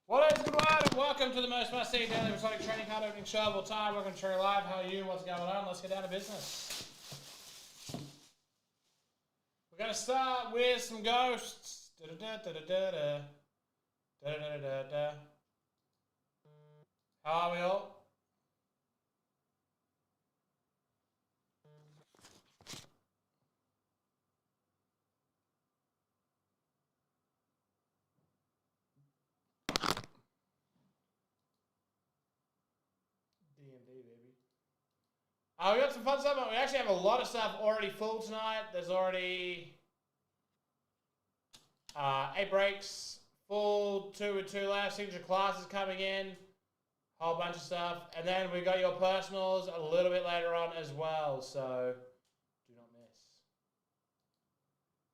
What is good word? Welcome to the most must-see daily exotic trading card opening show of all time. Welcome to Cherry Live. How are you? What's going on? Let's get down to business. We're going to start with some ghosts. How are we all? D&D, baby. We got some fun stuff. We actually have a lot of stuff already full tonight. There's already 8 breaks, full 2 with 2 left. Signature classes coming in, whole bunch of stuff. And then we got your personals a little bit later on as well. So do not miss.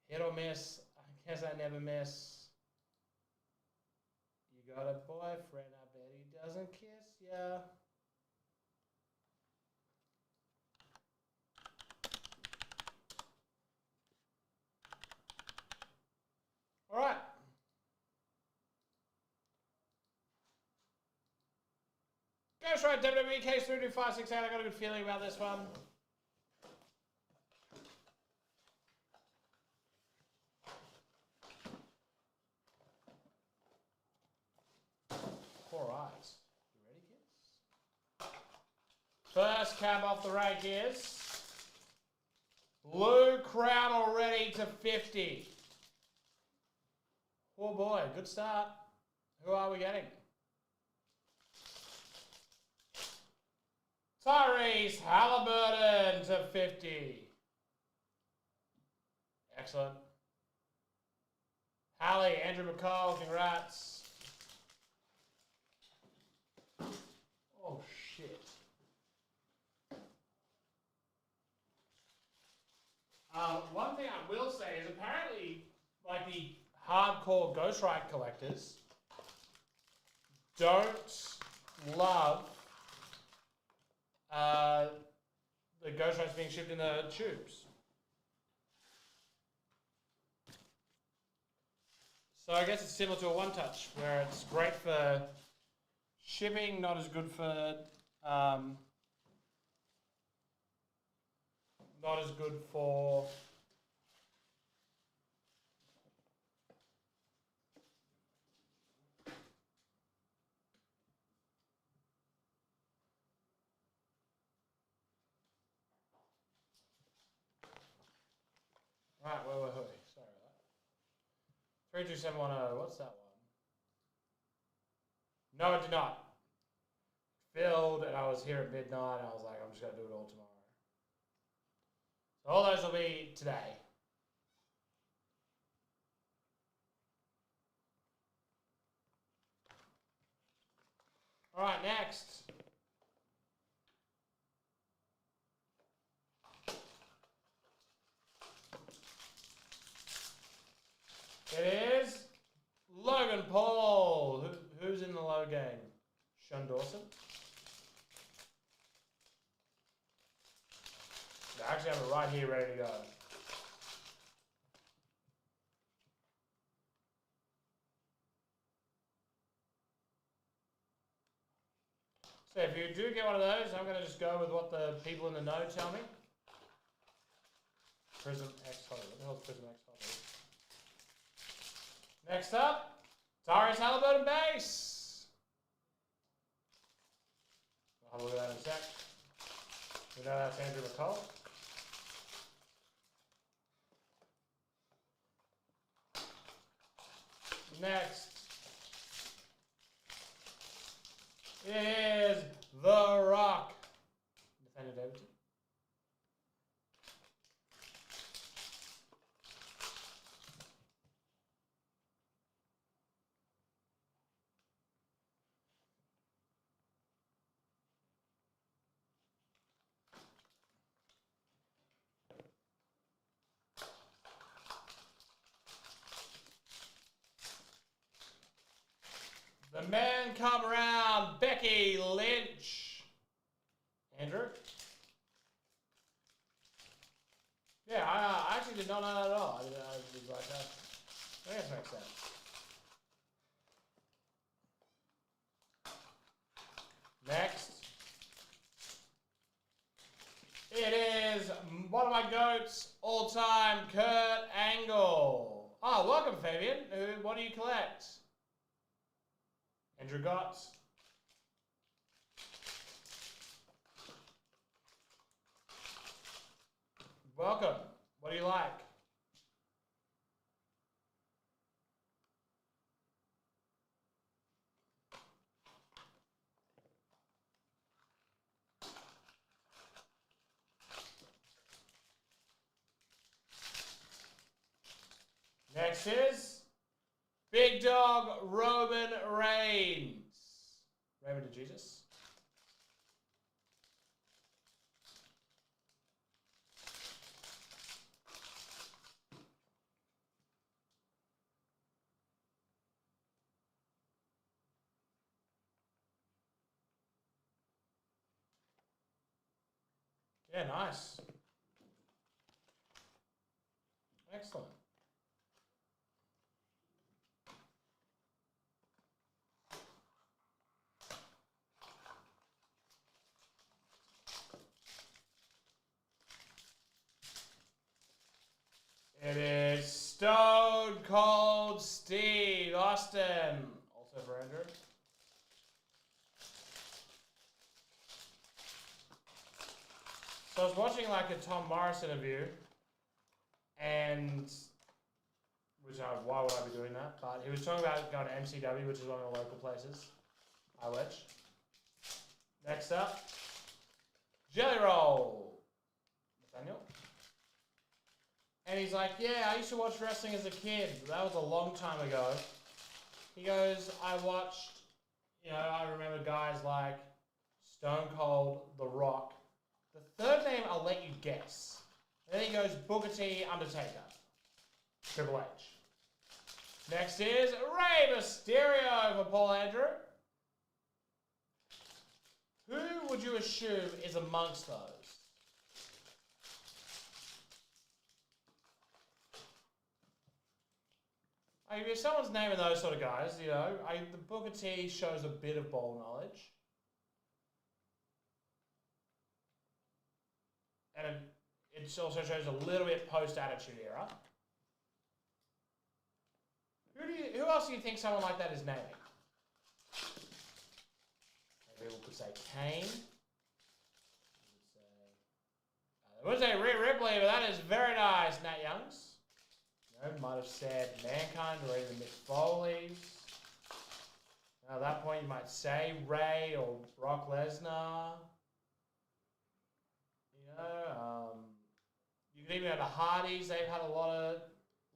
Hit or miss. I guess I never miss. You got a boyfriend, I bet he doesn't kiss ya. All right. Ghost Ride WWE Case 32568. I got a good feeling about this one. Four eyes. You ready, kids? First cab off the rank is Lou Crown already to 50. Oh boy, good start. Who are we getting? Tyrese Halliburton to 50. Excellent. Hallie, Andrew McCall, congrats. Oh shit. One thing I will say is apparently, like the hardcore Ghostwrite collectors don't love the Ghostwrites being shipped in the tubes. So I guess it's similar to a One Touch, where it's great for shipping, not as good for Right, wait. Sorry about that. 32710, what's that one? No, it did not. Filled, and I was here at midnight, and I was like, I'm just going to do it all tomorrow. So all those will be today. All right, next. It is Logan Paul. Who's in the low game? Sean Dawson? I actually have it right here ready to go. So if you do get one of those, I'm going to just go with what the people in the know tell me. Prism X Hollywood. What the hell is Prism X Hollywood? Next up, Tyrese Halliburton base. I'll have a look at that in a sec. We know that's Andrew McCall. Next is The Rock. Nathaniel Davidson. The man come around, Becky Lynch. Andrew? Yeah, I actually did not know that at all. I was like that. I guess it makes sense. Fabian. What do you collect? Andrew Gotts. Welcome. What do you like? Next is Big Dog Roman Reigns. Raymond to Jesus. Yeah, nice. Excellent. It is Stone Cold Steve Austin. Also for Andrew. So I was watching like a Tom Morris interview, and why would I be doing that? But he was talking about going to MCW, which is one of the local places. I wish. Next up, Jelly Roll. Nathaniel. And he's like, yeah, I used to watch wrestling as a kid. That was a long time ago. He goes, I watched, I remember guys like Stone Cold, The Rock. The third name I'll let you guess. And then he goes, Booker T, Undertaker. Triple H. Next is Rey Mysterio for Paul Andrew. Who would you assume is amongst those? If someone's naming those sort of guys, the Booker T shows a bit of ball knowledge. And it also shows a little bit post-Attitude Era. Who else do you think someone like that is naming? Maybe we could say Kane. I would say Rhea Ripley, but that is very nice, Nat Youngs. Might have said Mankind or even Mick Foley's. Now, at that point, you might say Ray or Brock Lesnar. You could even have the Hardys. They've had a lot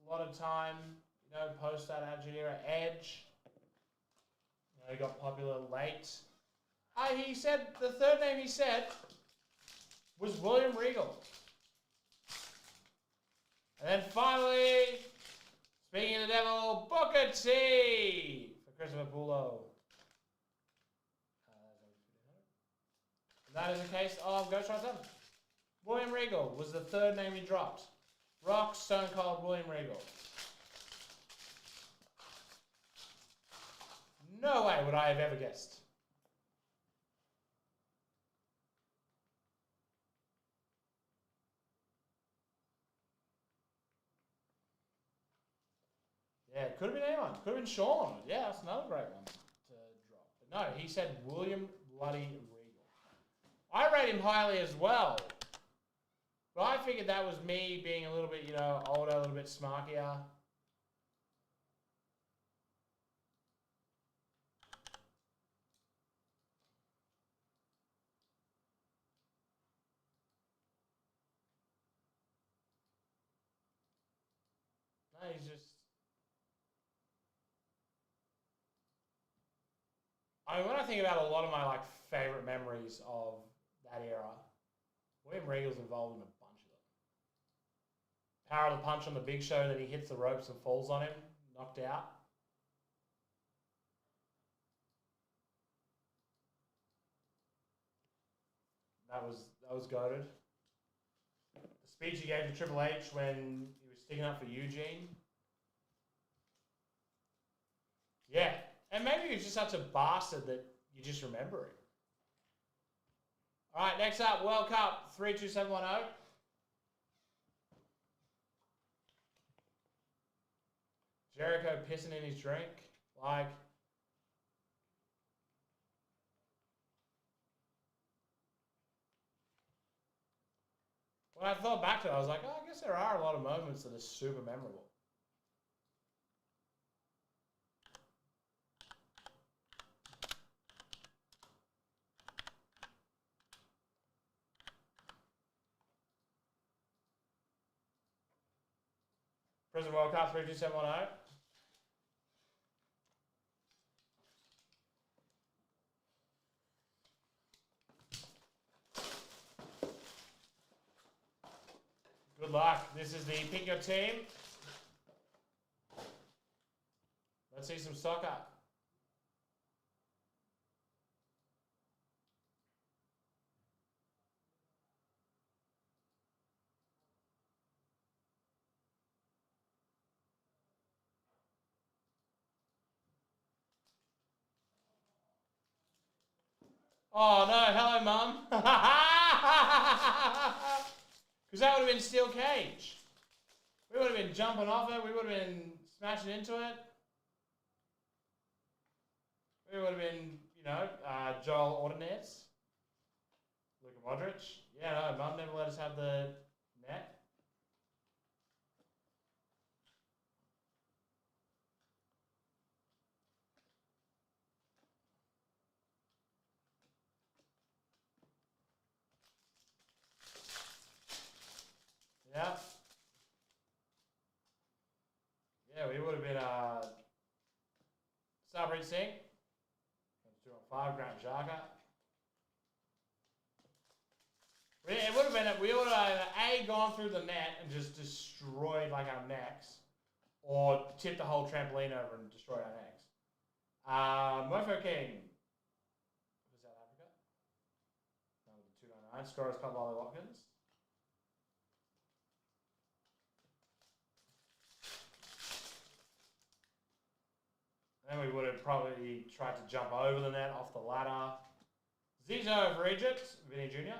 of time, post that Attitude Era. Edge. He got popular late. He said the third name he said was William Regal. And then finally, speaking of the devil, Booker T for Christopher Bulow. That is the case of Ghost Rider 7. William Regal was the third name he dropped. Rock, Stone Cold, William Regal. No way would I have ever guessed. Yeah, it could have been anyone. Could have been Sean. Yeah, that's another great one to drop. But no, he said William bloody Regal. I rate him highly as well. But I figured that was me being a little bit, older, a little bit smarkier. No, he's just... when I think about a lot of my, favorite memories of that era, William Regal's involved in a bunch of them. Power of the Punch on the Big Show that he hits the ropes and falls on him, knocked out. That was goated. The speech he gave to Triple H when he was sticking up for Eugene. Yeah. And maybe he's just such a bastard that you just remember it. All right, next up, World Cup 32710. Jericho pissing in his drink. Like, when I thought back to it, I was like, oh, I guess there are a lot of moments that are super memorable. Prison World Cup 32710. Good luck. This is the pick your team. Let's see some soccer. Oh no, hello mum. Because that would have been steel cage. We would have been jumping off it. We would have been smashing into it. We would have been, you know, Joel Ordonez. Luka Modric. Yeah, no, mum never let us have the net. Yeah. Yeah, we would have been Sabri Singh. 2-on-5, Grant Xhaka. It would have been, we would have A, gone through the net and just destroyed like our necks, or tipped the whole trampoline over and destroyed our necks. Mofo King for South Africa. Number 299. Scorers Club Ollie Watkins. Then we would have probably tried to jump over the net off the ladder. Zizo for Egypt, Vinny Jr. Yeah,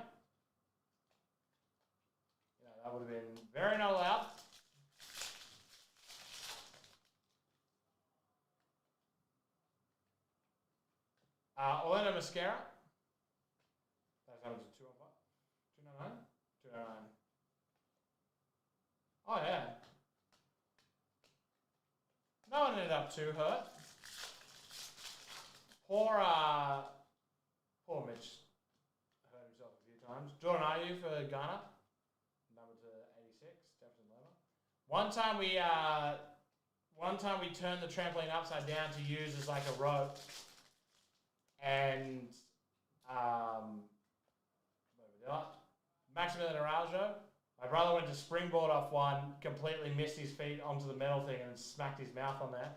that would have been very not allowed. Orlando Mascara. That's number 205. 299? 299. Oh, yeah. No one ended up too hurt. Poor Mitch hurt himself a few times. Jordan Ayew for Ghana, number to 86, Jefferson Lerma. One time we turned the trampoline upside down to use as like a rope, and Maximilian Araujo. My brother went to springboard off one, completely missed his feet onto the metal thing and smacked his mouth on there.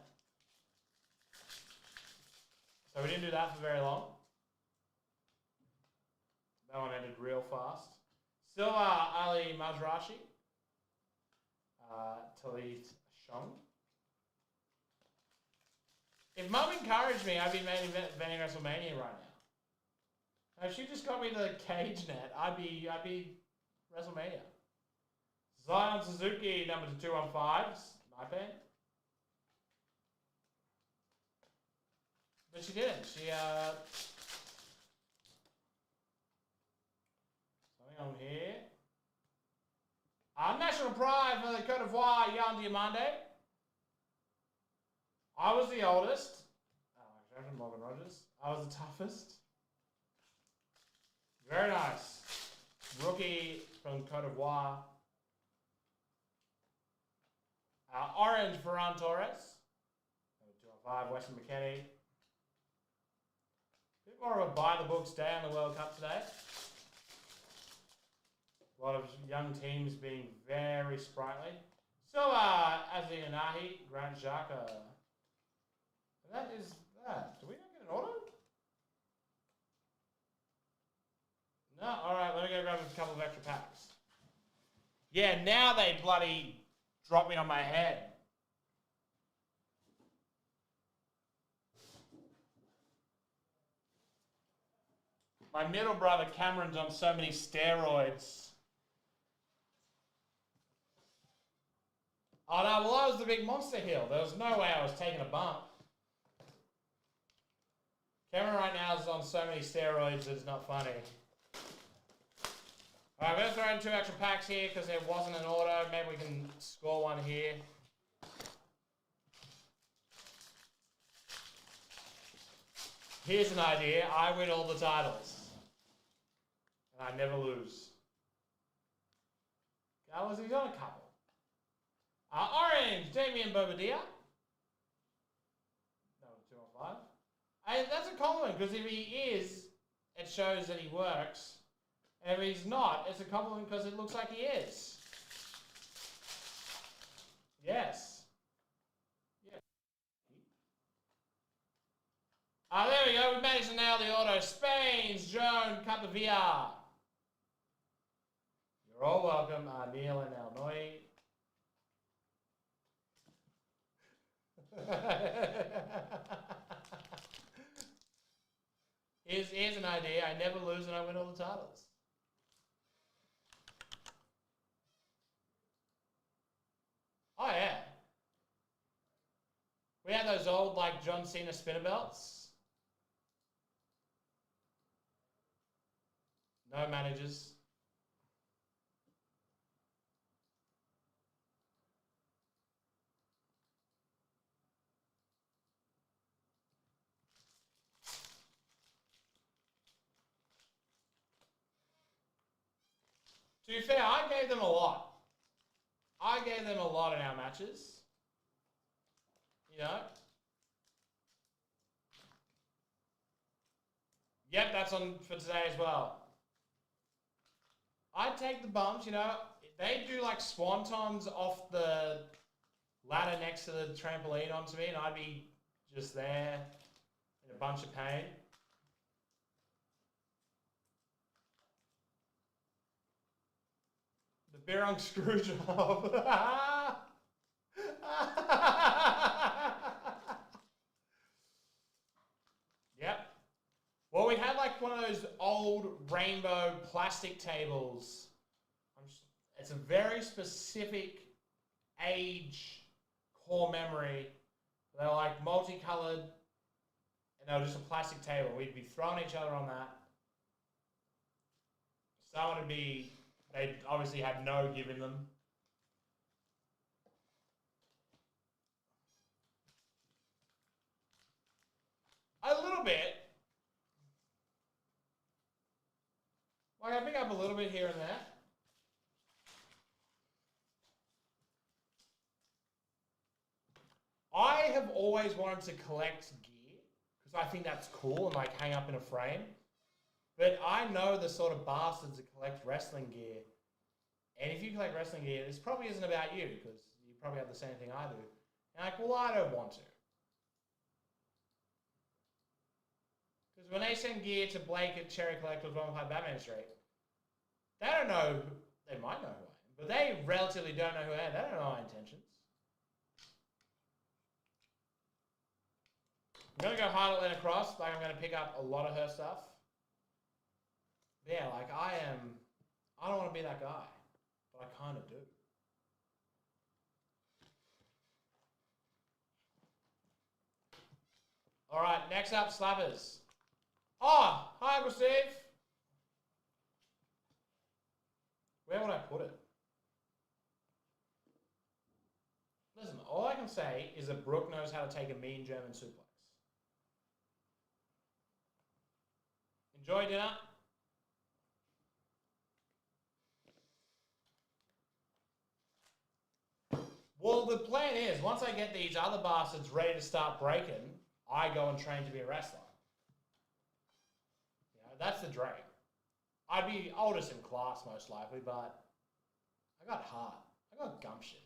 So we didn't do that for very long. That one ended real fast. Still Ali Mazrashi. Talit Shong. If Mum encouraged me, I'd be main eventing WrestleMania right now. If she just got me the cage net, I'd be WrestleMania. Zion Suzuki, number 215, my pen. But she didn't. She something on here. National pride for the Cote d'Ivoire, Jan Diomande. I was the oldest. Morgan Rogers. I was the toughest. Very nice. Rookie from Cote d'Ivoire. Orange, Ferran Torres. Number 205, Weston McKennie. Bit more of a by-the-books day on the World Cup today. A lot of young teams being very sprightly. So, Azzi Anahi, Grant Xhaka. That is that. Do we not get an auto? No? Alright, let me go grab a couple of extra packs. Yeah, now they bloody drop me on my head. My middle brother Cameron's on so many steroids. Oh no, well I was the big monster hill. There was no way I was taking a bump. Cameron right now is on so many steroids that it's not funny. Alright, we're going to throw in 2 extra packs here because there wasn't an auto. Maybe we can score one here. Here's an idea. I win all the titles. And I never lose. Gallows, he's on a couple. Orange, Damian Bobadilla. No, 2 on 5. Hey, that's a compliment, because if he is, it shows that he works. And if he's not, it's a compliment because it looks like he is. Yes. Yeah. There we go. We managed to nail the auto. Spain's Joan Capdevila. You're all welcome, Neil and Alnoy. Here's an idea. I never lose and I win all the titles. Oh yeah. We had those old like John Cena spinner belts. No managers. To be fair, I gave them a lot. I gave them a lot in our matches. You know? Yep, that's on for today as well. I take the bumps, you know. They do like swantons off the ladder next to the trampoline onto me, and I'd be just there in a bunch of pain. The Birong Screwjob. Yep. Well, we had like one of those old rainbow plastic tables. It's a very specific age core memory. They're like multicolored, and they were just a plastic table. We'd be throwing each other on that. Someone would be, they obviously had no give in them. A little bit. Like I pick up a little bit here and there. I have always wanted to collect gear because I think that's cool and like hang up in a frame. But I know the sort of bastards that collect wrestling gear. And if you collect wrestling gear, this probably isn't about you because you probably have the same thing I do. And like, well, I don't want to. Because when they send gear to Blake at Cherry Collectibles 115 Batman Street, they don't know, they might know who I am, but they relatively don't know who I am. They don't know my intentions. I'm going to go hard at Lena Cross, like I'm going to pick up a lot of her stuff. But yeah, like I don't want to be that guy, but I kind of do. All right, next up, Slappers. Oh, hi, Uncle Steve. Where would I put it? Listen, all I can say is that Brooke knows how to take a mean German suplex. Enjoy dinner. Well, the plan is, once I get these other bastards ready to start breaking, I go and train to be a wrestler. You know, that's the dream. I'd be oldest in class most likely, but I got heart. I got gumption.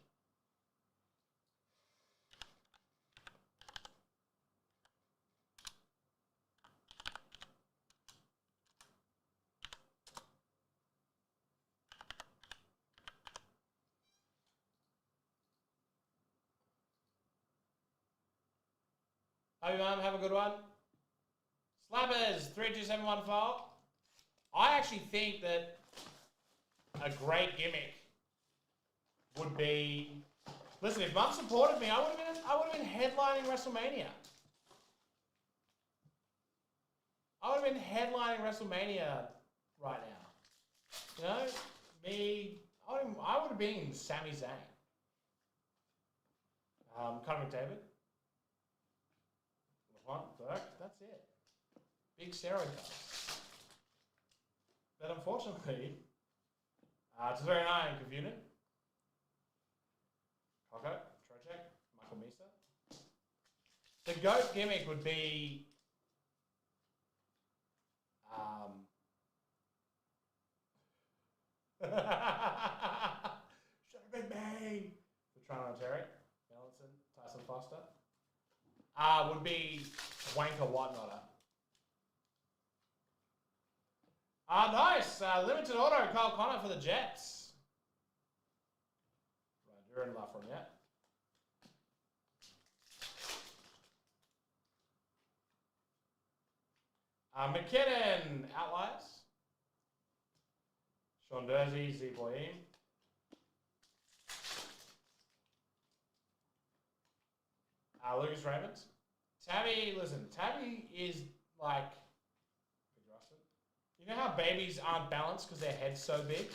Hey, Mum, have a good one. Slappers, 32714. I actually think that a great gimmick would be Listen, if Mum supported me, I would have been headlining WrestleMania. I would have been headlining WrestleMania right now. You know, me, I would have been Sami Zayn. Conor McDavid. LeBron Burke, that's it. Big steroid cuts. But unfortunately, it's a very nine Kavunin. Coco, Trocek, Michael Misa. The GOAT gimmick would be Shut bang! The Toronto Terry, Melanson, Tyson Foster. Would be Wanker Whatnotter. Nice! Limited auto, Kyle Connor for the Jets. Right, you're in Lafreniere. McKinnon, Outliers. Sean Dursey, Z Boyeen. Lucas Raymond. Tabby, listen, Tabby is like, you know how babies aren't balanced because their head's so big?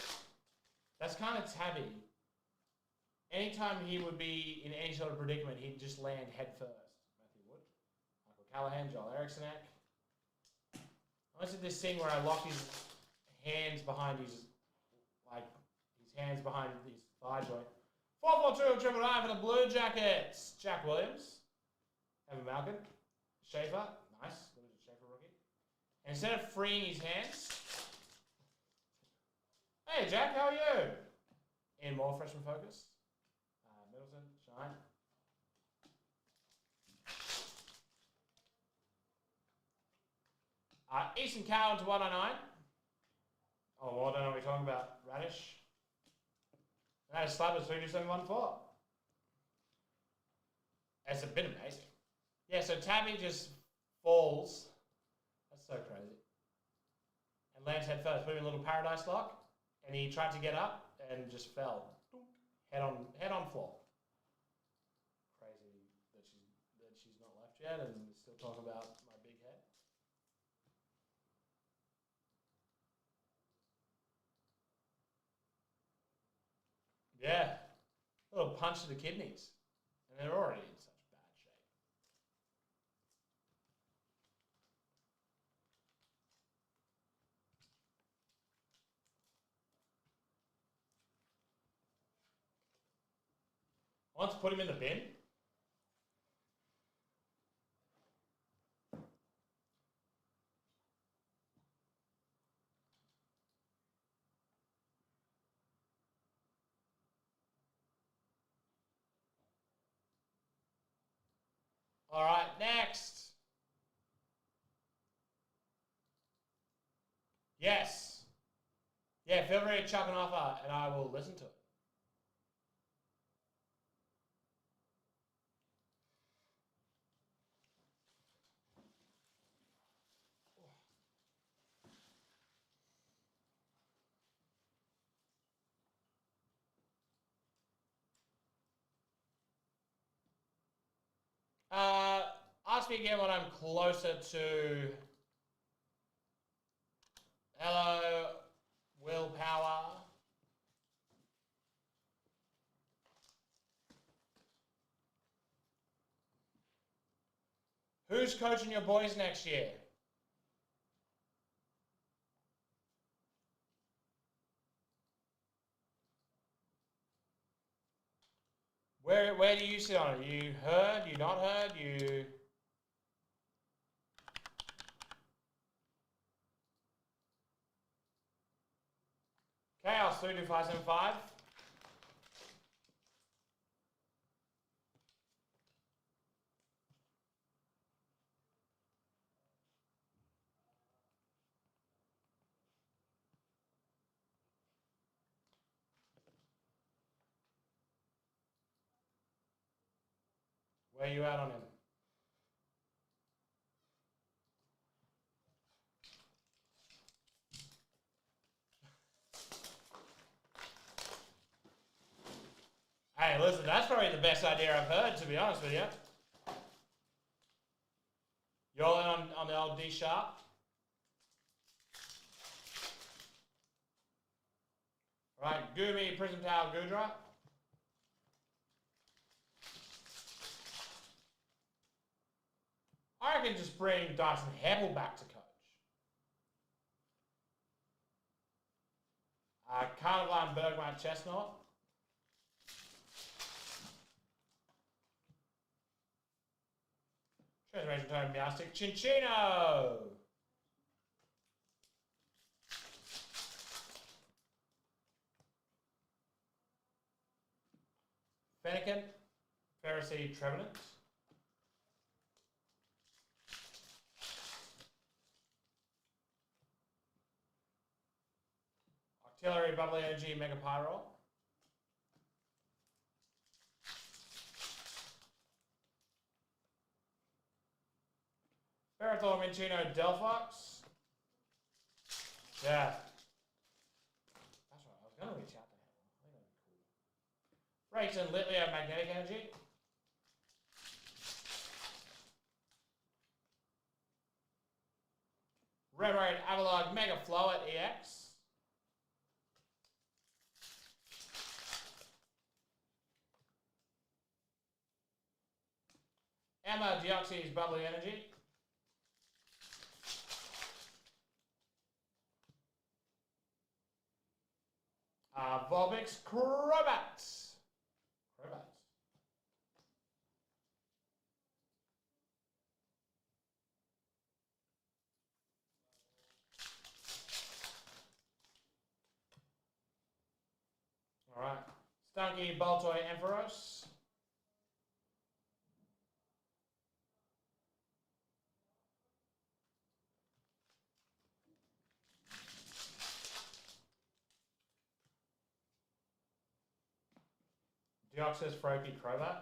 That's kind of Tabby. Anytime he would be in any sort of predicament, he'd just land head first. Matthew Wood, Michael Callahan, Joel Eriksson. I did this thing where I locked his hands behind his thigh joint. 4-4-2 triple I for the Blue Jackets. Jack Williams, Evan Malkin, Schaefer, nice, Schaefer rookie. And instead of freeing his hands, hey Jack, how are you? Ian Moore, freshman focus. Middleton, Shine. Easton Cowan to 109. Oh, well, I don't know what we're talking about. Radish. Radish Slappers 32714. It's a bit amazing. Yeah, so Tabby just falls. That's so crazy. And lands head first. Put him in a little paradise lock. And he tried to get up and just fell. Head on floor. Crazy that she's not left yet and we're still talking about my big head. Yeah, a little punch to the kidneys. And they're already in such bad shape. I want to put him in the bin. All right, next. Yes. Yeah, feel free to chuck an offer and I will listen to it. Ask me again when I'm closer to. Hello, Willpower. Who's coaching your boys next year? Where do you sit on it? You heard? You not heard? You... Chaos 32575. Where are you at on him? Hey, Yeah, listen, that's probably the best idea I've heard, to be honest with you. You're all in on the old D sharp. Right, Goomy, Prism Tower, Goodra. I reckon just bring Dyson Heppel back to coach. Carnivine, Bergmite, Chestnut. Transformation Tone, Meowstic, Chinchino. Fennekin, Pharisee, Trevenant. Artillery, Bubbly Energy, Mega Pyro. Ferrothor, Minchino, Delphox. Yeah. That's right, I was going to reach out to him. I think that'd be cool. Rayson, Litleo, Magnetic Energy. Remoraid, Avalog, Mega Flow at EX. Emma, Deoxys, Bubbly Energy. Volbix, Crobats. Alright. Stunky, Baltoy, Ampharos. Deoxys, Froakie, Crobat.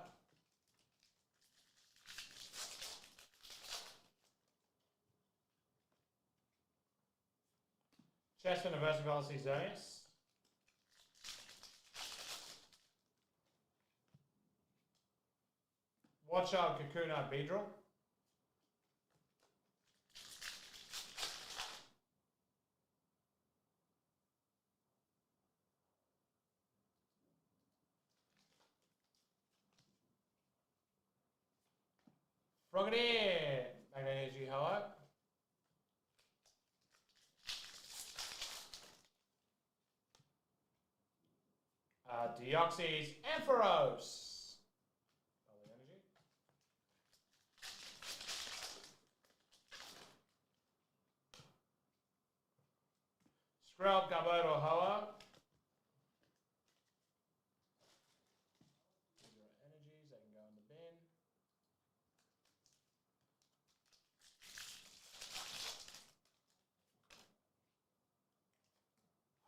Chespin, Aversive Velocity, Xerneas. Watchard, Kakuna, Beedrill. Frogadier, Magnetic Energy, Ho-Oh. Deoxys, Ampharos. Bubbly Energy. Skrelp, Garbodor, Ho-Oh. These are energies, they can go in the bin.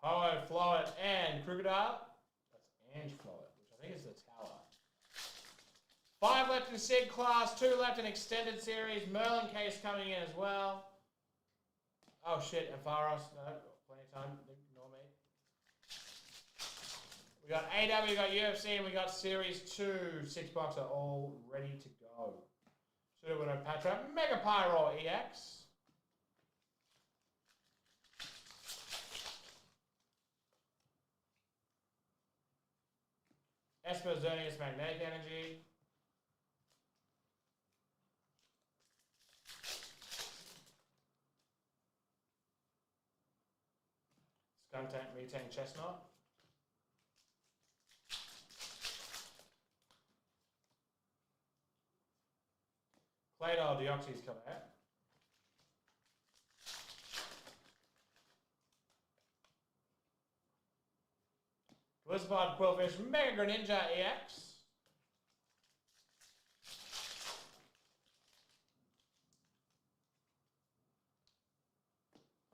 Ho-Oh, Floet, and Crocodile. That's Ange Floet, which I think is the tower. 5 left in Sig class, 2 left in extended series. Merlin case coming in as well. Oh shit, Ampharos, no, plenty of time, ignore me. We got AW, we got UFC, and we got Series 2 6-box are all ready to go. Pseudo Patra, Mega Pyro EX. Esper, Xerneas, Magnetic Energy. Skuntank, Metang, Chestnut. Claydol, Deoxys come out. Blizzbard, Quillfish, Mega Greninja EX.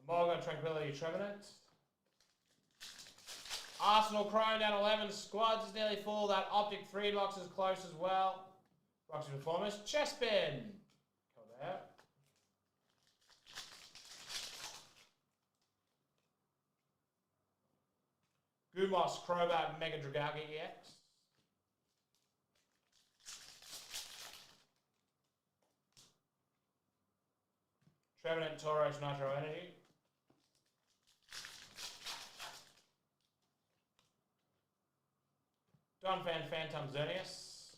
Emolga, Tranquility, Trevenant. Arsenal, Chrome down 11. Squads is nearly full. That Optic 3 box is close as well. Roxy Performance, Chespin. Come out. Gumos, Crobat, Mega Dragouga EX. Trevenant Tauros Nitro Energy. Donphan Phantom Xerneas.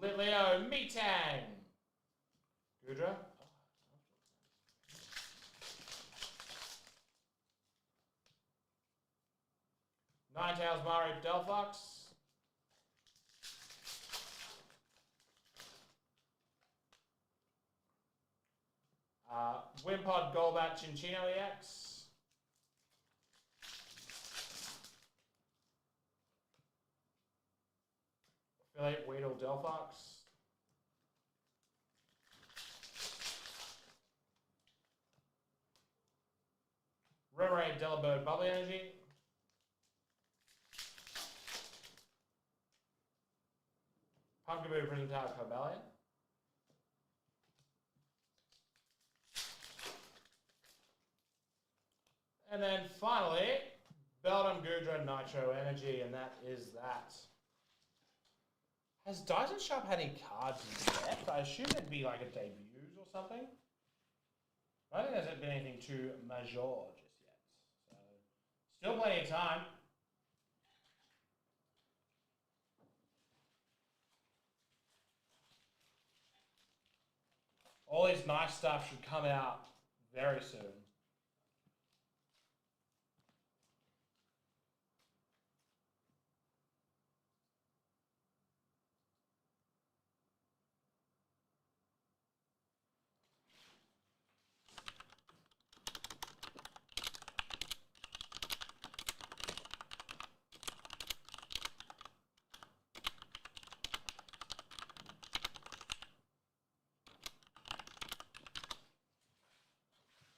Litleo Metang. Goodra. Ninetales Mario Delphox. Wimpod Golbat Chinchino EX. Philippe Weedle Delphox. Remoraid Delibird Bubbly Energy. Pumpkaboo Prison Tower Cobalion. And then finally, Beldum Goodra Nitro Energy, and that is that. Has Dyson Sharp had any cards yet? I assume it'd be like a debuts or something. I don't think there's been anything too major just yet. So, still plenty of time. All this nice stuff should come out very soon.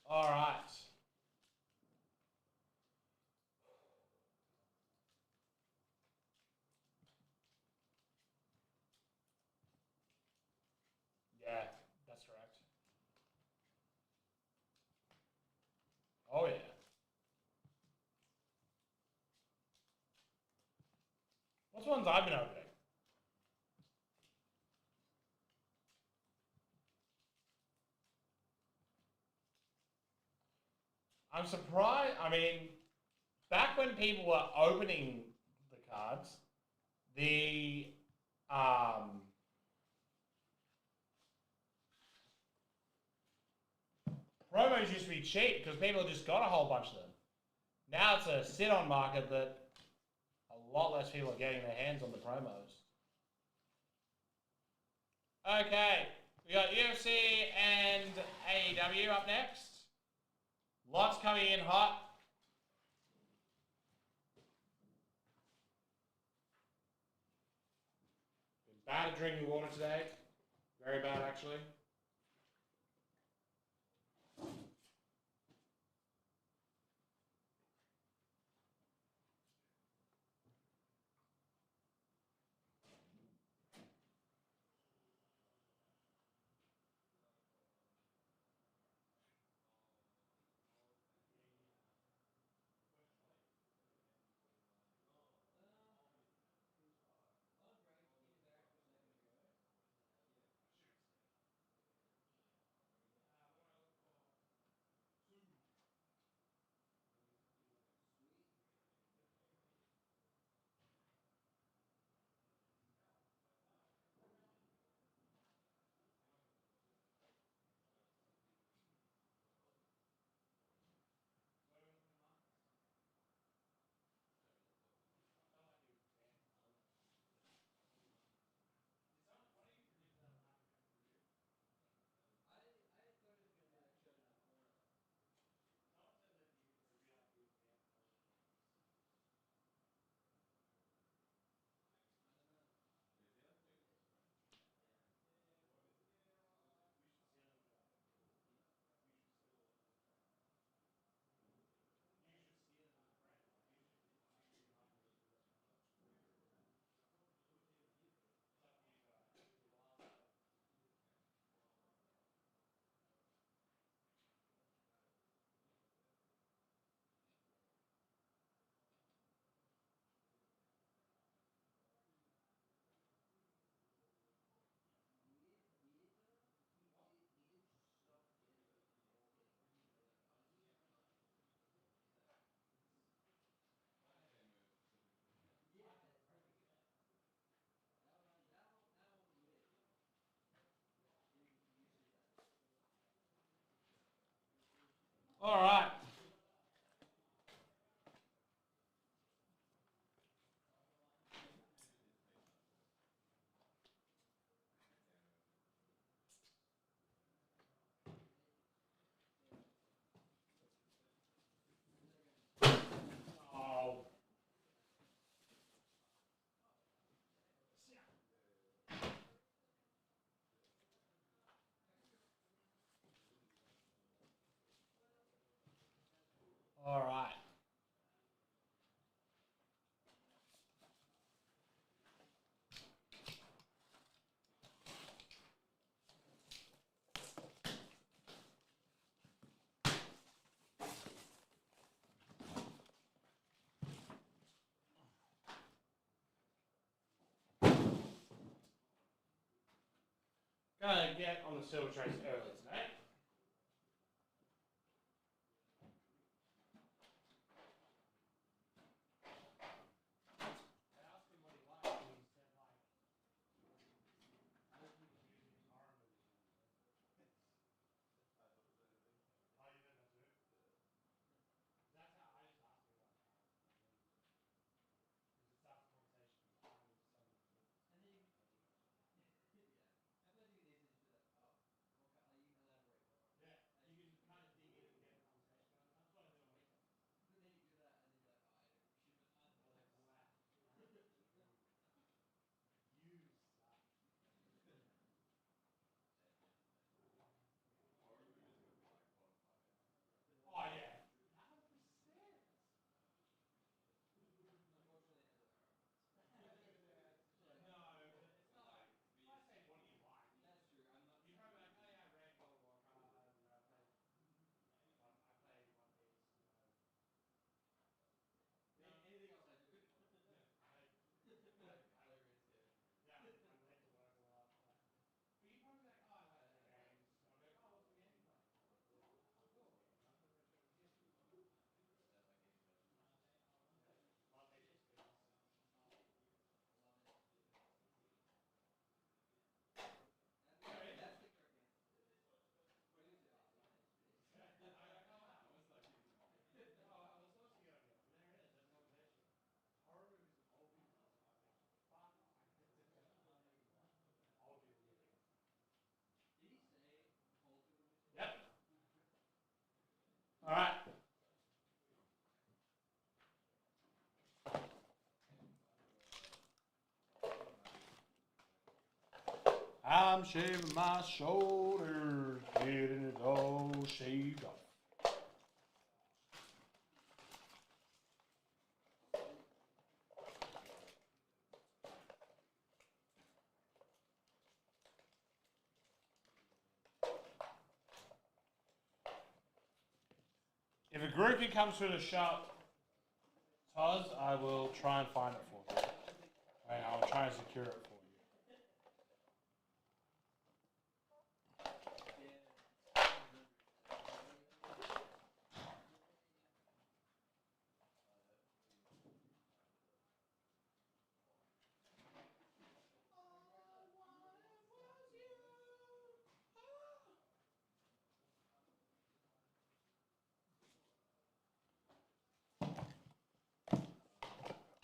All right. Yeah, that's correct. Oh, yeah. What's the ones I've been opening? I'm surprised. I mean, back when people were opening the cards, the promos used to be cheap because people just got a whole bunch of them. Now it's a sit-on market that a lot less people are getting their hands on the promos. Okay, we got UFC and AEW up next. Lots coming in hot. Been bad at drinking water today. Very bad, actually. All right. Gonna get on the silver trace early tonight. I asked him what he liked, and he said like old people music and horror movies. Oh, you did that too? That's how I just asked him about horror movies. Because it starts the conversation behind some of the films. And then you, yeah. I feel like you can easily just be like, oh, okay, like you elaborate more on Yeah, it. you can kind of dig in and get the conversation going. That's what I did on weekend. But then you do that, and then you're like, oh, I know shit about that. They're like, wow. You suck. Oh yeah. 100%. Unfortunately, it ends up horror movies. No, but it's not like if I say what do you like, That's true. I'm not. you'd probably be like, oh yeah, I read World of Warcraft, you know, I played One Piece, you know. No. Anything else I do is fun. Yeah, Hilarious, yeah. yeah, I like to work a lot. But you'd probably be like, oh, I like video games. I'll be like, oh, what sort of games you play? Cool. And I'll tell you about your history. That's like getting better. Yeah. Love HSP. Love it. Sorry? That's the correct answer. What are you gonna say? Oh, I love HSP. Yeah. I'm like, oh wow. I was like, Oh, I was supposed to get on you, but there it is. There's a conversation. Horror movies and old people music. I was like, fuck off. Old people music. did he say old people music? Yep. All right. I'm shaving my shoulders, getting it all shaved off. If a groupie comes through the shop, Toz, I will try and find it for you. I'll try and secure it for you.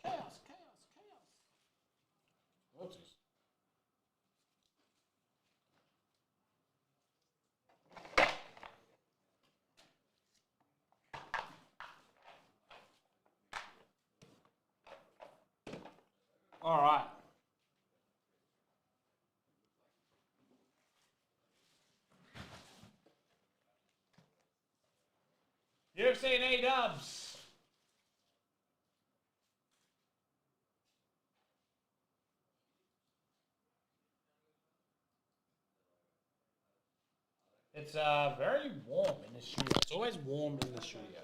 Chaos, chaos, chaos. Whoopsies. All right. UFC and A-dubs. It's very warm in the studio. It's always warm in the studio.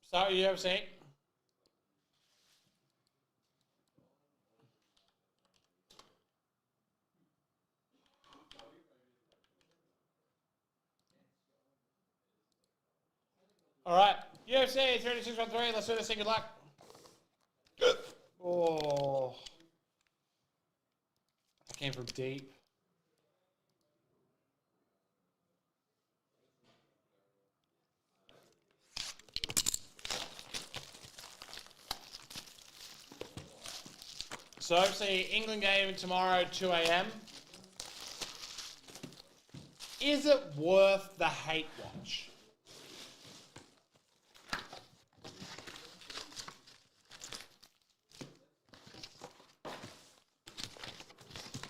Start UFC. All right. UFC 3613. Let's do this thing. Good luck. Oh. That came from deep. So obviously England game tomorrow 2 a.m. Is it worth the hate watch?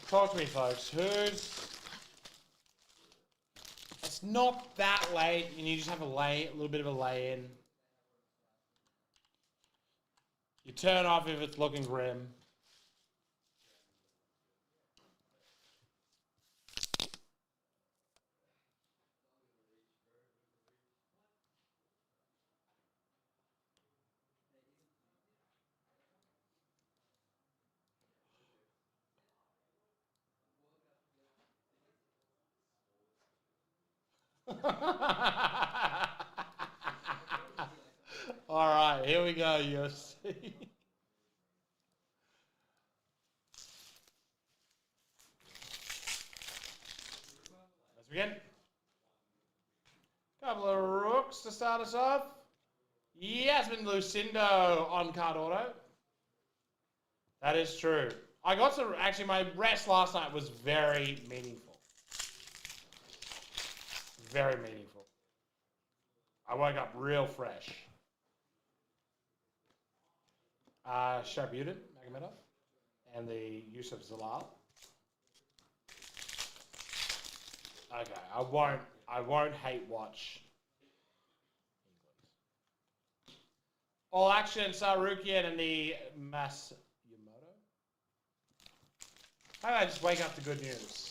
Talk to me, folks. Who's... It's not that late, and you just have a little bit of a lay-in. You turn off if it's looking grim. All right, here we go, UFC. Let's begin. Couple of rooks to start us off. Yasmin Lucindo on card auto. That is true. I got to actually, my rest last night was very meaningful. Very meaningful. I woke up real fresh. Sharbutin, Magomedov, and the Yusuf Zalal. Okay, I won't hate watch. All Action, Sarukian, and the Mas Yamato. How did I just wake up to good news?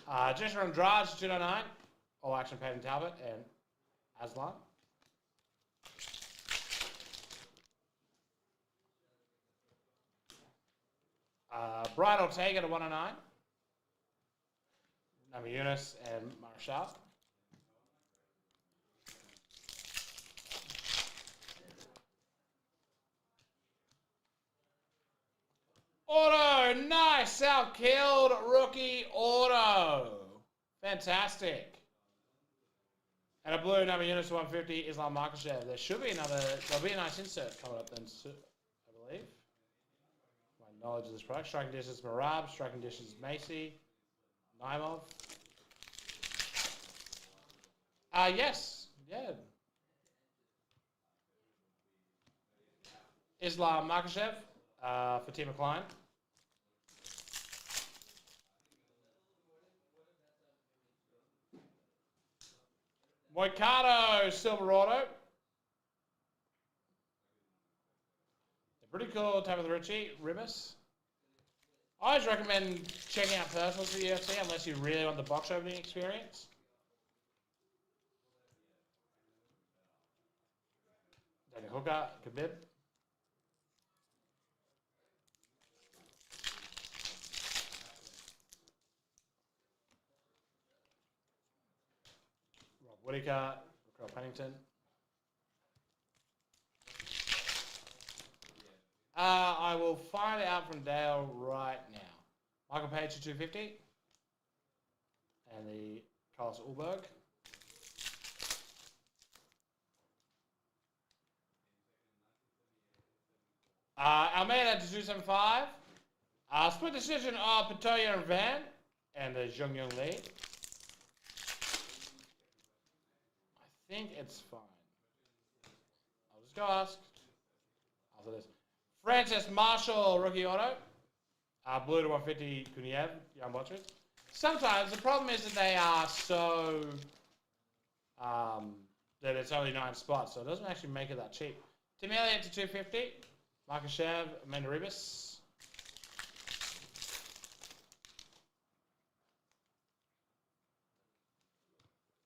Jeshurun Andrade, 299. All Action, Peyton Talbot, and Aslan. Brian Ortega to 109. Nami Yunus and Marshall. Auto, nice, out-killed rookie auto. Fantastic. And a blue Nami Yunus 150, Islam Makhachev. There'll be a nice insert coming up then, I believe. My knowledge of this product. Striking distance, Marab. Striking distance, Macy. Naimov. Yes. Yeah. Islam Makhachev for Team McLean. Moicano Silver Auto. Pretty cool. Tabitha Ritchie, Ribis. I always recommend checking out personals for the UFC unless you really want the box opening experience. Danny Hooker, Khabib. Rob Whittaker, Raquel Pennington. I will find it out from Dale right now. Michael Page to 250. And the Carlos Ulberg. Almeida to 275. Split decision of Patoya and Van. And the Jung Young Lee. I think it's fine. I'll just go ask. After this. Francis Marshall, rookie auto. Blue to 150, Kuniev, Young Botchard. Sometimes the problem is that they are so... that it's only 9 spots, so it doesn't actually make it that cheap. Tim Elliott to 250. Makhachev, Amanda Ribas.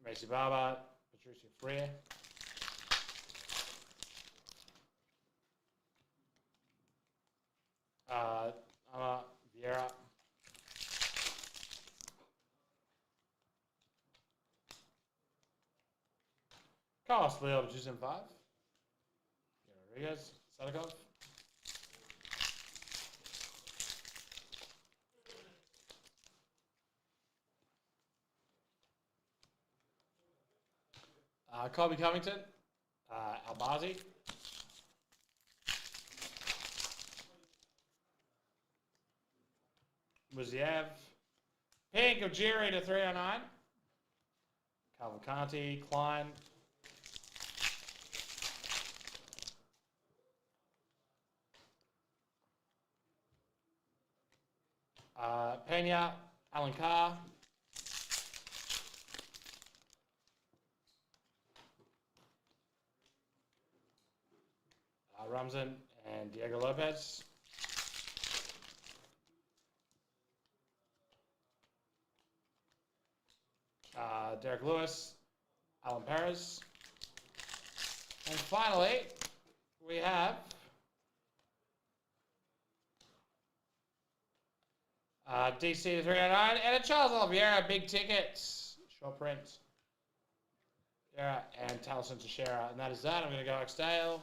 Macy Barber, Patricia Freer. Vieira. Carlos Leo to 275. Rodriguez, Sadikov. Colby Covington, Albazi. Muziev. Pink of Jerry to 309. Calvin Conti, Klein. Pena, Alan Carr. Ramsden and Diego Lopez. Derek Lewis, Alan Perez. And finally, we have DC 309 and a Charles Oliveira, big tickets, short print. Yeah, and Taliesin Teixeira. And that is that. I'm going to go Xdale.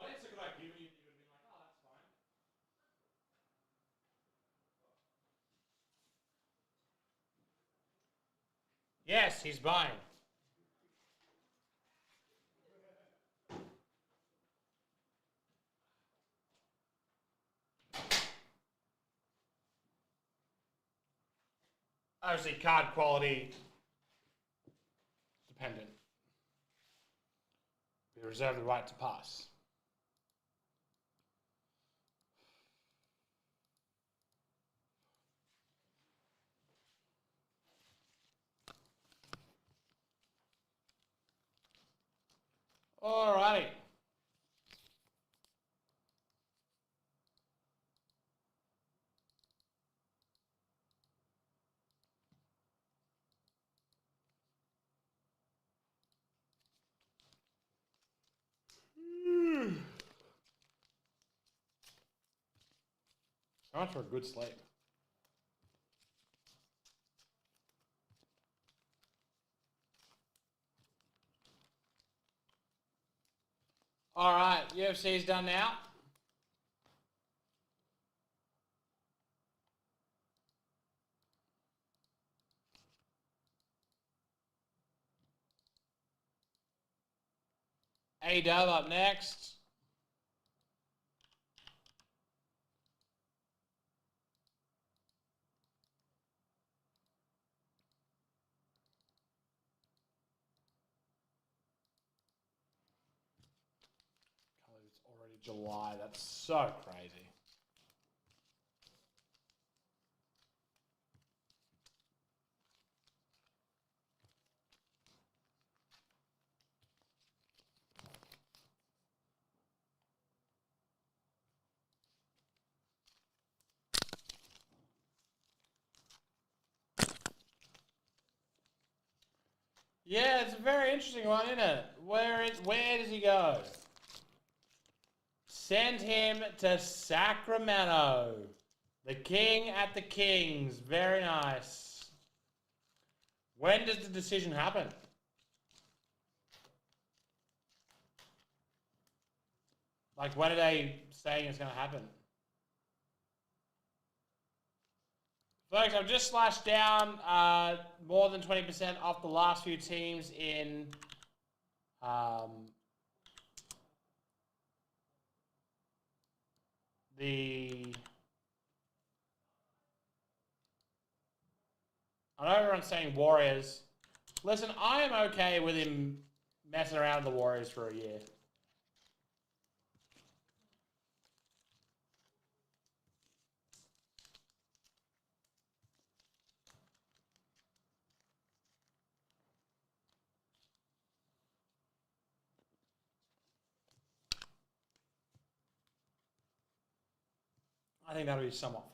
Well, it's a good idea. You would have been like, oh, that's fine. Yes, he's buying. Obviously, card quality dependent. We reserve the right to pass. Alrighty. So much for a good sleep. All right, UFC's done now. A-Dub up next. It's already July. That's so crazy. Yeah, it's a very interesting one, isn't it? Where does he go? Send him to Sacramento. The King at the Kings. Very nice. When does the decision happen? Like, when are they saying it's going to happen? Folks, I've just slashed down more than 20% off the last few teams in the... I know everyone's saying Warriors. Listen, I am okay with him messing around with the Warriors for a year. I think that'll be somewhat fun.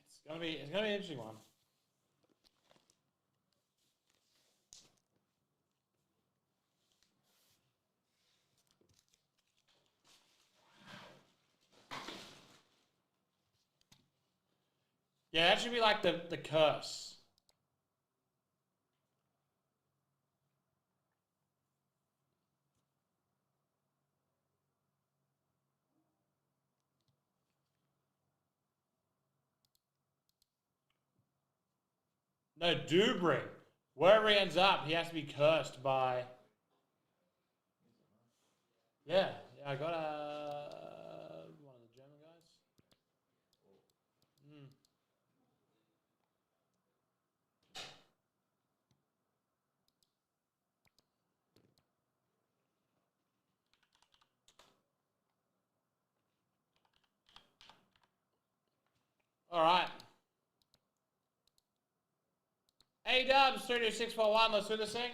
It's gonna be an interesting one. Yeah, that should be like the curse. No, do bring. Wherever he ends up, he has to be cursed by. Yeah, I got one of the German guys. Mm. All right. A-Dubs 32641. Let's do this thing.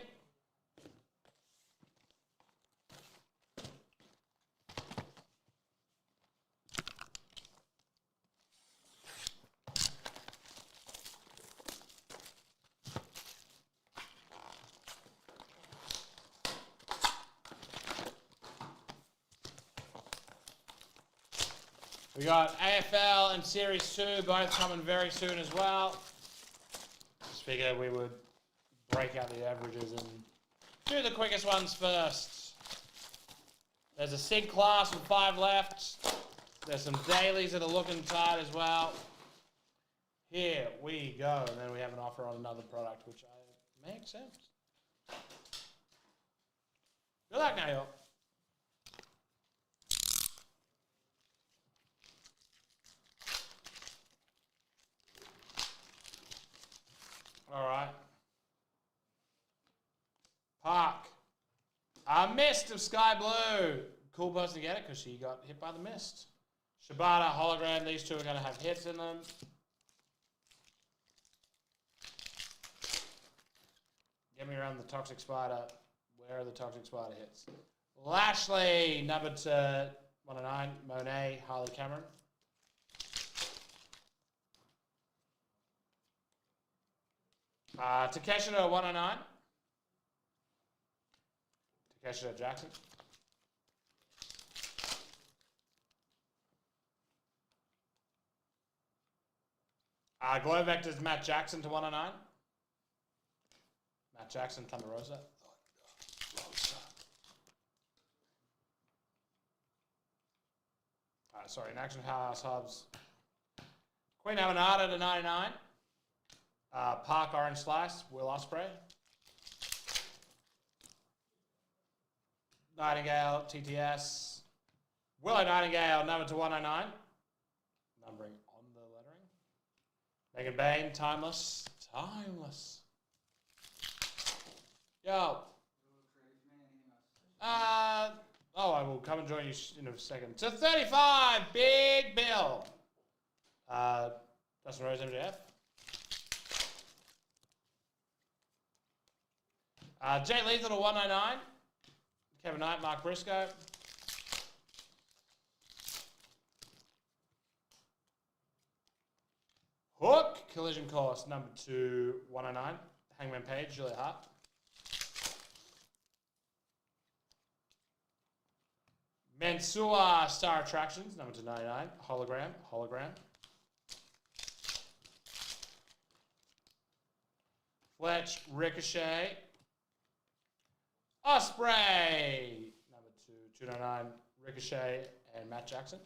We got AFL and Series 2 both coming very soon as well. Just figured we would break out the averages and do the quickest ones first. There's a SIG class with 5 left. There's some dailies that are looking tight as well. Here we go. And then we have an offer on another product, which I make sense. Good luck now, y'all. All right. Park. A mist of sky blue. Cool person to get it because she got hit by the mist. Shibata, hologram. These two are going to have hits in them. Get me around the Toxic Spider. Where are the Toxic Spider hits? Lashley, number 109. Monet, Harley Cameron. Takeshita 109. Takeshita Jackson. Glow Vector's Matt Jackson to 109. Matt Jackson, Thunder Rosa. Sorry, in Action House Hubs. Queen Amanada to 99. Park Orange Slice, Will Ospreay. Nightingale, TTS. Willow Nightingale, number to 109. Numbering on the lettering. Megan Bain, Timeless. Timeless. Yo. I will come and join you in a second. To 35, Big Bill. Dustin Rose, MJF. Jay Lethal to 199. Kevin Knight, Mark Briscoe. Hook, Collision Course, number 2, 109. Hangman Page, Julia Hart. Mensua, Star Attractions, number 299. Hologram. Fletch, Ricochet. Ospreay, number 299. Ricochet and Matt Jackson.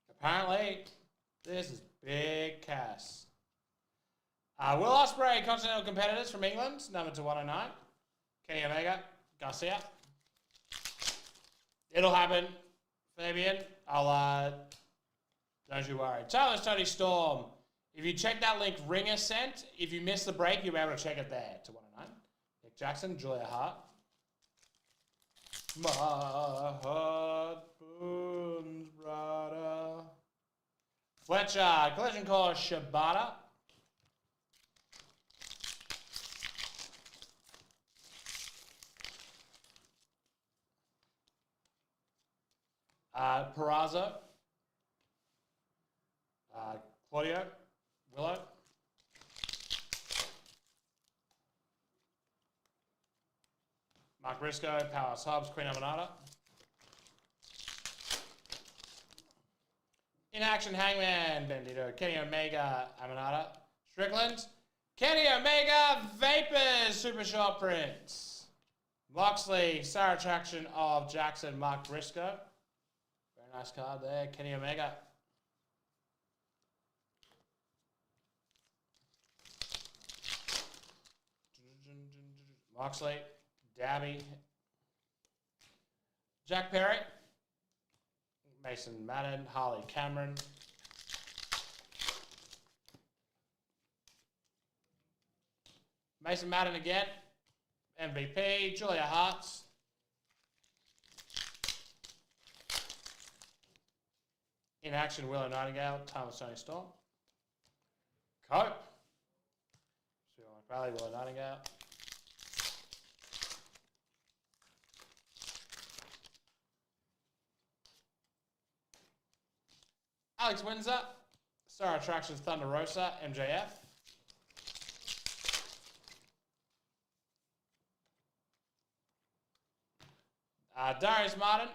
Apparently, this is big Cass. Will Ospreay, Continental Competitors from England, number 109. Kenny Omega, Garcia. It'll happen, Fabian. Don't you worry. Tyler's Tony Storm. If you check that link Ringer sent, if you miss the break, you'll be able to check it there to 109. Nick Jackson, Julia Hart. My heart burns brighter. Fletcher, Collision Course, Shibata. Peraza. Claudio. Willow. Mark Briscoe, Powerhouse Hubs, Queen Amanada. In Action Hangman, Bandito, Kenny Omega, Amanada, Strickland, Kenny Omega, Vapors, Super Short Prints, Moxley, Star Attraction of Jackson, Mark Briscoe. Very nice card there, Kenny Omega. Moxley, Dabby, Jack Perry, Mason Madden, Harley Cameron, Mason Madden again, MVP, Julia Hartz, In Action, Willow Nightingale, Thomas Tony Storm, Cope, Rally, Willow Nightingale, Alex Windsor, Star Attractions, Thunder Rosa, MJF, Darius Martin,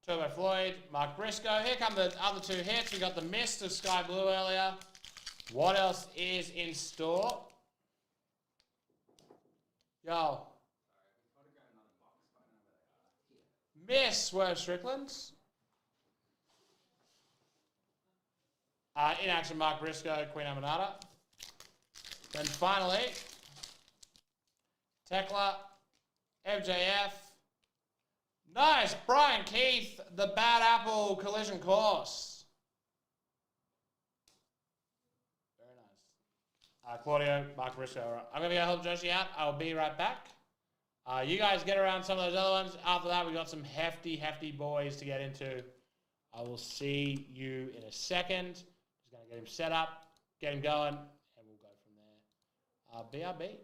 Turbo Floyd, Mark Briscoe. Here come the other two hits. We got the Mist of Sky Blue earlier. What else is in store? Yo. Miss Swerve Strickland. In Action, Mark Briscoe, Queen Amanada. Then finally, Tekla, MJF. Nice, Brian Keith, the Bad Apple Collision Course. Very nice. Claudio, Mark Briscoe. I'm going to go help Joshi out. I'll be right back. You guys get around some of those other ones. After that, we got some hefty boys to get into. I will see you in a second. Just going to get him set up, get him going, and we'll go from there. BRB.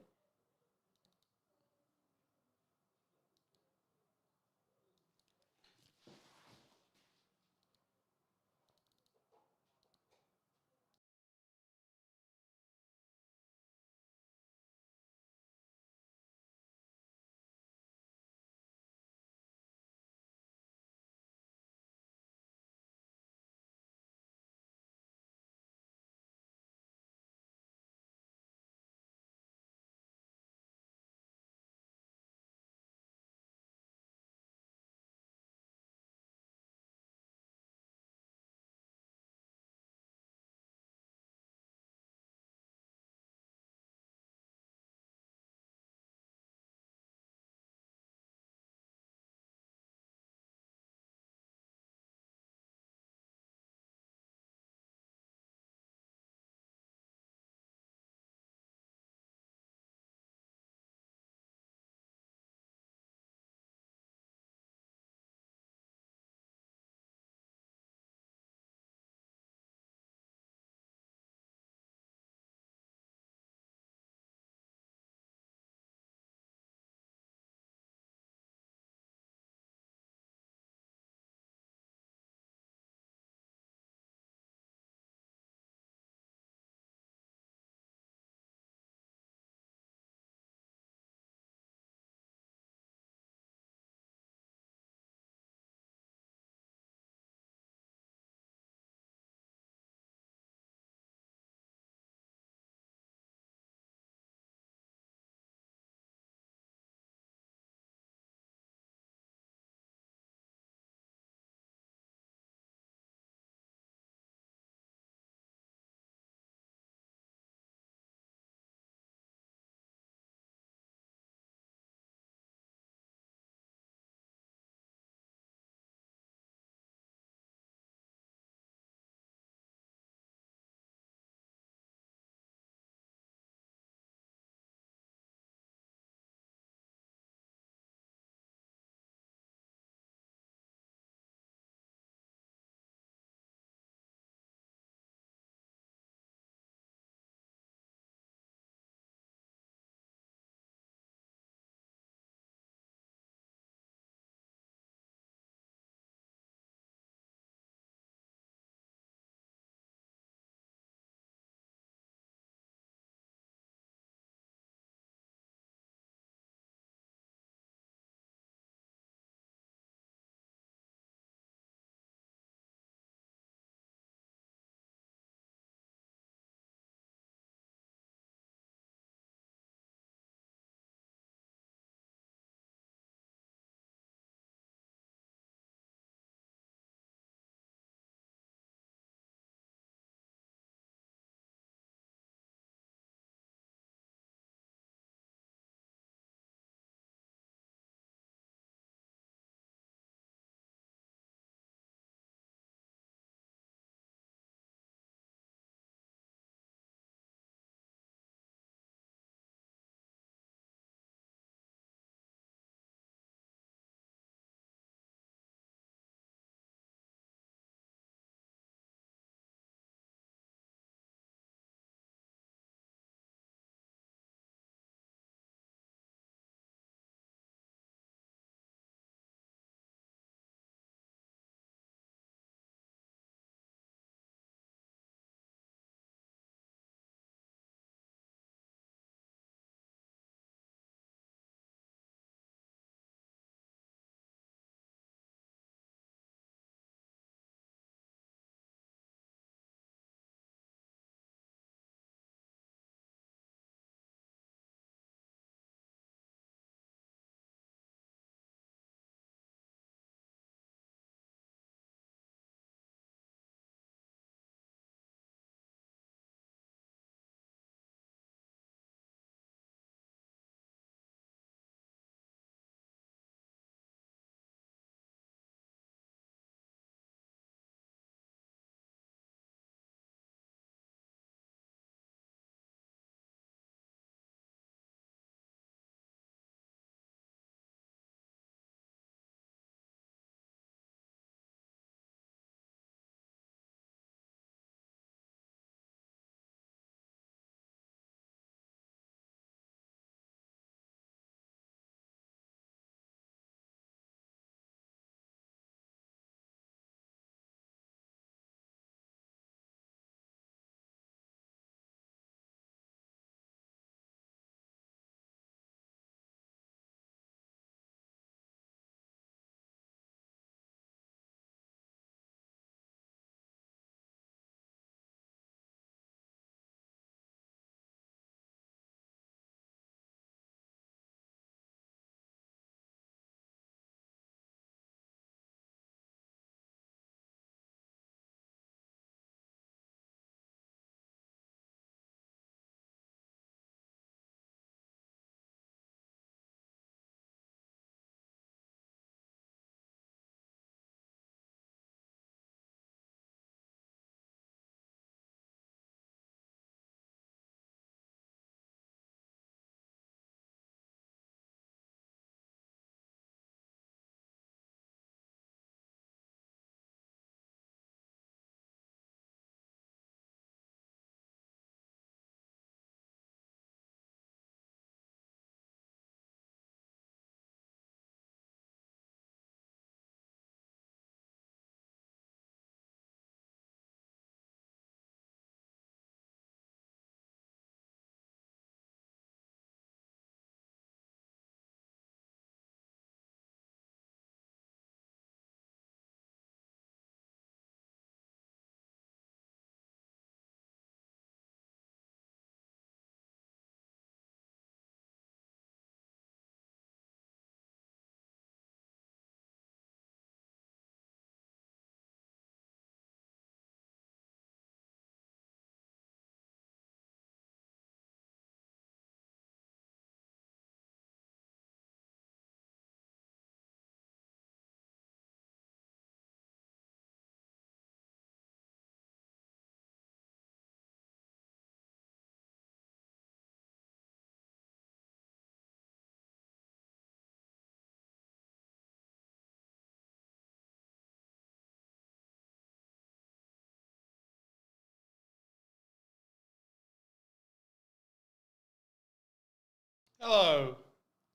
Hello,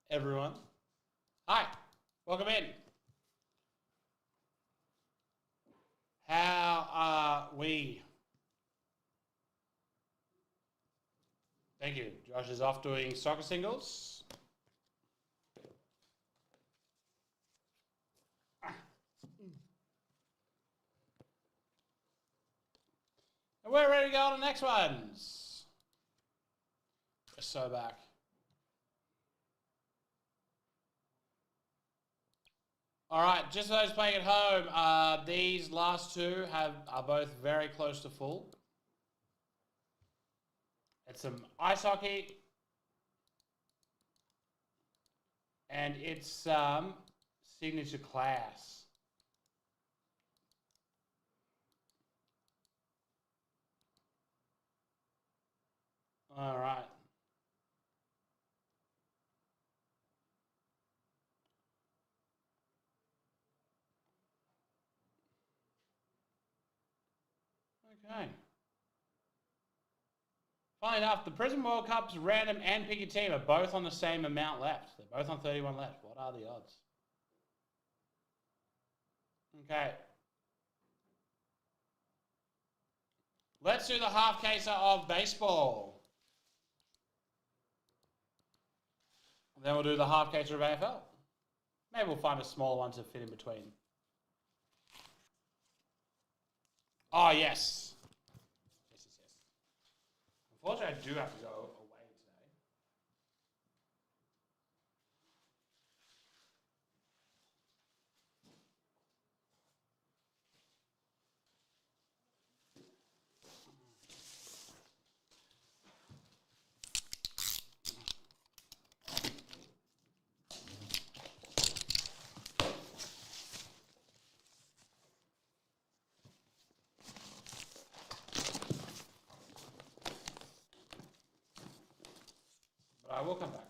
everyone. Hi, welcome in. How are we? Thank you. Josh is off doing soccer singles. And we're ready to go on the next ones. We're so back. All right, just for those playing at home, these last two are both very close to full. It's some ice hockey, and it's signature class. All right. Okay. Funnily enough, the Prism World Cup's random and pick your team are both on the same amount left. They're both on 31 left. What are the odds? Okay. Let's do the half caser of baseball. Then we'll do the half caser of AFL. Maybe we'll find a smaller one to fit in between. Oh, yes. Yes. Unfortunately, I do have to go away today. But I will come back.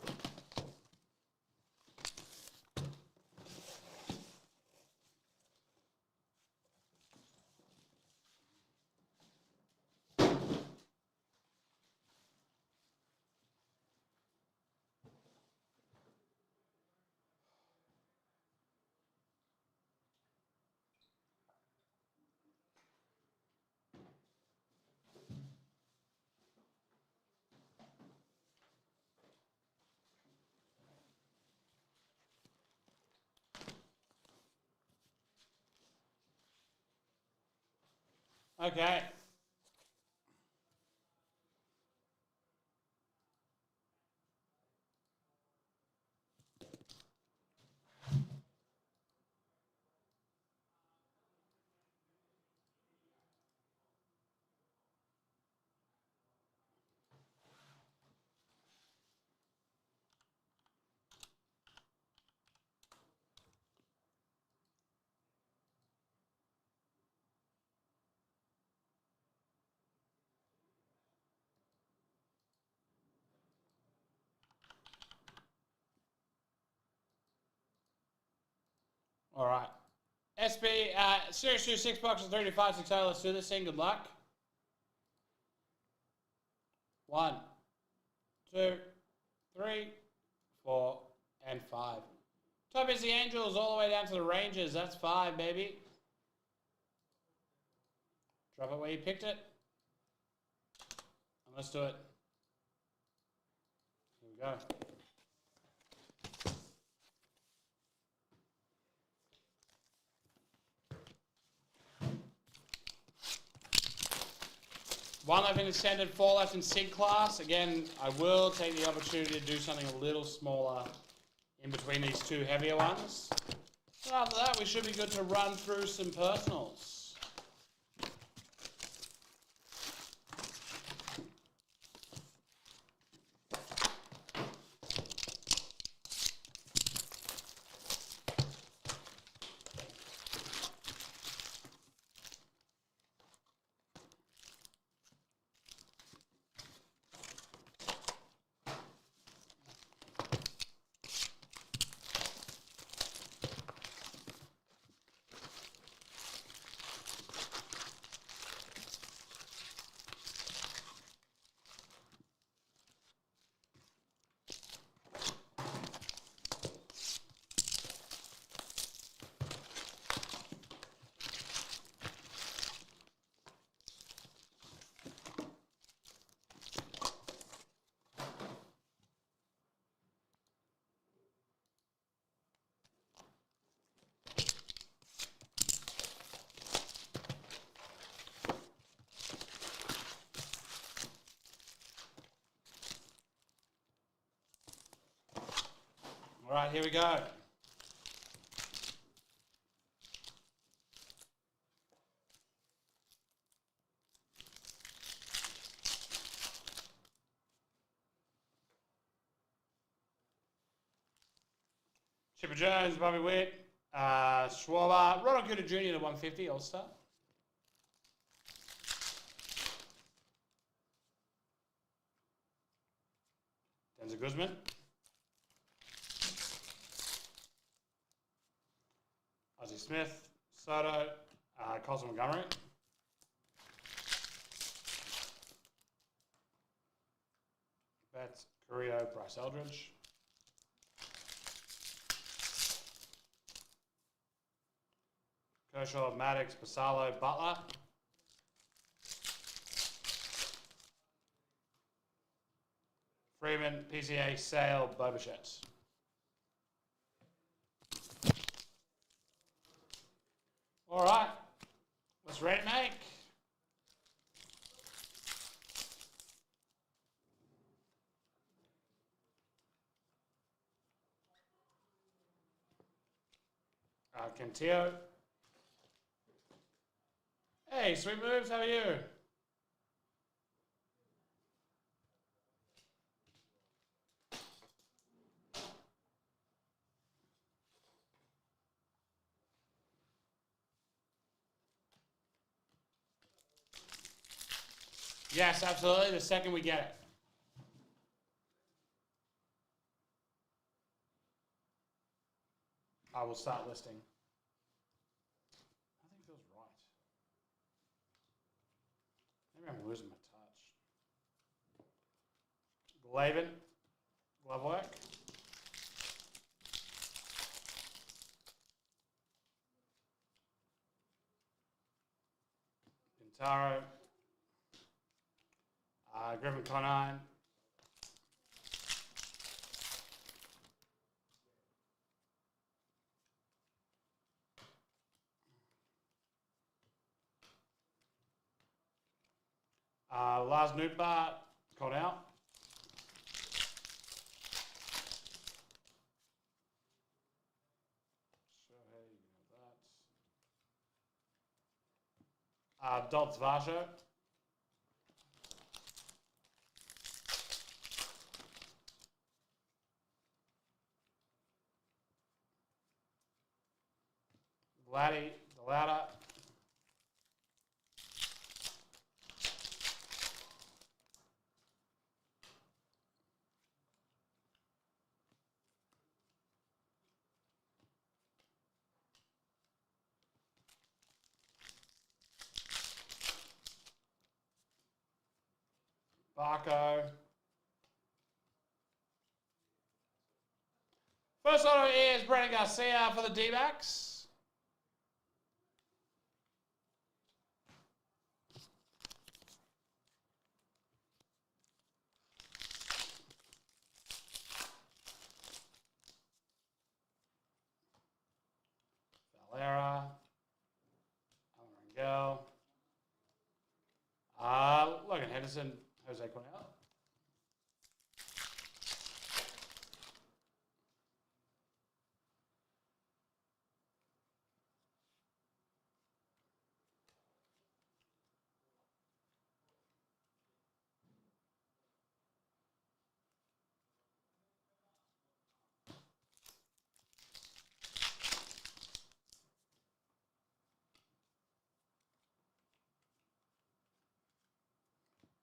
Okay. All right. SB, Series 2, 6 boxes, 35, 6 Let's do this thing. Good luck. 1, 2, 3, 4, and 5. Top is the Angels all the way down to the Rangers. That's 5, baby. Drop it where you picked it. And let's do it. Here we go. One left in extended, 4 left in SIG class. Again, I will take the opportunity to do something a little smaller in between these two heavier ones. And after that, we should be good to run through some personals. right, here we go. Chipper Jones, Bobby Witt, Schwarber, Ronald Acuña Jr. to 150 All-Star. Denzel Guzman. Ozzie Smith, Soto, Colson Montgomery. Betts, Carrillo, Bryce Eldridge. Kershaw, Maddox, Basalo, Butler. Freeman, PCA, Sale, Bobichette. All right, let's rate make. Cantillo. Hey, Sweet Moves, how are you? Yes, absolutely. The second we get it. I will start listing. Nothing feels right. Maybe I'm losing my touch. Glavin, glove work. Pintaro. Griffin Conine. Lars Nootbaar called out. Doltz Varsho. Vladdy, Delauda. Barco. First auto is Brandon Garcia for the D-backs. Valera. Alan Rangel. Logan Henderson, Jose Cornell.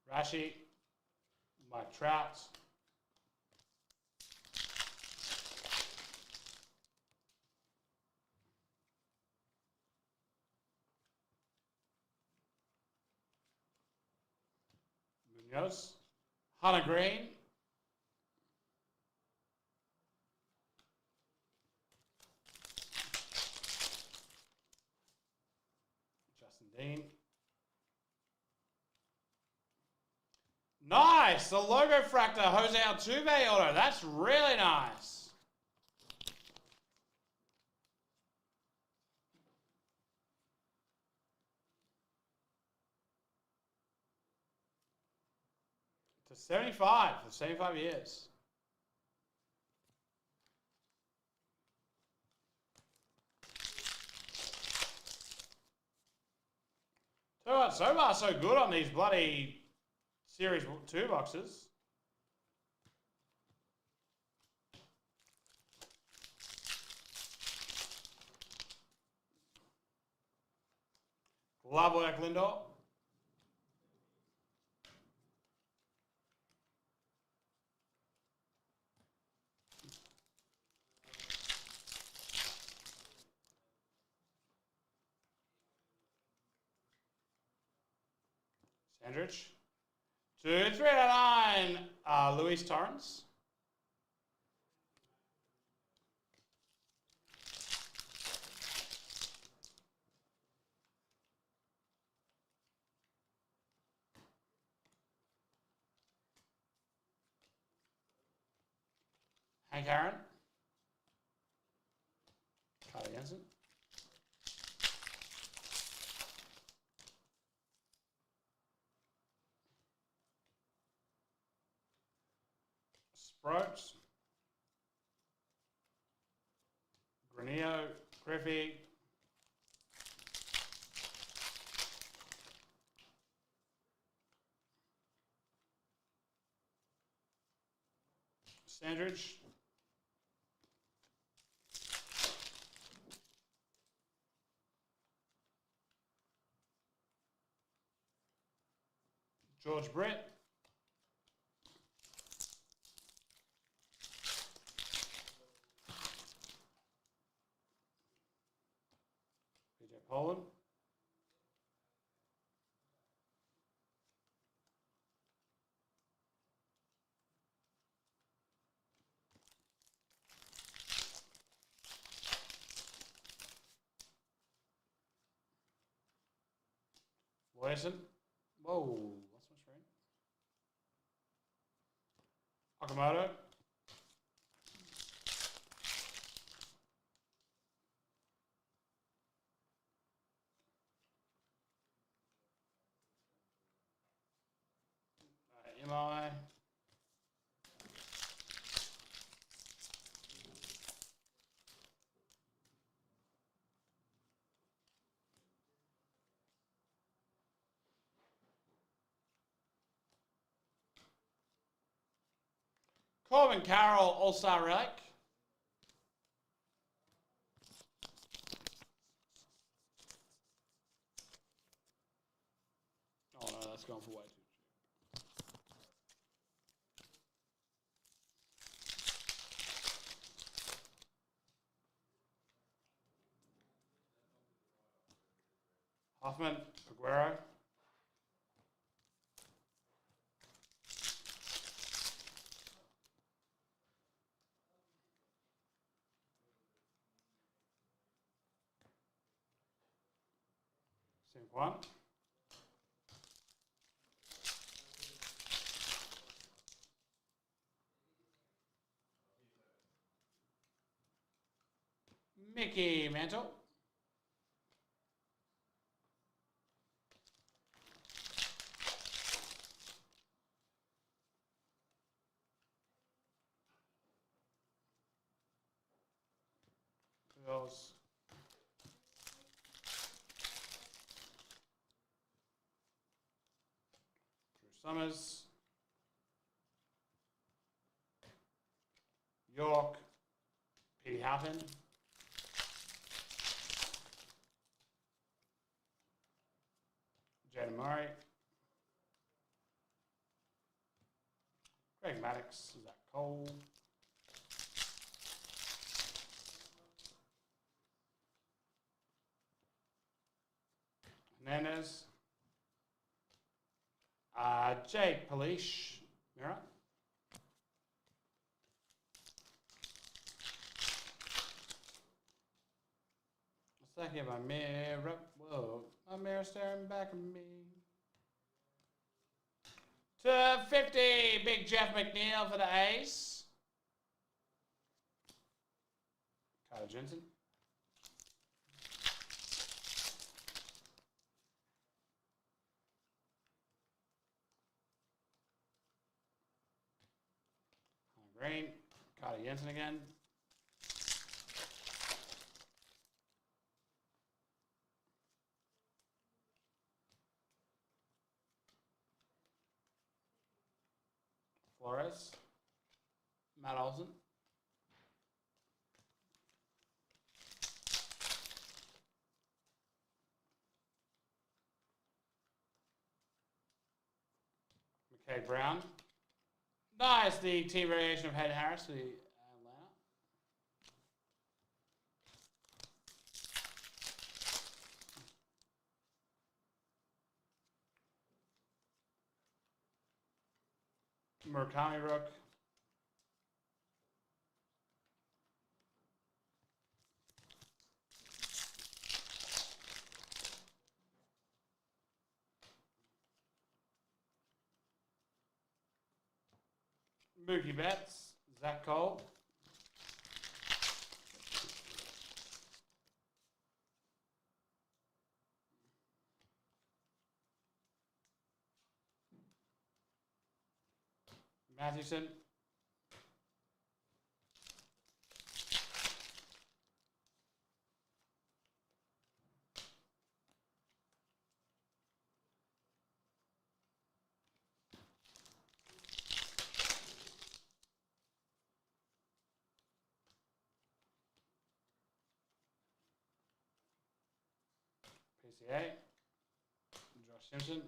Rashi, Mike Trout. Munoz. Hunter Green. Justin Dean. Nice! The logo fractor, Jose Altuve auto. That's really nice. To 75 for 75 years. So far, so good on these bloody Series 2 boxes. Glove work, Lindor. Sandrich. 2/3/9, Luis Torrens. Hank Aaron. Carter Jensen. Sproats. Granillo. Griffey. Sandridge. George Brett. PJ Poland. Wilson. Whoa, lost my screen. Okamoto. Eli. Corbin Carroll, All-Star Relic. Oh no, that's gone for way too cheap. Hoffman, Aguero. One. Mickey Mantle. Bills. Summers, York, Petey Halpin, Jaden Murray, Greg Maddux, Zach Cole, Hernandez, Jake Polish, Mira. What's that here? My mirror. Whoa, my mirror staring back at me. To 50, Big Jeff McNeil for the ace. Kyle Jensen. Green. Carter Jensen again. Flores. Matt Olson. McKay Brown. Nice, the team variation of Hayden Harris for the Atlanta. Murakami Rook. Mookie Betts. Zach Cole. Mathewson. PCA. Josh Simpson.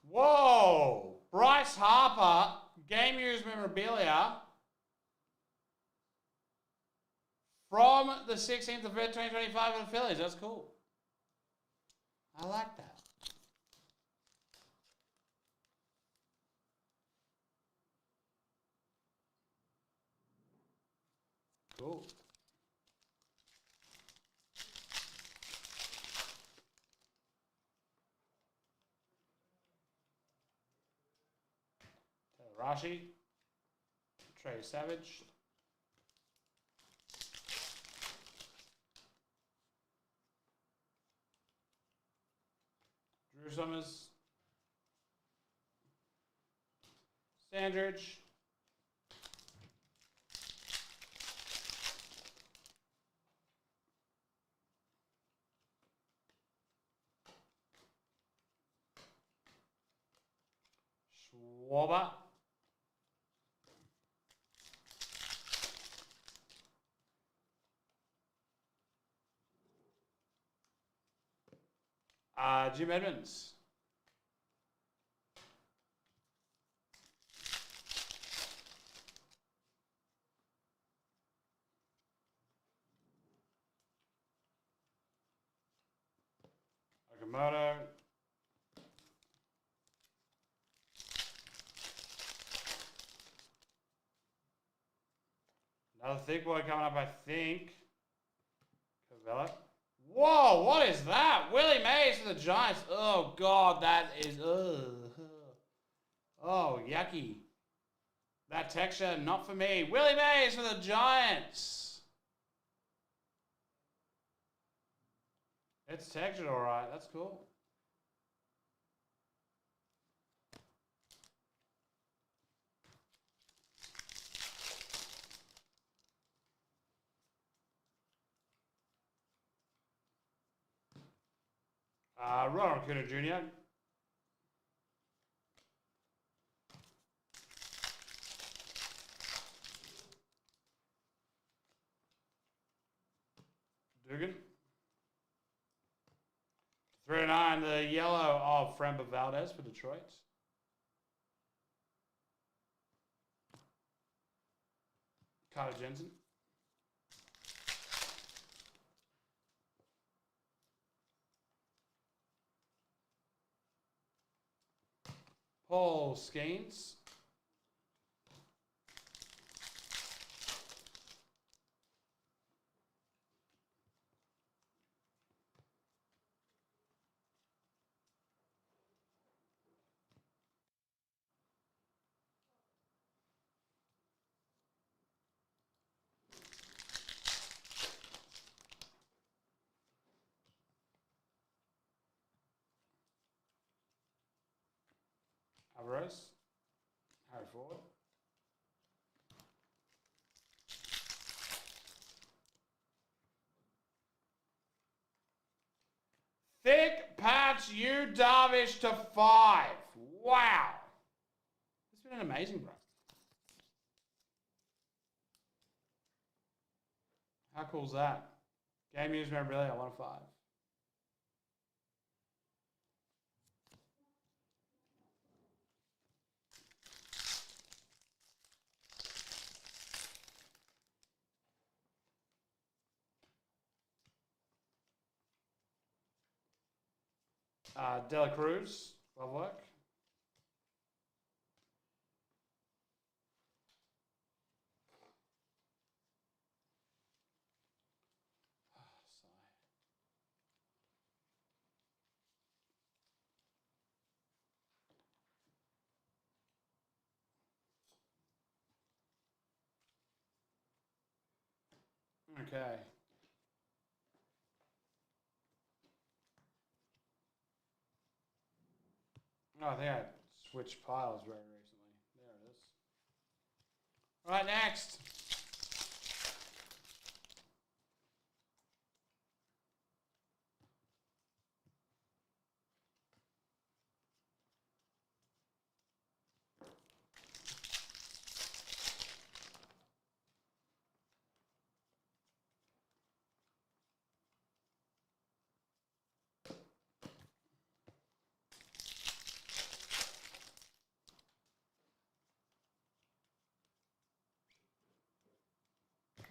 Whoa! Bryce Harper, game used memorabilia from the 16th of February 2025 of the Phillies. That's cool. I like that. Cool. Rashi, Trey Savage, Drew Summers, Sandridge, Schwarber, Jim Edmonds. Okamoto. Another thick boy coming up, I think. Cavella. Whoa, what is that? Willie Mays for the Giants. Oh, God, that is... Oh, yucky. That texture, not for me. Willie Mays for the Giants. It's textured all right. That's cool. Ronald Acuna Jr. Dugan. 309, the yellow of Framber Valdez for Detroit. Carter Jensen. Paul Skeens. Alvarez. Harry Ford. much. You Darvish to 5. Wow. It's been amazing, bro. How cool is that? Game use memorabilia, 1 of 5. Dela Cruz, love work. Okay. Oh, I think I switched piles very recently. There it is. All right, next.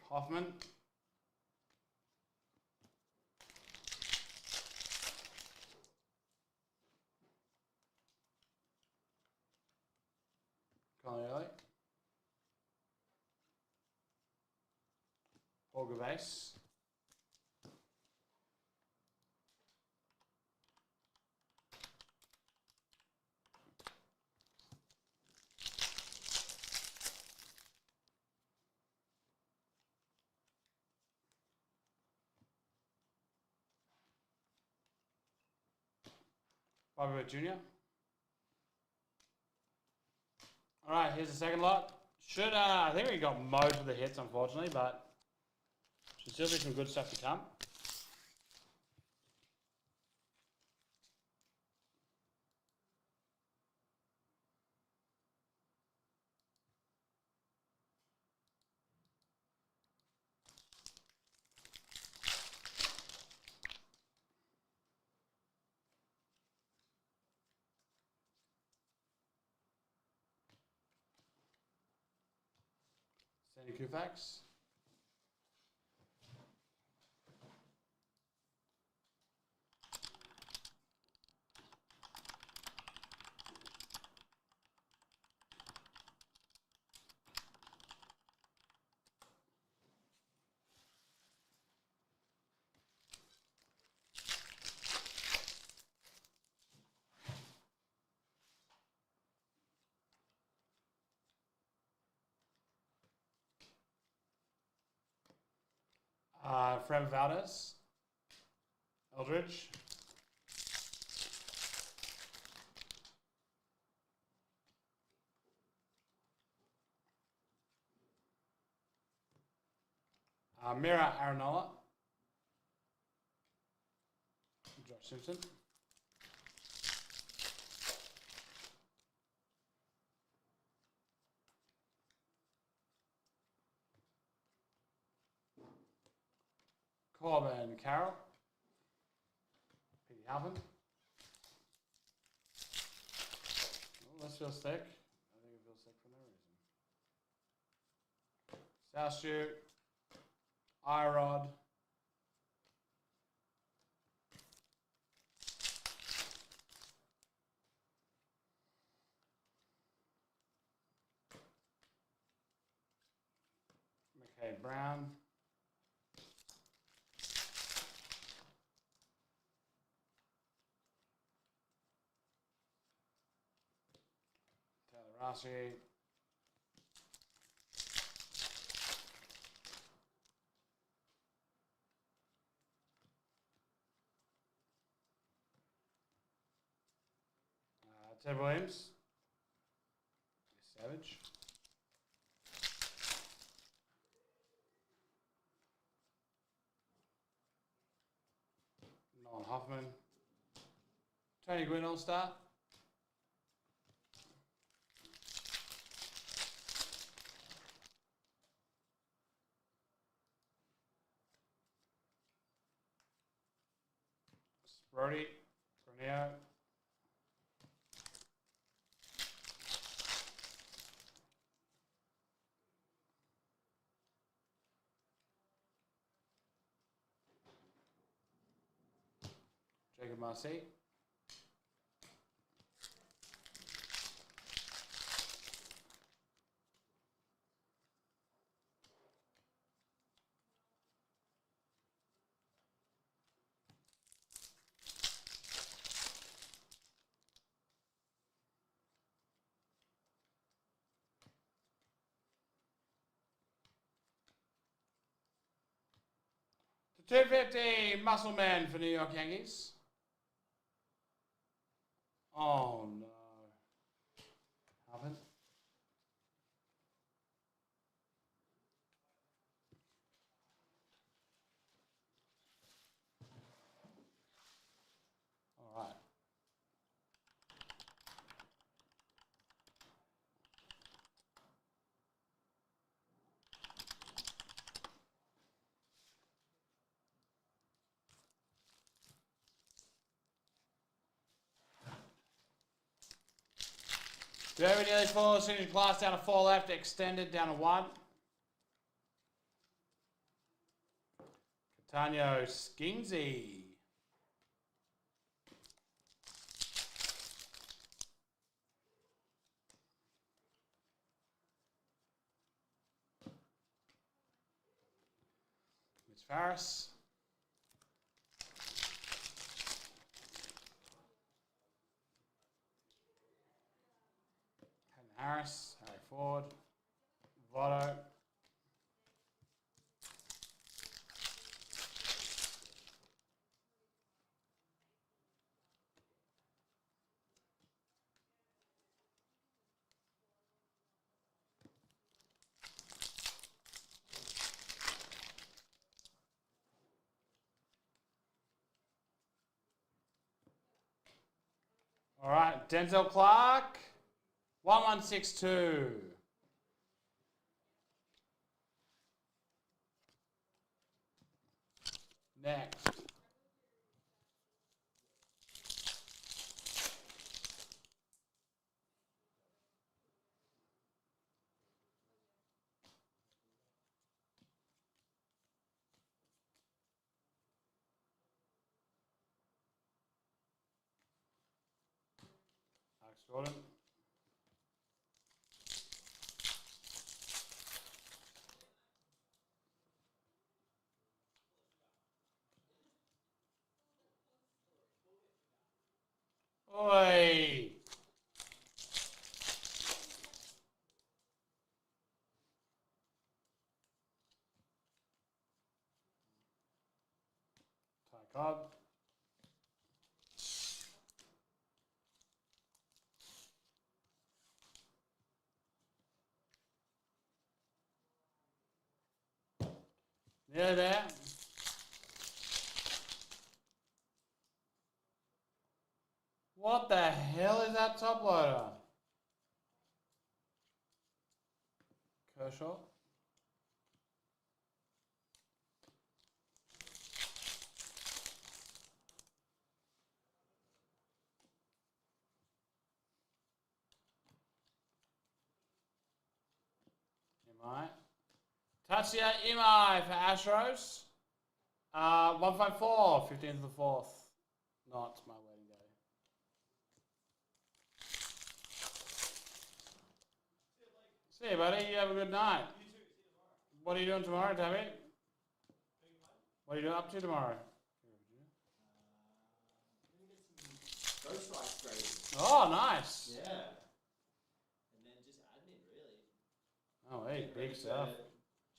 Hoffman. Conley. Paul Gervais. Bobby Witt Jr. All right, here's the second lot. Should I think we got most of the hits, unfortunately, but should still be some good stuff to come. Sandy Koufax. Fran Valdez. Eldridge. Mira Aranola. Josh Simpson. Corbin Carroll. Petey Halpin. Oh, this feels thick. I think it feels thick for no reason. South Shoot. Irod. McKay Brown. Taylor Rossi. Ted Williams. Savage. Nolan Hoffman. Tony Gwynn All-Star. Brody, Graneo. Jacob Marcy. To 250, Muscle Man for New York Yankees. Oh no. Happened. All right. Very nearly full. Senior class down to 4 left. Extended down to 1. Catania Skingsy. Mitch Farris. Hayden Harris. Harry Ford. Votto. All right, Denzel Clark, 1162. Next. Alex Jordan. Oi. Ty Cobb. Nearly there. What the hell is that top loader? Kershaw. Imai. Tatsuya Imai for Astros. 154, 15th of the 4th. Not my wedding day. See you, buddy. You have a good night. What are you doing tomorrow, Tabby? What are you doing up to tomorrow? Ghost rights grading. Oh, nice. Yeah. And then just admin, really. Oh, hey, big stuff.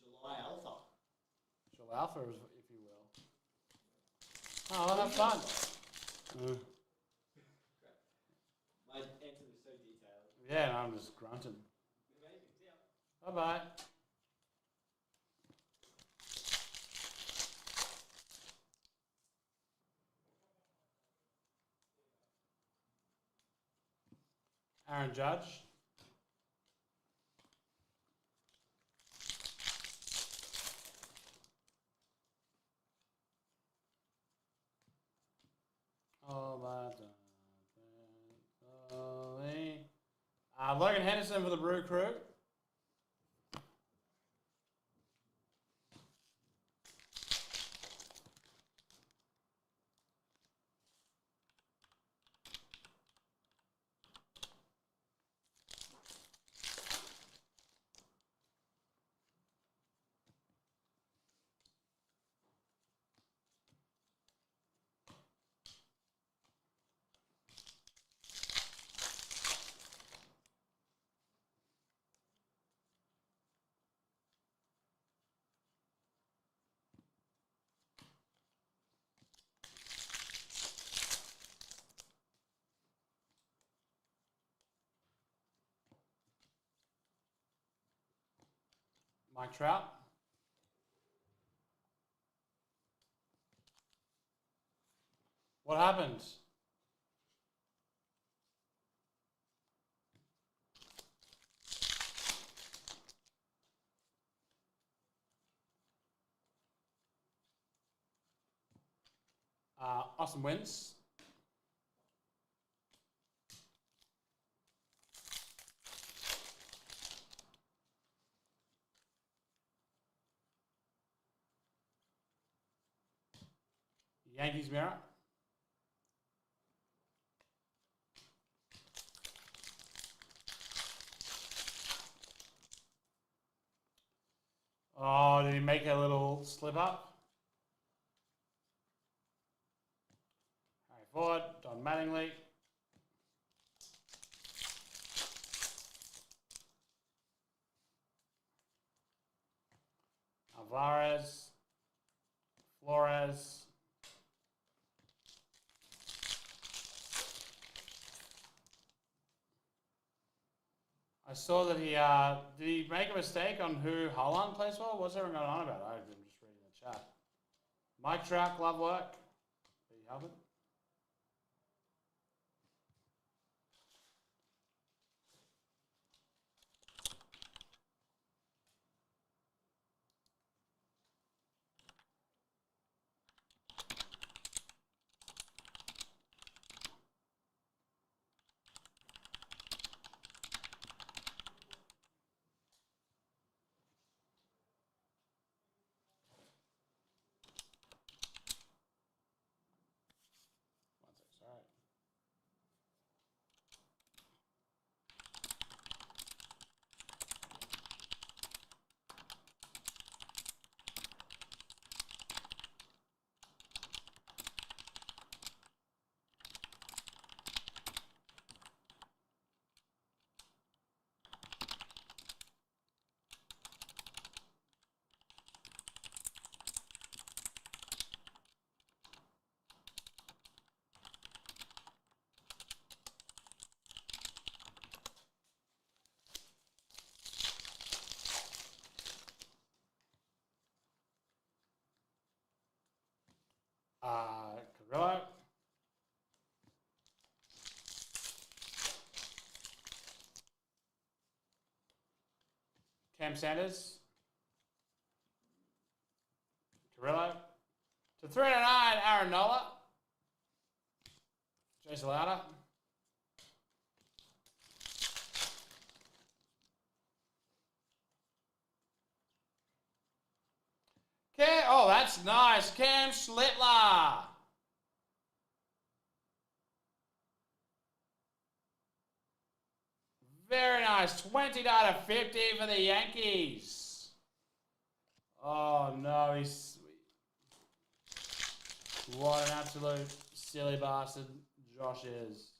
July Alpha. July Alpha, if you will. Oh, well, have fun. My answer was so detailed. Yeah, I'm just grunting. Amazing. See ya. Bye-bye. Aaron Judge. Oh, Logan Henderson for the Brew Crew. Mike Trout. What happened? Austin Wentz. Yankees mirror. Oh, did he make a little slip up? Harry Ford, Don Mattingly. Alvarez. Flores. I saw that he did he make a mistake on who Holland plays for? What's everyone going on about? I'm just reading the chat. Mike Trout, glove work. There you have it. Sorry. Carrillo. Cam Sanders. Carrillo. To 309, Aaron Nola. Jason Lauder. Oh, that's nice. Cam Schlittler. Very nice. 20 out of 50 for the Yankees. Oh, no. What an absolute silly bastard Josh is.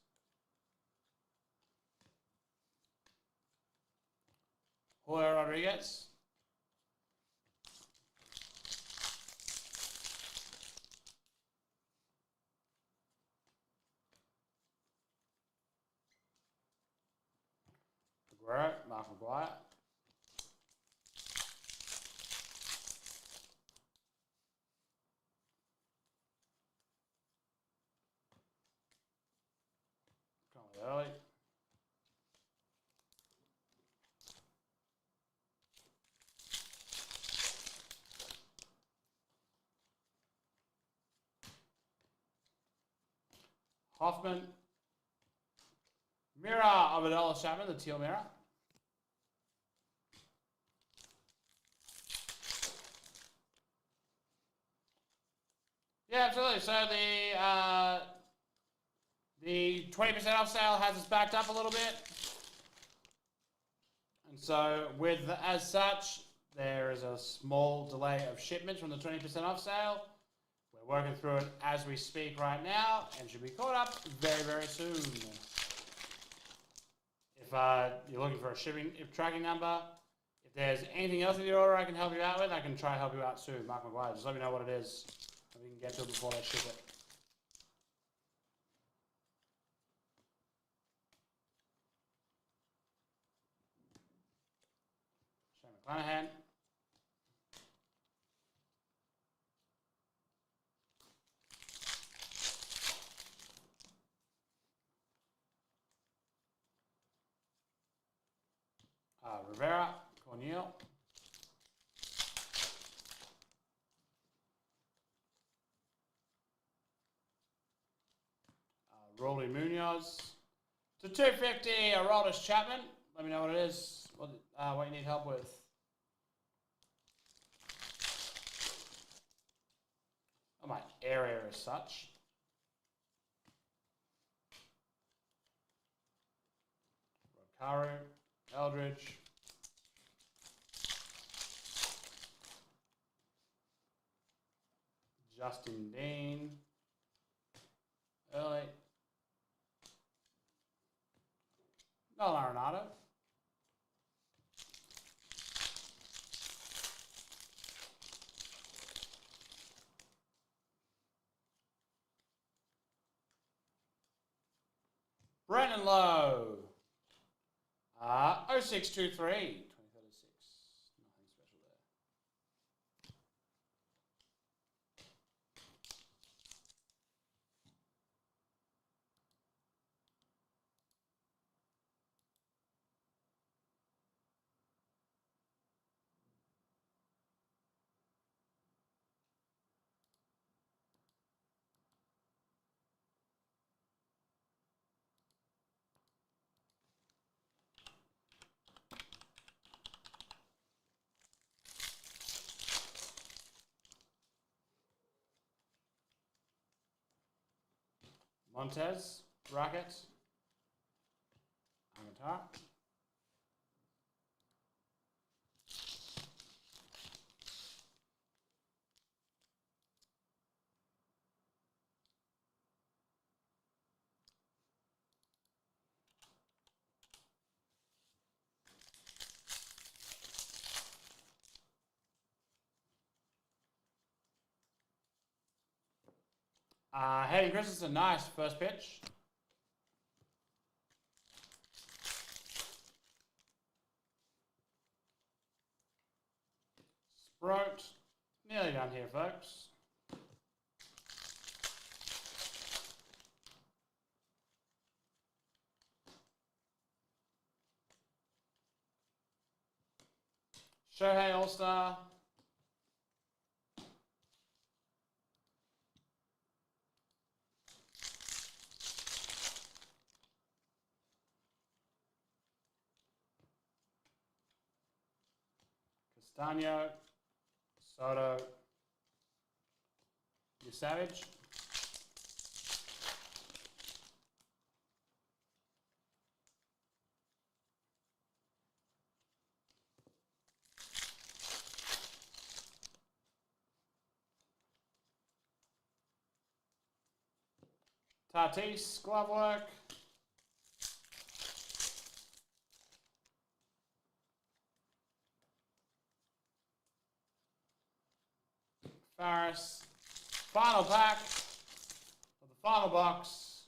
Julio Rodriguez. Aguero, Mark McGuire. Early. Hoffman. Mirror of Adolis Chapman, the teal mirror. Yeah, absolutely. So the 20% off sale has us backed up a little bit. And so as such, there is a small delay of shipments from the 20% off sale. We're working through it as we speak right now and should be caught up very, very soon. If you're looking for a tracking number, if there's anything else in your order I can help you out with, I can try to help you out soon. Mark McGuire, just let me know what it is. We can get to it before they ship it. Shane McClanahan. Rivera, Cornel. Rolly Munoz. To 250, Aroldis Chapman. Let me know what it is, what you need help with. Oh, my area as such. Rokaru, Eldridge. Justin Dean. Early. No Arenado. Brendan Lowe. 0623. 2036. Nothing special there. Montez, Rocket, Avatar. Hayden Christensen, nice first pitch. Sproat, nearly done here, folks. Shohei All-Star. Castano, Soto, Savage. Tatis, glove work. Farris. Final pack of the final box.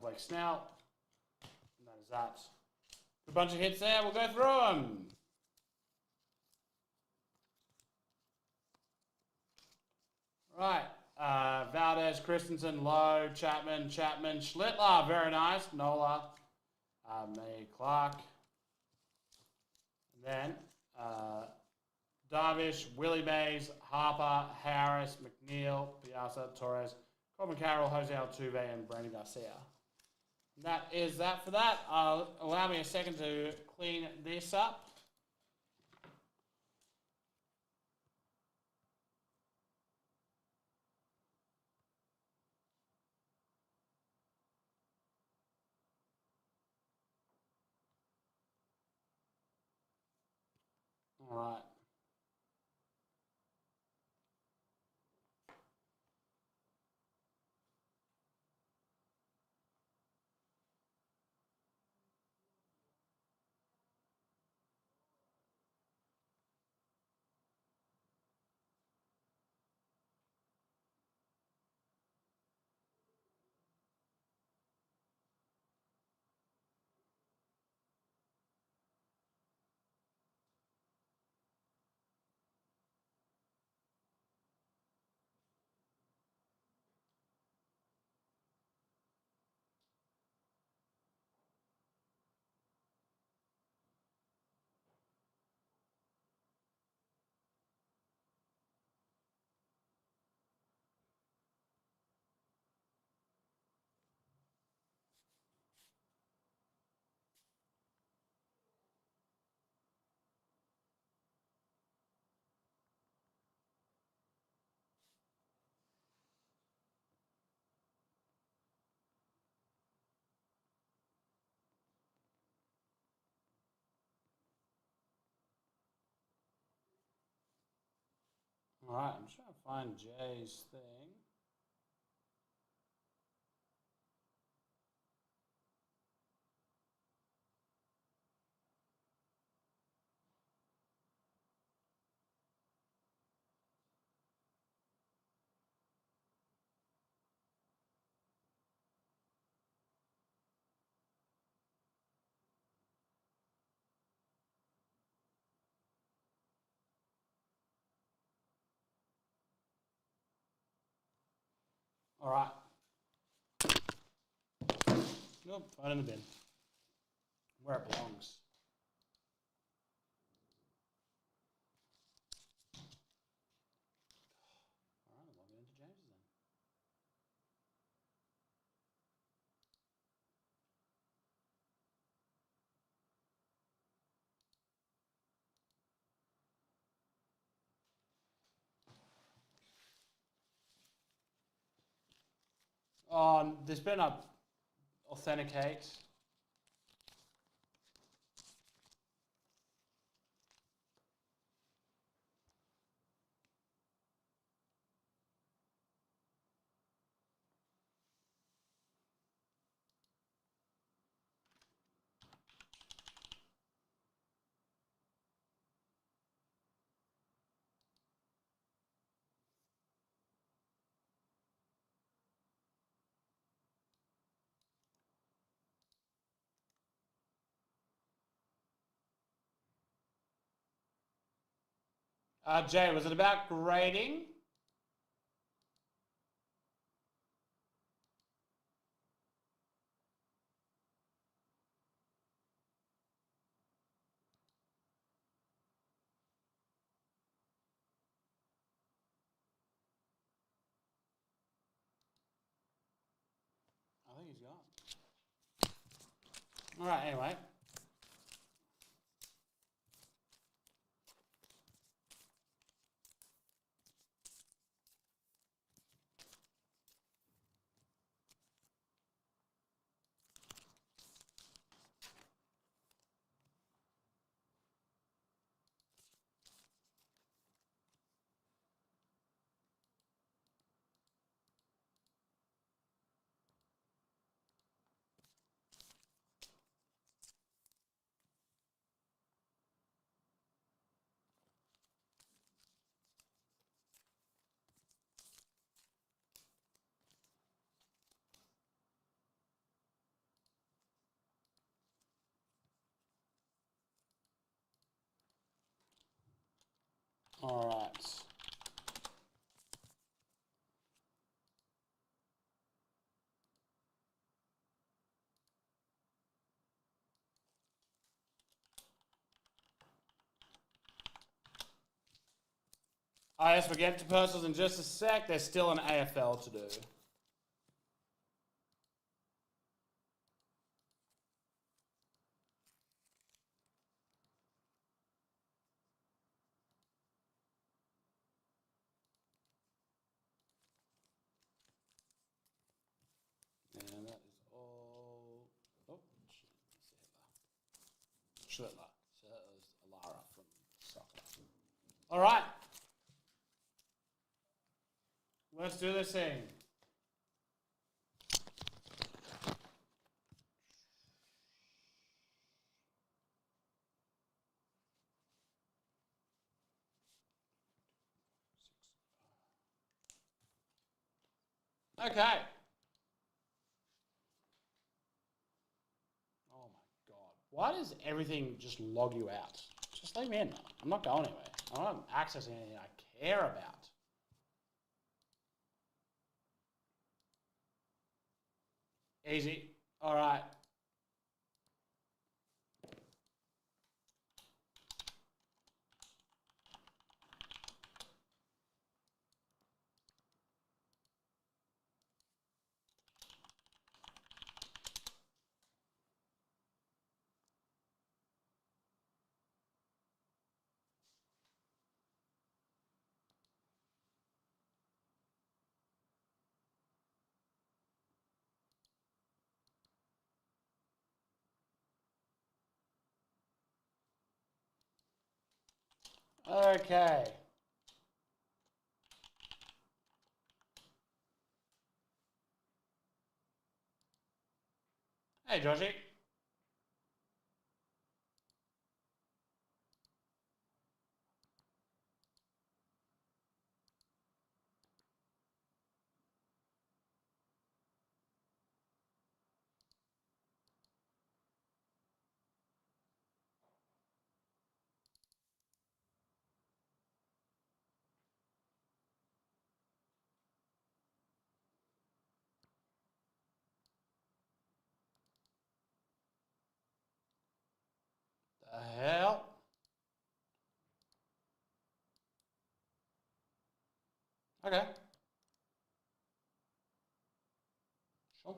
Blake Snell. And that is that. A bunch of hits there. We'll go through them. Right. Valdez, Christensen, Lowe, Chapman, Schlittler, very nice. Nola, May, Clark. And then Darvish, Willie Mays, Harper, Harris, McNeil, Piazza, Torres, Corbin Carroll, Jose Altuve, and Brandon Garcia. That is that for that. Allow me a second to clean this up. All right. All right. I'm just trying to find Jay's thing. All right. Nope. Right in the bin. Where it belongs. All right. Log into James's then. There's been a authenticate. Jay, was it about grading? I think he's gone. All right, anyway. All right. Oh, yes, we'll get to personals in just a sec. There's still an AFL to do. And that is all. Oh, Schlittler. So that was Alara from soccer. All right. Let's do this thing. Okay. Oh my god. Why does everything just log you out? Just leave me in. I'm not going anywhere. I'm not accessing anything I care about. Easy. All right. Okay. Hey, Joshy. The hell? Okay. Sure.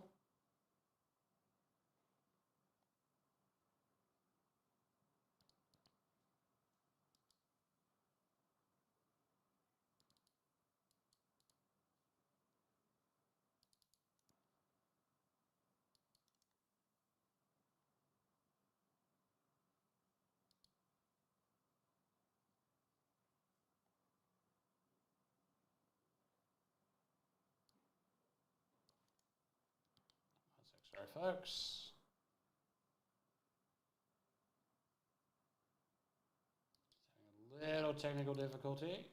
Sorry, folks. A little technical difficulty.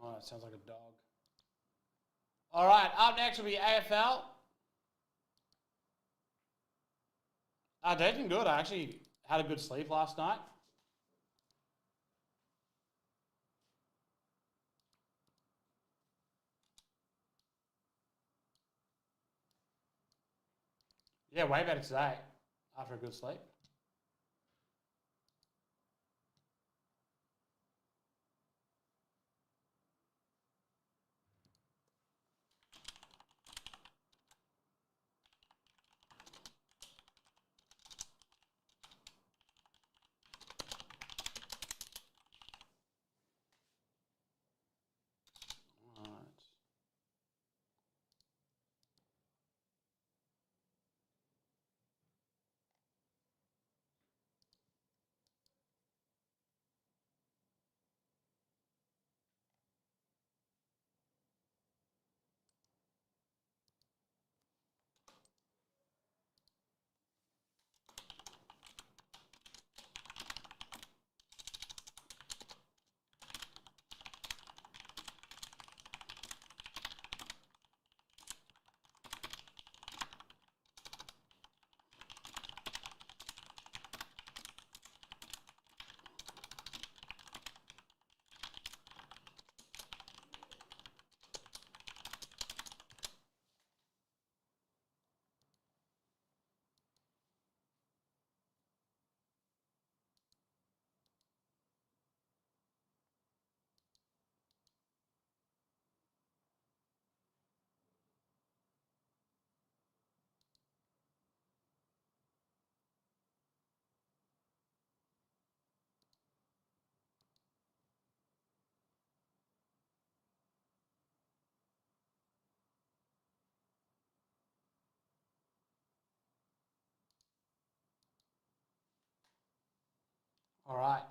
Oh, that sounds like a dog. All right, up next will be AFL. Doing good. I actually had a good sleep last night. Yeah, way better today after a good sleep. All right. All right.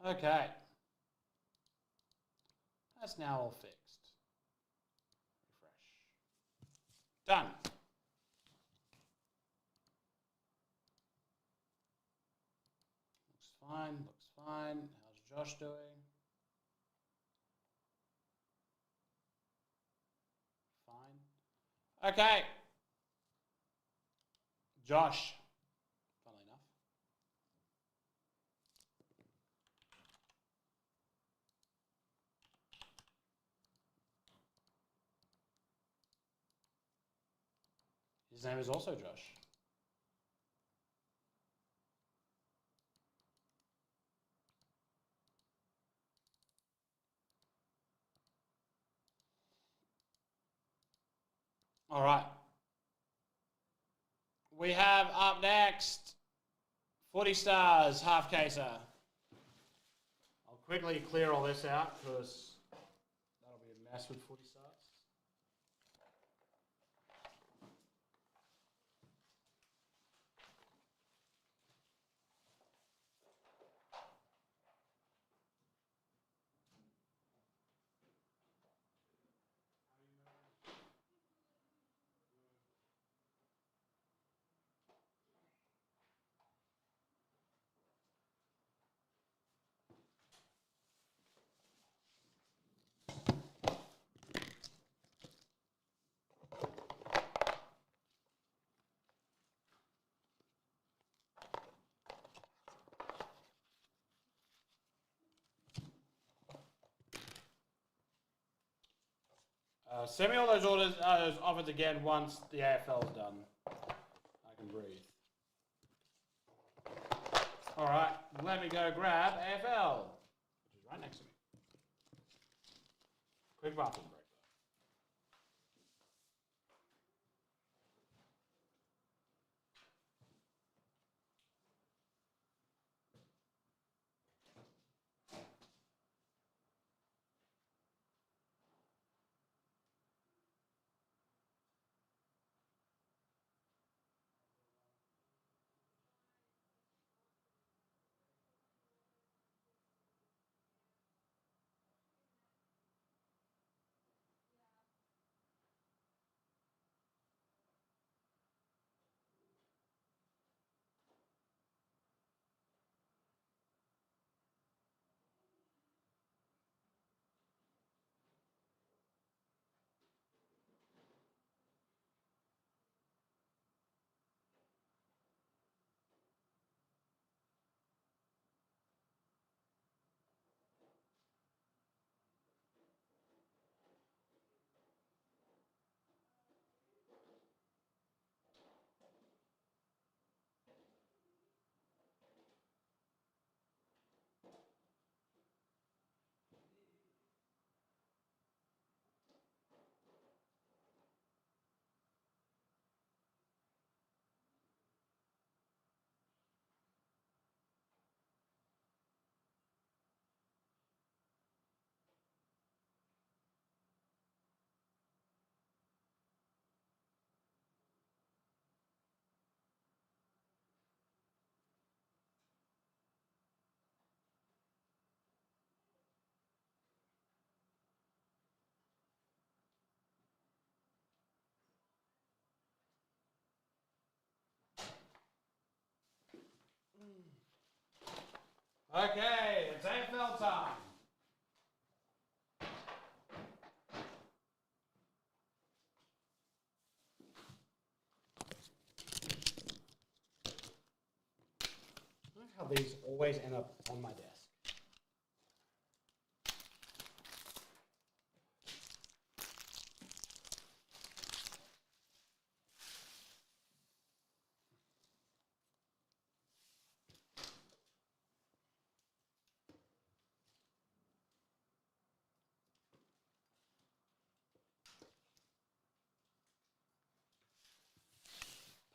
Okay. That's now all fixed. Refresh. Done. Looks fine, looks fine. How's Josh doing? Fine. Okay. Josh, funnily enough. His name is also Josh. All right. We have up next 40 stars, half caser. I'll quickly clear all this out because that'll be a mess with 40 stars. Send me all those orders, those offers again once the AFL's done. I can breathe. All right, let me go grab AFL, which is right next to me. Quick bathroom break. Okay, it's AFL time. I like how these always end up on my desk.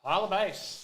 Pile of base.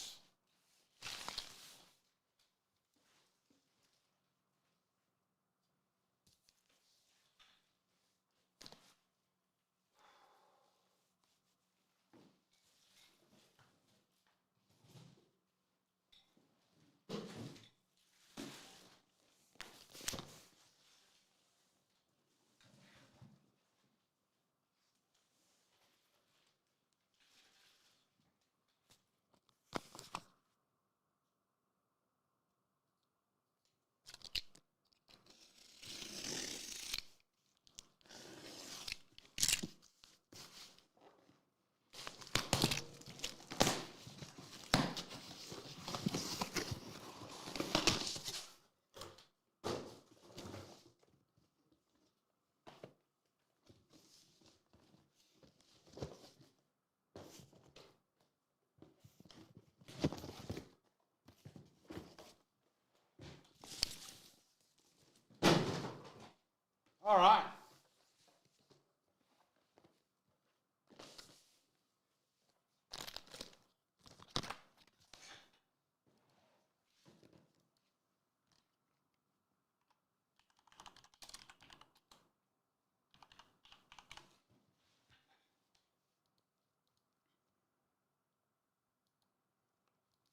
All right.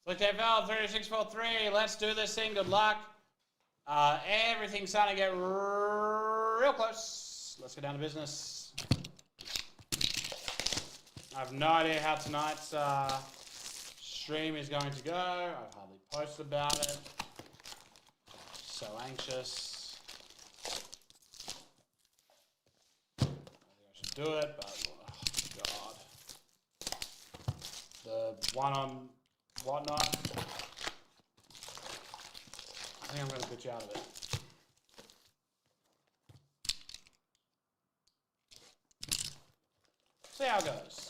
Select FL 3643. Let's do this thing. Good luck. Everything's starting to get real close. Let's get down to business. I have no idea how tonight's stream is going to go. I've hardly posted about it. So anxious. I think I should do it, but oh God. The one on whatnot. I think I'm going to bitch out of it. See how it goes.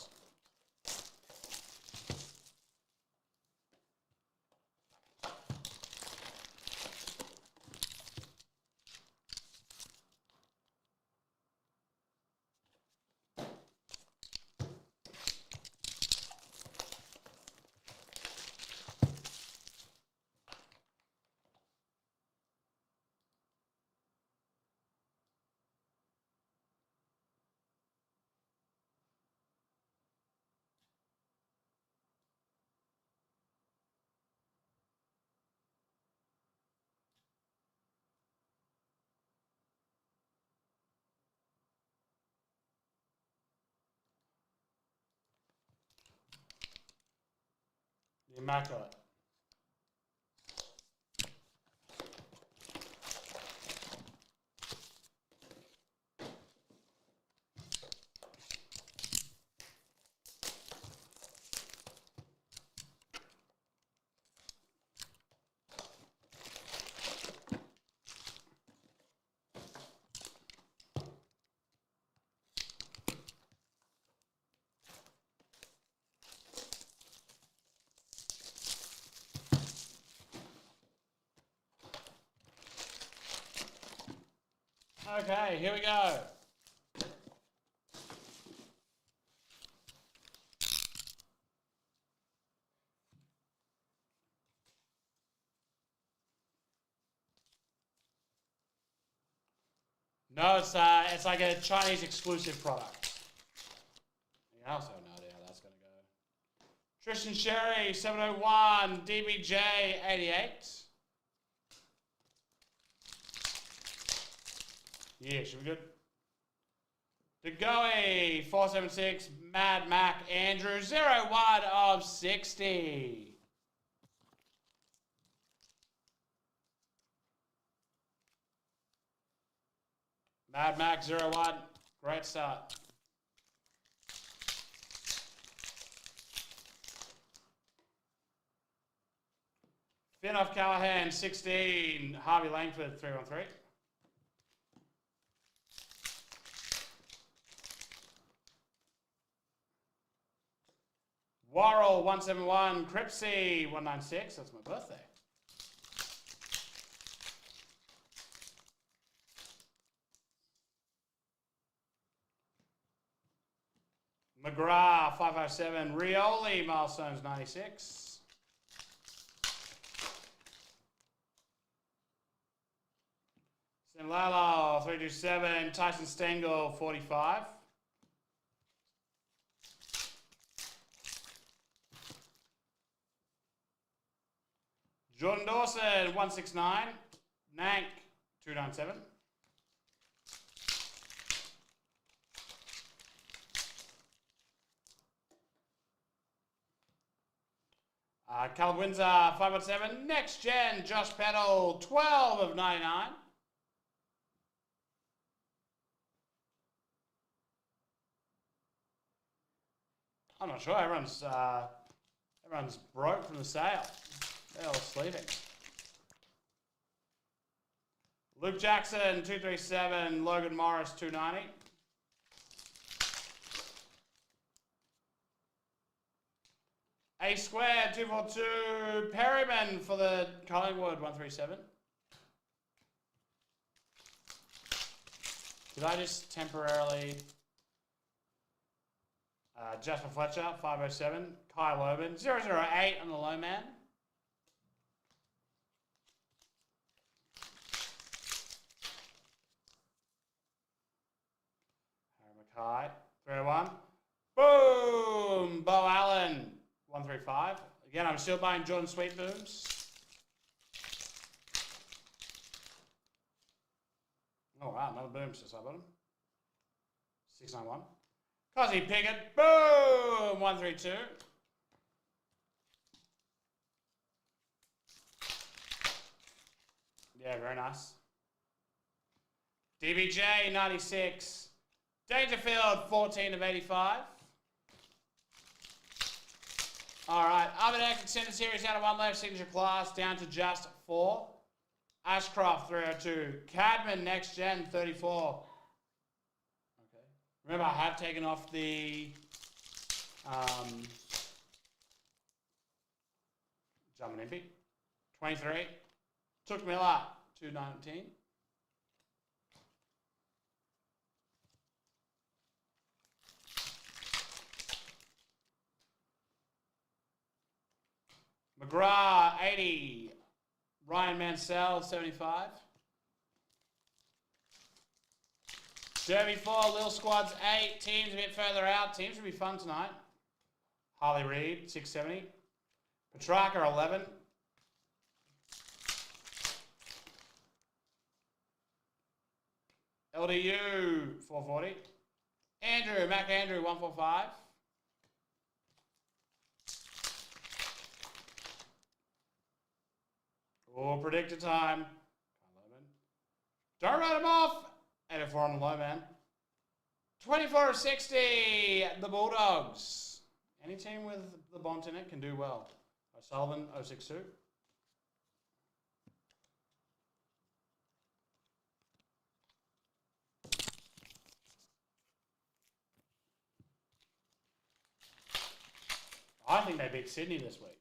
The Immaculate. Okay, here we go. No, it's like a Chinese exclusive product. I also have no idea how that's going to go. Tristan Sherry, 701, DBJ, 88. Yeah, should be good. Degoe, 476, Mad Mac, Andrew, 01 of 60. Mad Mac, 01, great start. Finn off Callahan, 16, Harvey Langford, 313. Warrell, 171, Cripsy, 196, that's my birthday. McGrath, 557. Rioli, Milestones, 96. Simlalo, 327. Tyson Stengel, 45. Jordan Dawson, 169. Nank, 297. Caleb Windsor, 517. Next Gen, Josh Peddle, 12 of 99. I'm not sure. Everyone's broke from the sale. They're all sleeping. Luke Jackson, 237. Logan Morris, 290. A squared, 242. Perryman for the Collingwood, 137. Did I just temporarily... Jasper Fletcher, 507. Kyle Loban, 008 on the low man. Harry Mackay, 301. Boom! Bo Allen, 135. Again, I'm still buying Jordan Sweet Booms. Oh, wow, another boom since I bought him. 691. Cosy Pickett, boom! 132. Yeah, very nice. DBJ, 96. Dangerfield, 14 of 85. All right, Armadex Extended Series out of 1 left, signature class down to just 4. Ashcroft, 302. Cadman, Next Gen, 34. Okay. Remember, I have taken off the Jumping Impy. 23. Took Miller, 219. McGrath, 80. Ryan Mansell, 75. Derby 4, Lil Squads 8. Teams a bit further out. Teams should be fun tonight. Harley Reid, 670. Petrarca, 11. LDU, 440. Mac Andrew, 145. Oh, predictor time. Don't write him off. 84 on the low man. 24 of 60. The Bulldogs. Any team with the Bont in it can do well. O'Sullivan, 062. I think they beat Sydney this week.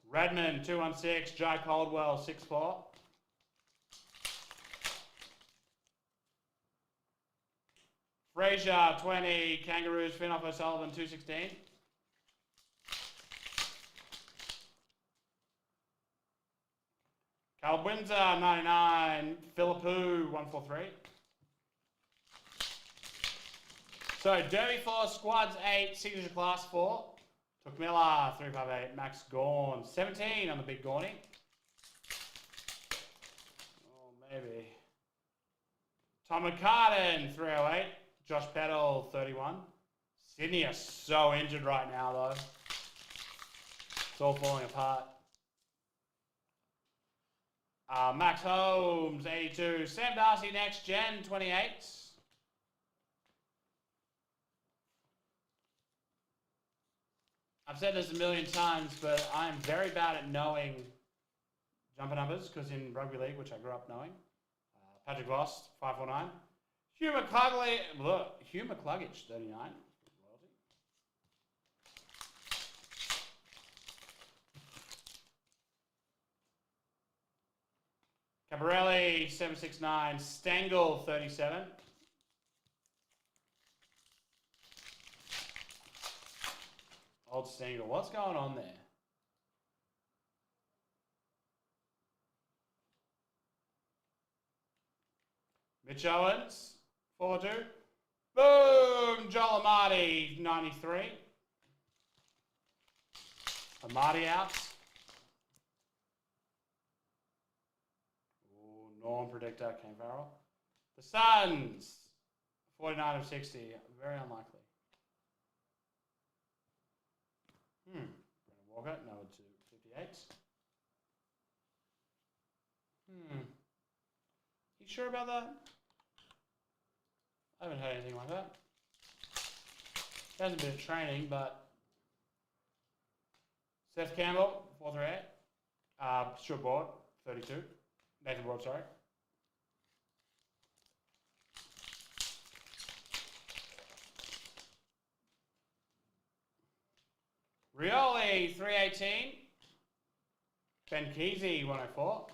Redmond, 216. Jai Caldwell, 6'4". Frazier, 20. Kangaroos, Finoff O'Sullivan, 216. Cal Windsor, 99. Philippou, 143. So, Derby 4, Squads 8, Signature Class 4. Took Miller, 358. Max Gorn, 17 on the big Gorny. Oh, maybe. Tom McCartan, 308. Josh Peddle, 31. Sydney are so injured right now, though. It's all falling apart. Max Holmes, 82. Sam Darcy, Next Gen, 28. I've said this a million times, but I am very bad at knowing jumper numbers, because in rugby league, which I grew up knowing, Patrick Voss, 549. Hugh McCluggage, 39. Cabarelli, 769. Stengel, 37. Old Stingle. What's going on there? Mitch Owens, 4-2. Boom! Joel Amati, 93. Amati out. Ooh, Norm Predictor, Kane Farrell. The Suns, 49 of 60. Very unlikely. Brendan Walker, number 258. You sure about that? I haven't heard anything like that. It hasn't been a training, but Seth Campbell, 438. Stuart Board, 32. Nathan Board, sorry. Rioli, 318. Ben Kesey, 104.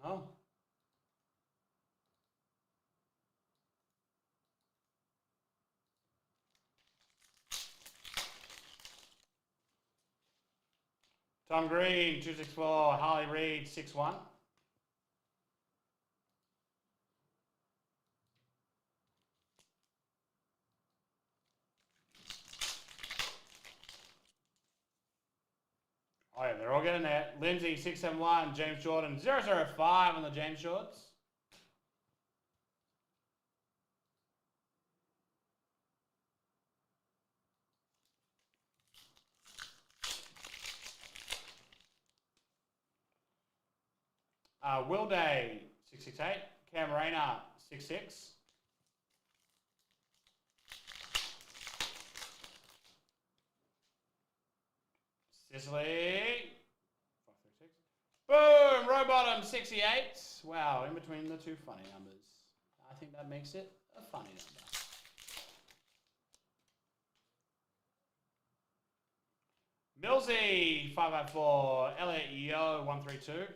No. Tom Green, 264. Harley Reid, 6-1. Oh yeah, they're all getting there. Lindsay, 671. James Jordan, 005 on the James shorts. Will Day, 668. Cam Rayner, 6'6". Sicily, 536. Boom! Rowbottom, 68. Wow, in between the two funny numbers. I think that makes it a funny number. Millsy, 554. Elliot Yo, 132.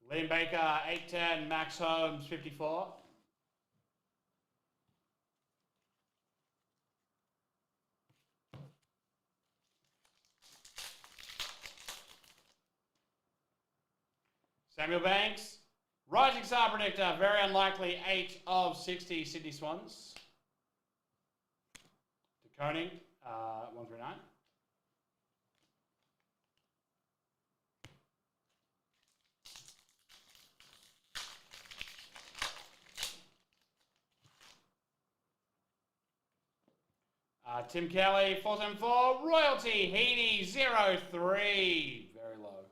Liam Baker, 810. Max Holmes, 54. Samuel Banks, Rising Star Predictor, very unlikely, 8 of 60 Sydney Swans. De Koning, 139. Tim Kelly, 474. Royalty, Heaney, 03. Very low,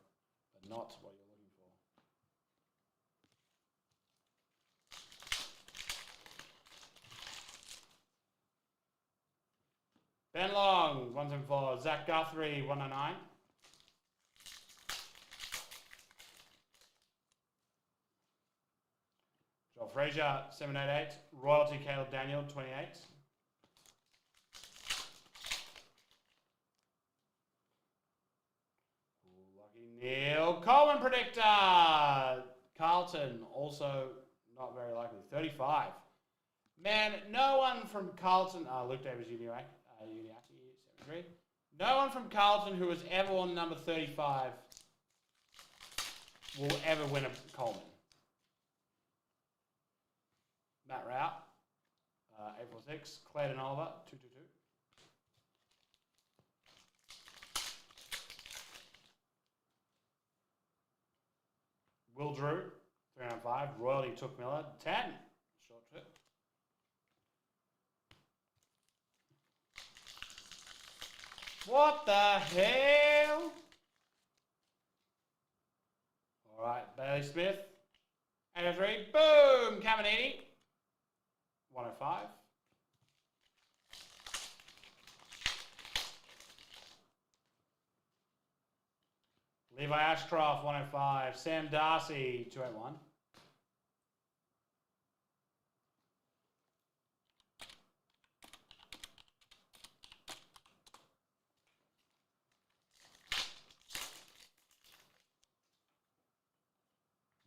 but not what you're looking for. Ben Long, 174. Zach Guthrie, 109. Joel Frazier, 788. Royalty, Caleb Daniel, 28. Neil Coleman Predictor. Carlton, also not very likely. 35. Man, no one from Carlton. Luke Davis, Uniacke, 73. No one from Carlton who has ever won number 35 will ever win a Coleman. Matt Rout, 846. Clayton Oliver, 222. Will Drew, 305. Royalty took Miller, 10. Short trip. What the hell? All right, Bailey Smith, 803. Boom! Caminiti, 105. Levi Ashcroft, 105. Sam Darcy, 281.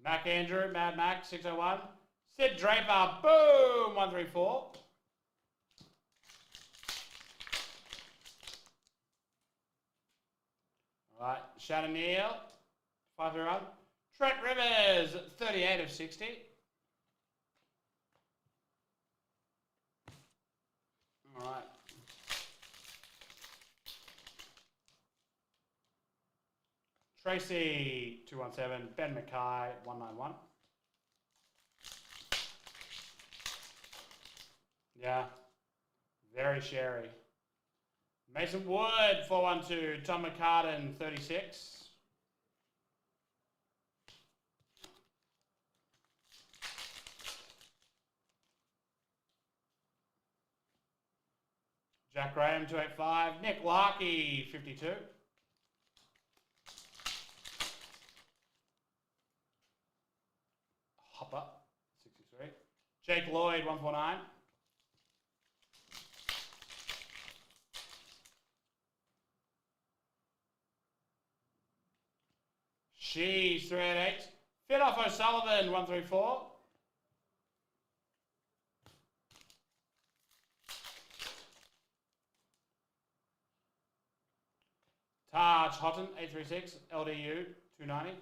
Mac Andrew, Mad Mac, 601. Sid Draper, boom, 134. All right, Shannon Neal, 531. Trent Rivers, 38 of 60. All right. Tracy, 217. Ben Mackay, 191. Yeah, very sherry. Mason Wood, 412. Tom McCartan, 36. Jack Graham, 285. Nick Larkey, 52. Hopper, 63. Jake Lloyd, 149. She's 388. Finoff O'Sullivan, 134. Taj Houghton, 836. LDU, 290.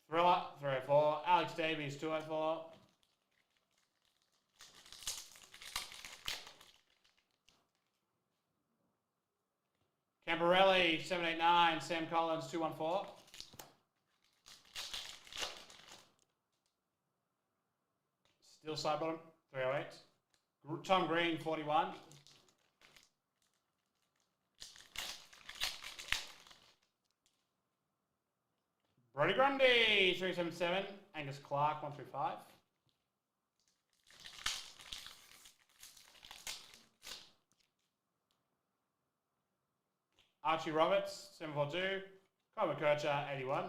Thriller, 304. Alex Davies, 204. Camporelli, 789. Sam Collins, 214. Steel side bottom, 308. Tom Green, 41. Brody Grundy, 377. Angus Clark, 135. Archie Roberts, 742. Kyle McKercher, 81.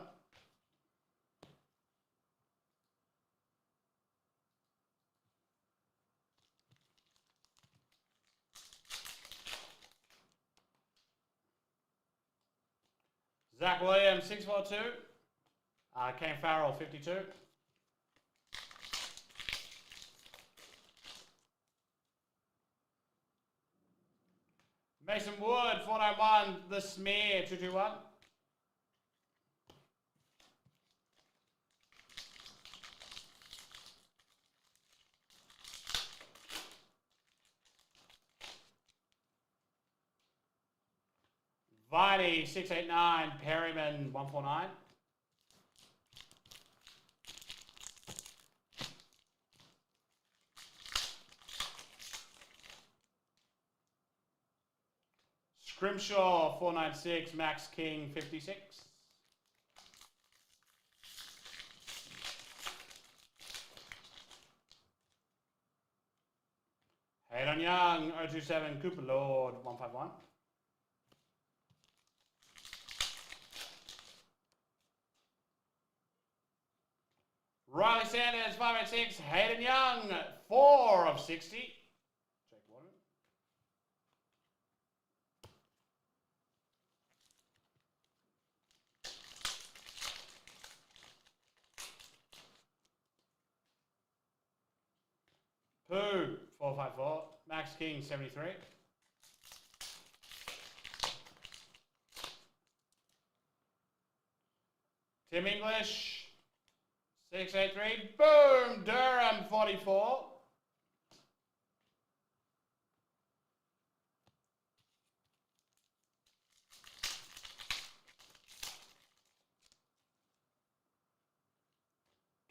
Zach Williams, 642. Cam Farrell, 52. Mason Wood, 491. The Smear, 221. Viney, 689. Perryman, 149. Scrimshaw, 496. Max King, 56. Hayden Young, 027. Cooper Lord, 151. Riley Sanders, 586. Hayden Young, 4 of 60. Jake Waterman. Pooh, 454. Max King, 73. Tim English, 683. Boom! Durham, 44.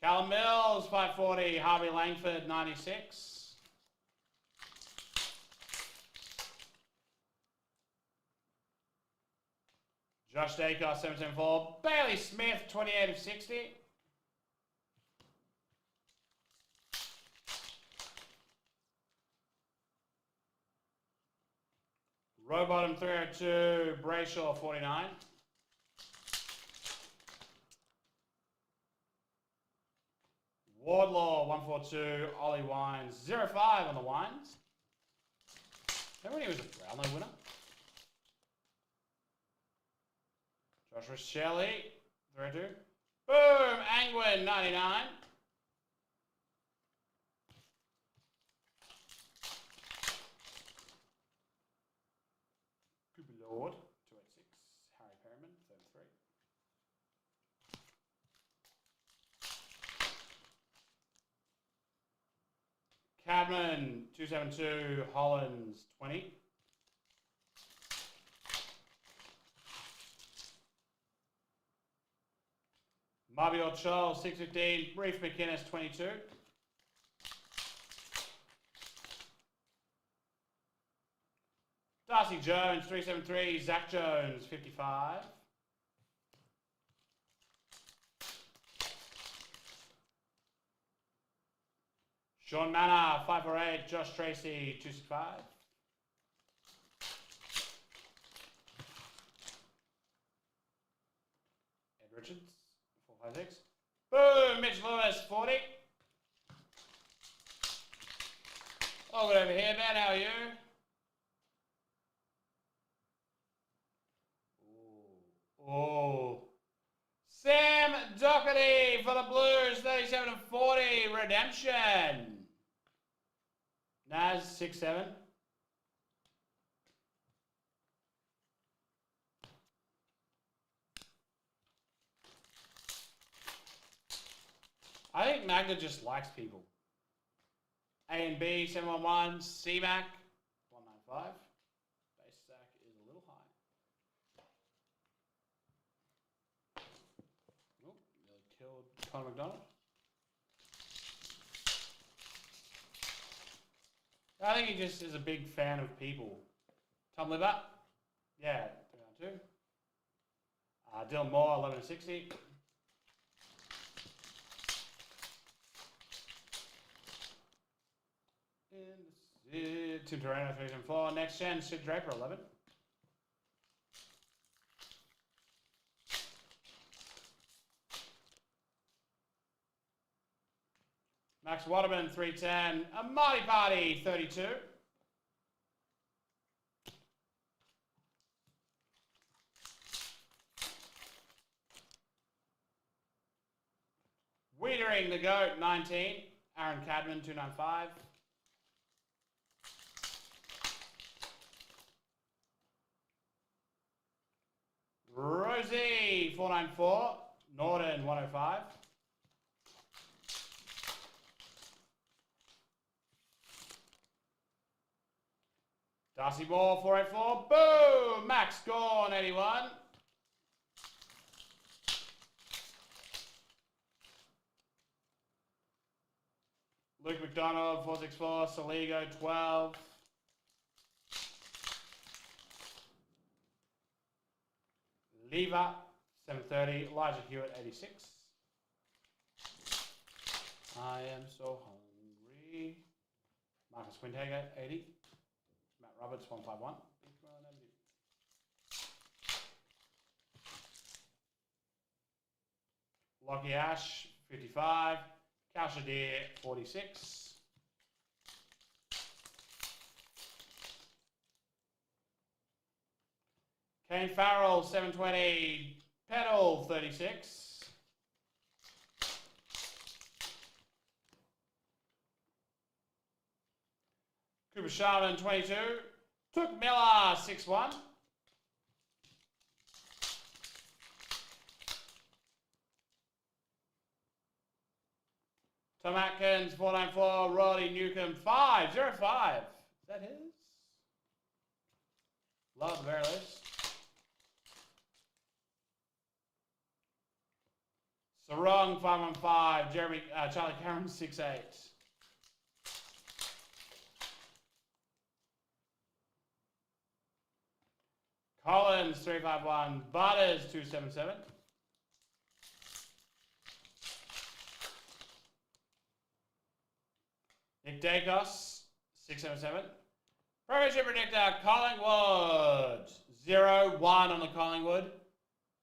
Callum Mills, 540. Harvey Langford, 96. Josh Dacos, 774. Bailey Smith, 28 of 60. Rowbottom, 302. Brayshaw, 49. Wardlaw, 142. Ollie Wines, 05 on the Wines. Remember when he was a Brownlow winner? Joshua Shelley, 3-2. Boom! Angwin, 99. Cooper Lord, 286. Harry Perryman, 33. Cadman, 272. Hollins, 20. Marbiot Charles, 615. Reef McInnes, 22. Darcy Jones, 373. Zach Jones, 55. Sean Manor, 548. Josh Tracy, 265. Ed Richards, 456. Boom! Mitch Lewis, 40. Oh, good over here, man. How are you? Oh. Sam Doherty for the Blues, 37 and 40. Redemption. Naz, 6-7. I think Magna just likes people. A and B, 711. C-Mac, 195. Base stack is a little high. Oh, nearly killed Conor McDonald. I think he just is a big fan of people. Tom Liver, yeah, 392. Dylan Moore, 11 and 60. Tim Torano, 374. Next gen, Sid Draper, 11. Max Waterman, 310. A Marty Party, 32. Wiedering the GOAT, 19. Aaron Cadman, 295. Rosie, 494. Norden, 105. Darcy Moore, 484. Boom! Max Gorn, 81. Luke McDonald, 464. Saligo, 12. Lever, 730. Elijah Hewitt, 86. I am so hungry. Marcus Windhager, 80. Matt Roberts, 151. Lockie Ash, 55. Cal Shadir, 46. Kane Farrell, 720. Pedal, 36. Cooper Sharman, 22. Took Miller, 6-1. Tom Atkins, 494. Roddy Newcomb, 505. Is that his? Love the very least. Sarong, 515. Jeremy, Charlie Cameron, 6'8". Collins, 351. Butters, 277. Nick Dacos, 677. Premiership predictor, Collingwood. 0-1 on the Collingwood.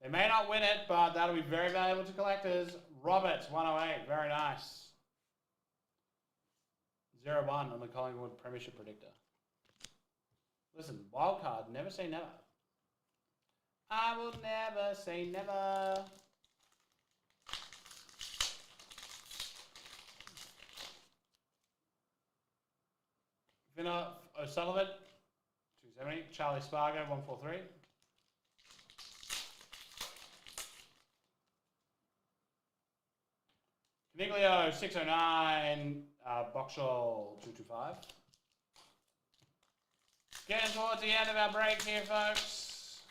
They may not win it, but that'll be very valuable to collectors. Roberts, 108. Very nice. 0-1 on the Collingwood Premiership predictor. Listen, wildcard, never say never. I will never say never. Vinna O'Sullivan, 270. Charlie Spargo, 143. Caniglio, 609. Boxall, 225. Getting towards the end of our break here, folks.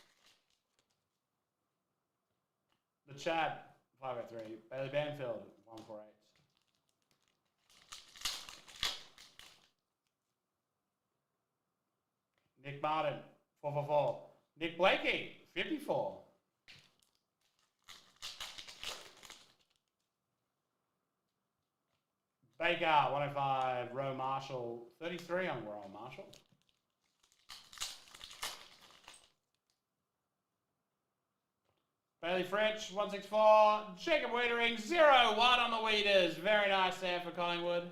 The Chad, 503. Bailey Banfield, 148. Nick Martin, 444. Nick Blakey, 54. Baker, 105. Roe Marshall, 33 on Roe Marshall. Bailey French, 164. Jacob Wiedering, 0-1 on the Weeders. Very nice there for Collingwood.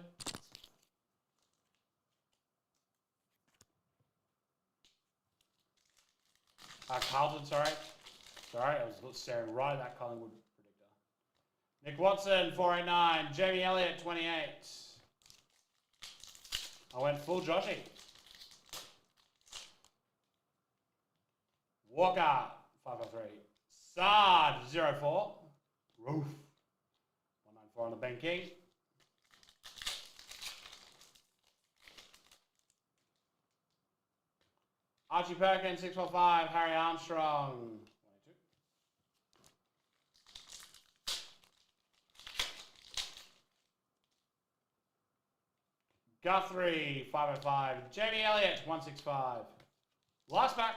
Carlton, sorry. Sorry, I was staring right at that Collingwood predictor. Nick Watson, 489. Jamie Elliott, 28. I went full Joshy. Walker, 503. Sard, 04. Roof, 194 on the banking. Archie Perkins, 645. Harry Armstrong, 22. Guthrie, 505. Jamie Elliott, 165. Last back.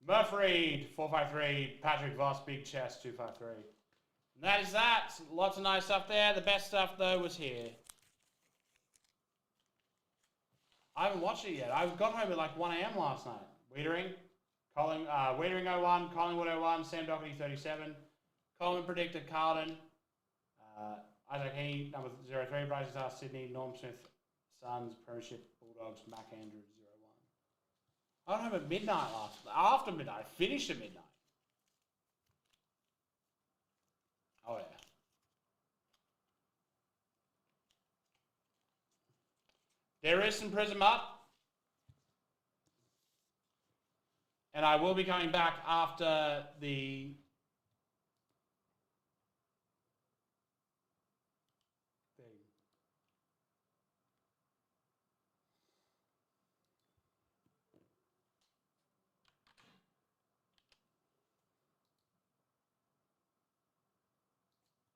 Murphy, 453. Patrick Voss, big chest, 253. And that is that. Lots of nice stuff there. The best stuff, though, was here. I haven't watched it yet. I got home at like 1 a.m. last night. Wiedering, Wiedering 01, Collingwood 01, Sam Doherty 37. Coleman predicted Carlton. Isaac Heaney, number 03, Bryce Star, Sydney, Norm Smith, Suns, Premiership, Bulldogs, Mac Andrew 01. I got home at midnight after midnight. I finished at midnight. Oh, yeah. There is some Prism up. And I will be coming back after the thing.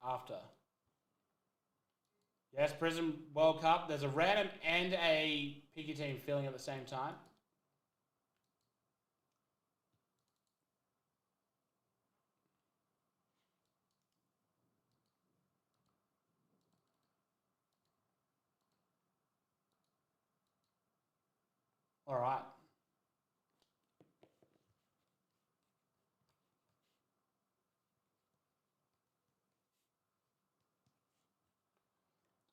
After. Yes, Prism World Cup. There's a random and a picky team filling at the same time. All right.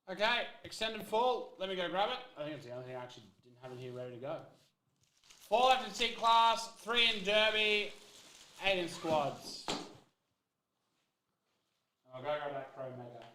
Okay, extended fall. Let me go grab it. I think it's the only thing I actually didn't have in here ready to go. 4 left in SIG class, 3 in Derby, 8 in squads. I'll go grab that Pro Mega.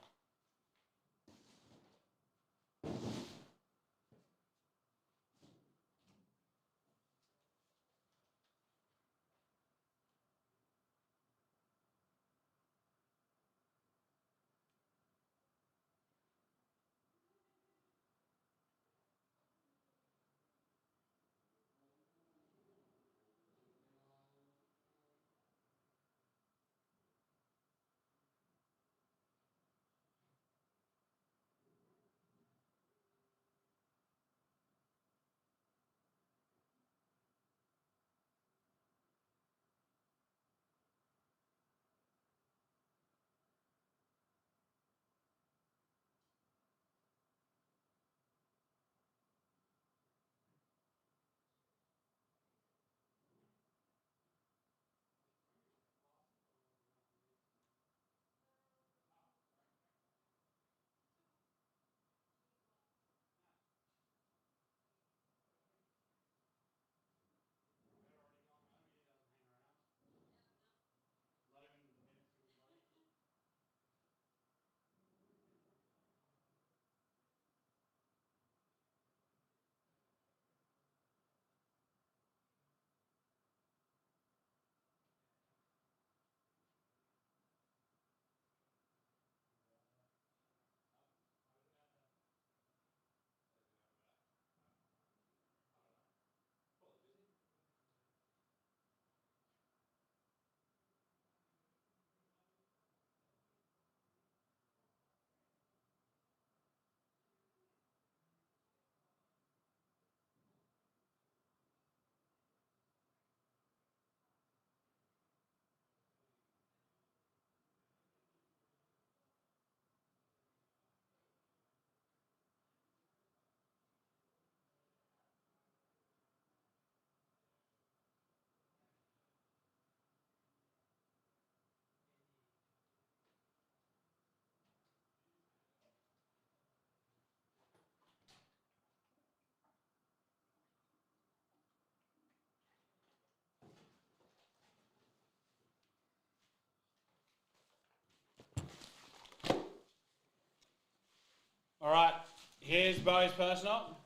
All right, here's Bowie's personal.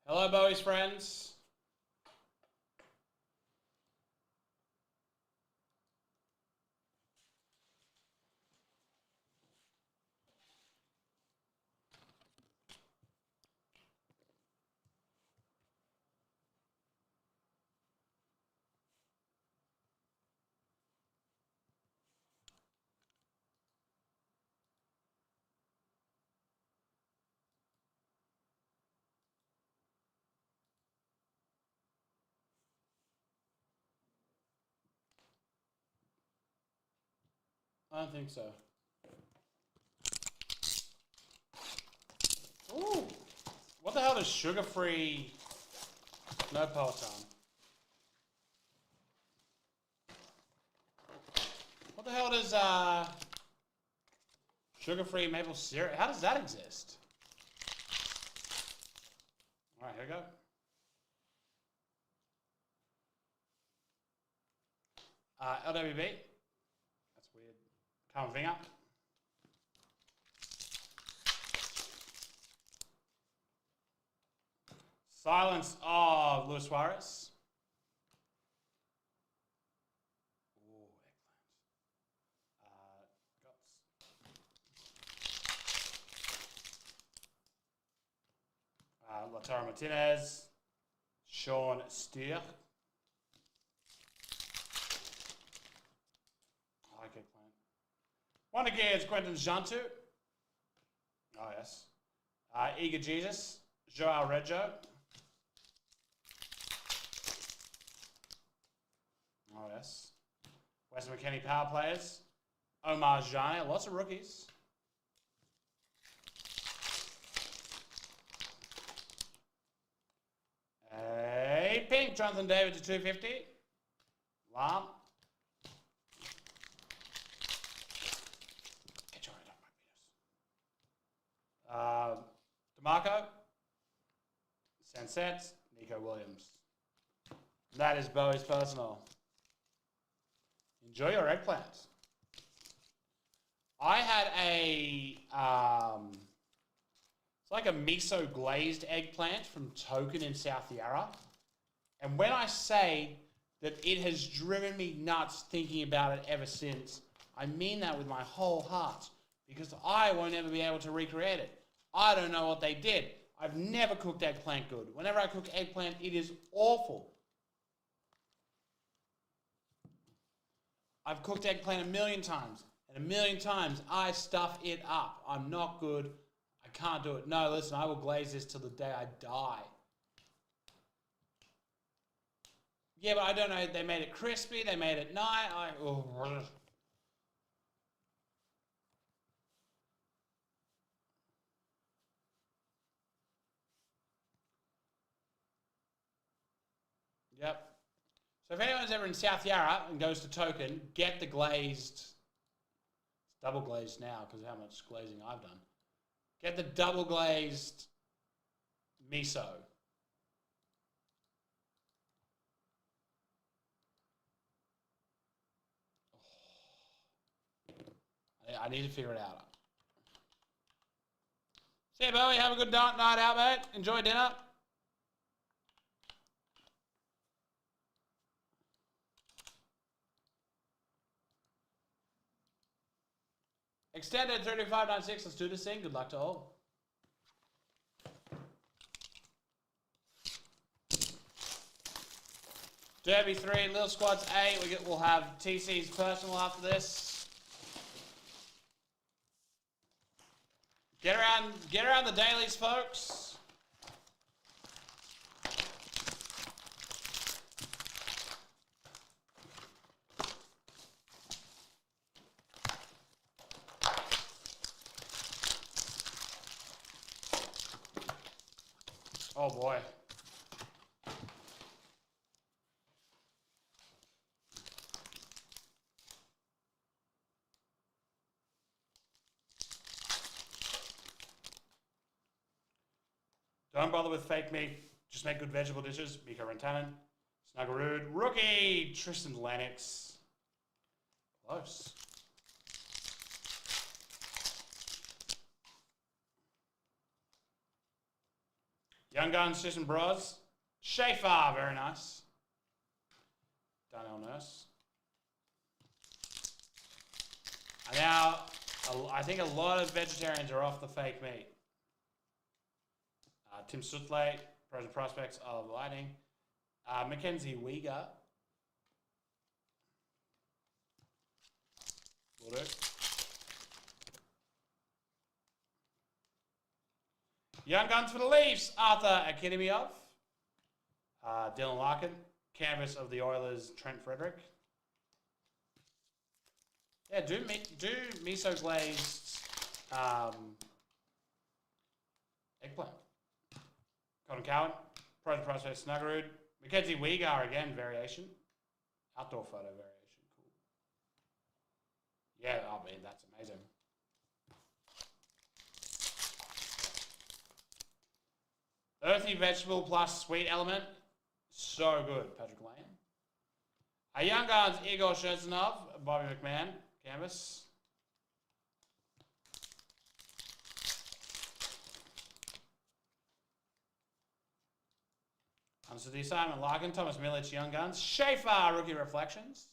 Hello, Bowie's friends. I don't think so. Ooh. What the hell does sugar-free... No Peloton. What the hell does sugar-free maple syrup... How does that exist? All right, here we go. LWB. That's weird. Camavinga. Silence of Luis Suarez. Ooh, eggplant. Lautaro Martinez. Sean Steer. I like eggplant. One again is Quentin Jantu. Oh, yes. Eager Jesus. Joao Reggio. Oh, yes. Western McKennie power players. Omar Jani. Lots of rookies. A pink Jonathan David to 250. Lam. Get your head off my penis. DeMarco. Sanset. Nico Williams. That is Bowie's personal. Enjoy your eggplant. I had a, it's like a miso glazed eggplant from Token in South Yarra. And when I say that it has driven me nuts thinking about it ever since, I mean that with my whole heart. Because I won't ever be able to recreate it. I don't know what they did. I've never cooked eggplant good. Whenever I cook eggplant, it is awful. I've cooked eggplant a million times, and a million times I stuff it up. I'm not good. I can't do it. No, listen, I will glaze this till the day I die. Yeah, but I don't know. They made it crispy. They made it nice. Yep. So if anyone's ever in South Yarra and goes to Token, get the glazed. It's double glazed now because of how much glazing I've done. Get the double glazed miso. I need to figure it out. See you, Bowie. Have a good night out, mate. Enjoy dinner. Extended 3596. Let's do this thing. Good luck to all. Derby 3, Little Squads 8. We'll have TC's personal after this. Get around the dailies, folks. Oh boy. Don't bother with fake meat. Just make good vegetable dishes. Miko Rantanen. Snuggerud. Rookie. Tristan Lennox. Close. Young Guns, Tristan Bros. Schaefer, very nice. Darnell Nurse. And now, I think a lot of vegetarians are off the fake meat. Tim Sutley, Pros and Prospects of Lightning. Mackenzie Weegar. Will do. Young Guns for the Leafs, Arthur Akademiov. Dylan Larkin. Canvas of the Oilers, Trent Frederick. Yeah, do miso glazed eggplant. Cotton Cowan, Pros and Prospects, Snuggerud. Mackenzie Weegar again, variation. Outdoor photo variation, cool. Yeah, I mean, that's amazing. Earthy vegetable plus sweet element. So good, Patrick Lane. A Young Guns, Igor Shezhenov, Bobby McMahon, canvas. So the assignment, Larkin, Thomas Milic, Young Guns. Schaefer, Rookie Reflections.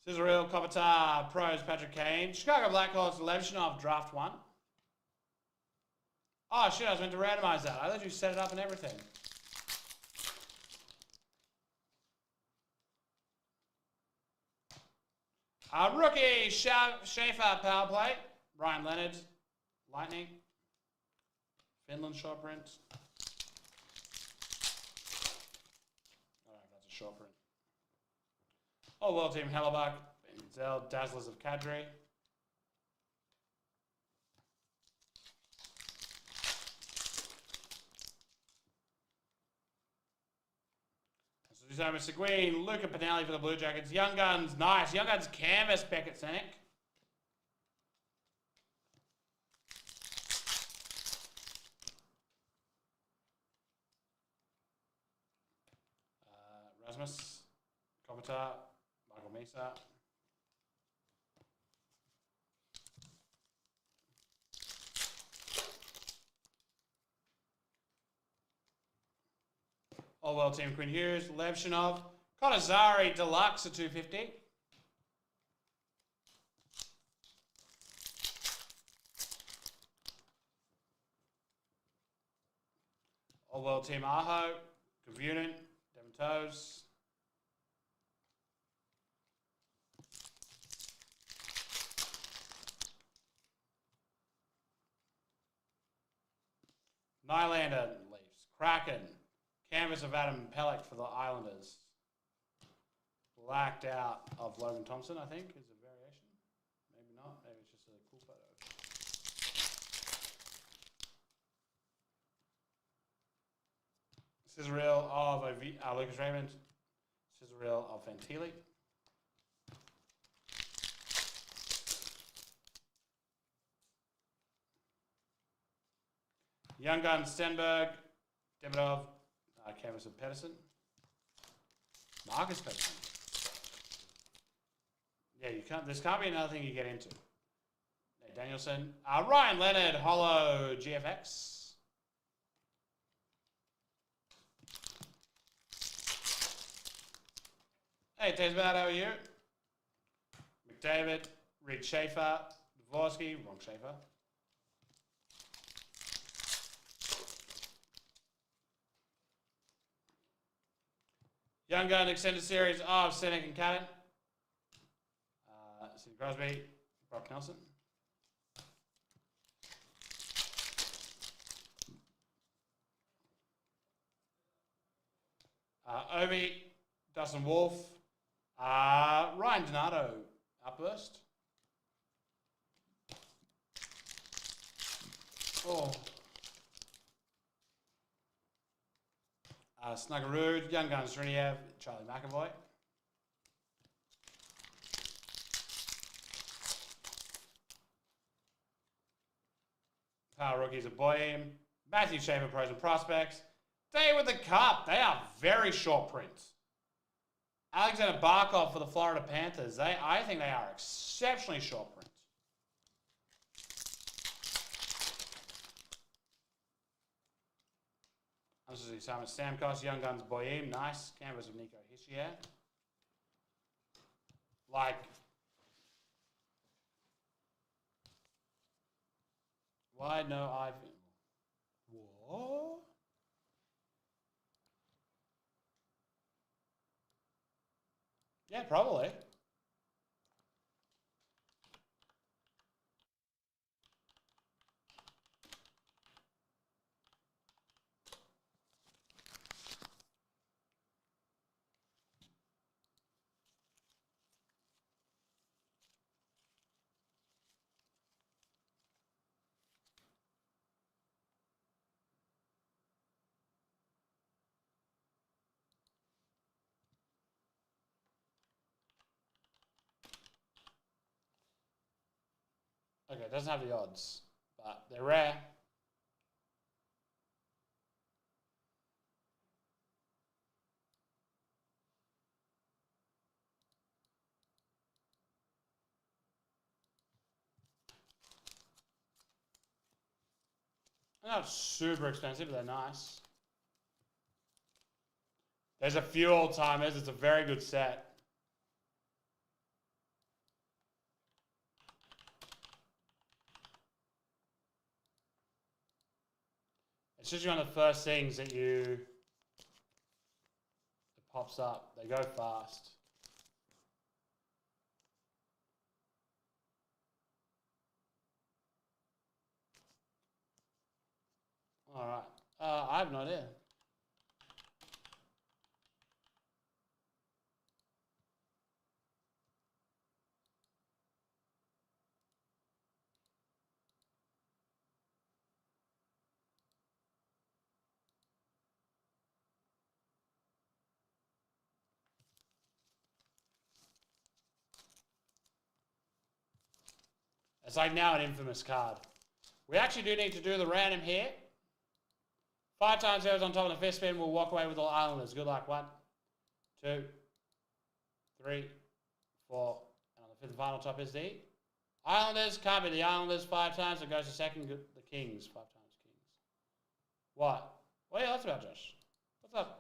Cesaril, Kopitar, Pros, Patrick Kane. Chicago Blackhawks, Levshinov, Draft 1. Oh shit, I was meant to randomize that. I thought you set it up and everything. Rookie, Schaefer, Power Play. Ryan Leonard, Lightning. Finland, short print. I don't know if that's a short print. Oh, well, Team Hellebuck, Zell, Dazzlers of Kadri. So Mr. Green, Luca Pinelli for the Blue Jackets. Young Guns, nice. Young Guns canvas, Beckett Senek. Rasmus, Kopitar, Michael Mesa. All well team, Quinn Hughes, Levshinov, Konazari Deluxe at 250. All well team, Aho, Kavunin, Devon Toes. Nylander, Leafs, Kraken. Canvas of Adam Pelech for the Islanders. Blacked out of Logan Thompson, I think, is a variation. Maybe not. Maybe it's just a cool photo. Cesaril of Lucas Raymond. Cesaril of Fantilli. Young Gun Stenberg. Demidov. Canvas of Pedersen. Marcus Pedersen. Yeah, you can't. This can't be another thing you get into. Hey, Danielson. Ryan Leonard, Holo GFX. Hey, Tasman, how are you? McDavid, Reed Schaefer, Dvorsky, wrong Schaefer. Young Gun Extended Series of Senek and Cannon. Sidney Crosby, Brock Nelson. Obi, Dustin Wolf. Ryan Donato, Outburst. Oh. Snuggerud, Young Guns, Sriniev, Charlie McAvoy. Power Rookies of Boyem. Matthew Schaefer, Pros and Prospects. Day with the Cup. They are very short prints. Alexander Barkov for the Florida Panthers. I think they are exceptionally short print. This is Simon Stamkos, Young Guns Boyim, nice. Canvas of Nico Hischier. Like, why no Ivan? What? Yeah, probably. Okay, it doesn't have the odds, but they're rare. They're not super expensive, but they're nice. There's a few old timers. It's a very good set. It's just one of the first things that it pops up. They go fast. All right. I have no idea. It's like now an infamous card. We actually do need to do the random here. 5 times zeros on top of the fifth spin. We'll walk away with all Islanders. Good luck. 1, 2, 3, 4. And on the fifth and final top is the Islanders. Can't be the Islanders 5 times. It goes to second. The Kings. 5 times Kings. What? What are your thoughts about, Josh? What's up?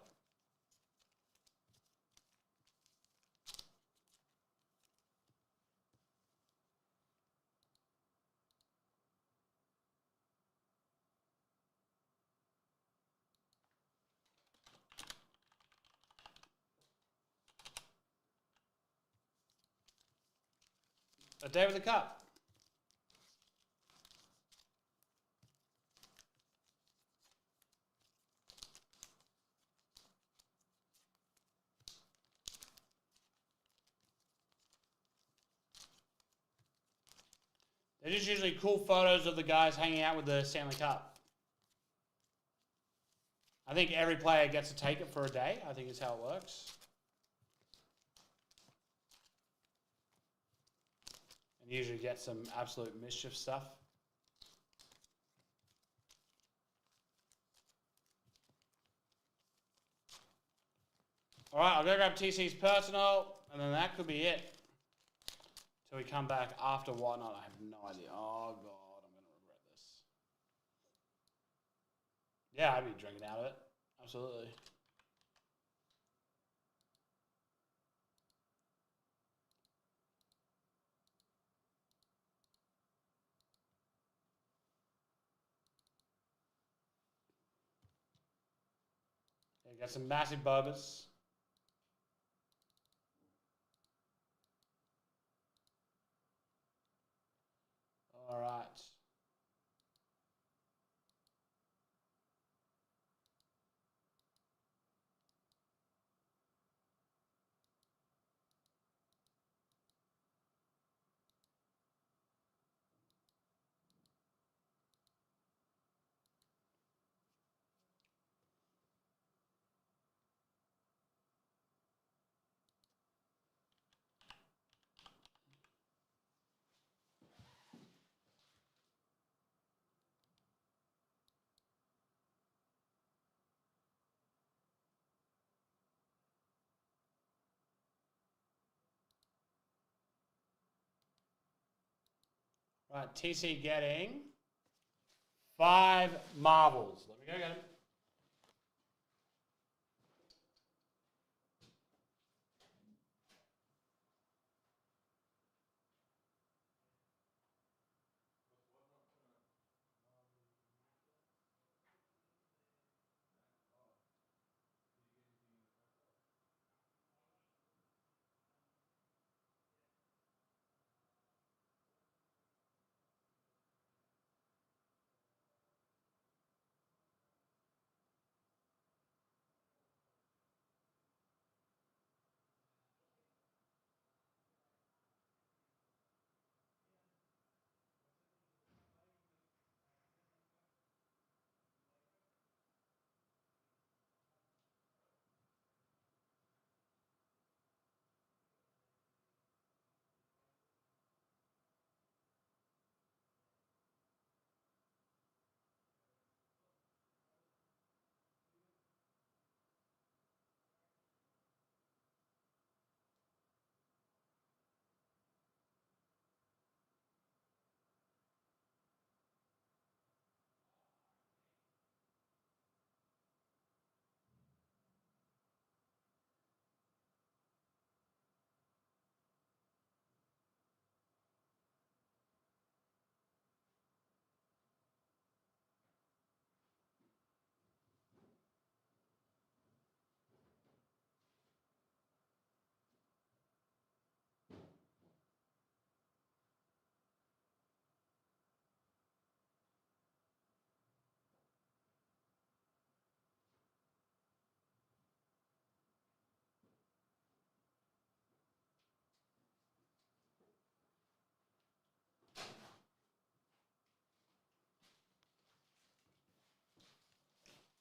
A day with the cup. They're just usually cool photos of the guys hanging out with the Stanley Cup. I think every player gets to take it for a day. I think is how it works. And usually get some absolute mischief stuff. All right, I'll go grab TC's personal, and then that could be it. Till we come back after whatnot. I have no idea. Oh, God, I'm going to regret this. Yeah, I'd be drinking out of it. Absolutely. Yeah, got some massive Bobas. All right. Right, TC getting 5 marbles. Let me go get them.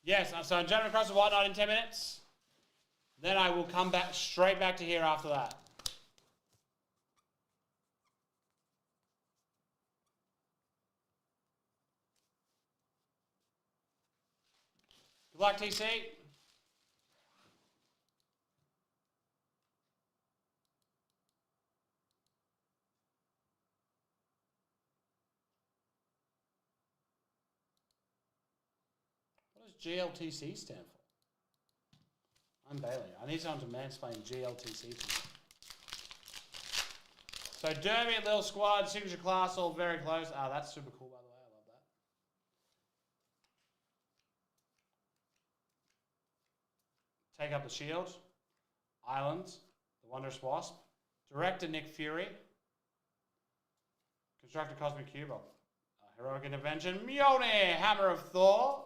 Yes, so I'm jumping across the whatnot in 10 minutes. Then I will come back straight back to here after that. Good luck, TC. What does GLTC stand for? I'm Bailey. I need someone to mansplain GLTC to me. So Derby, little squad, signature class, all very close. Ah, that's super cool, by the way. I love that. Take up the shield. Islands. The Wondrous Wasp. Director Nick Fury. Constructor Cosmic Cube. Heroic Intervention. Mjolnir, Hammer of Thor.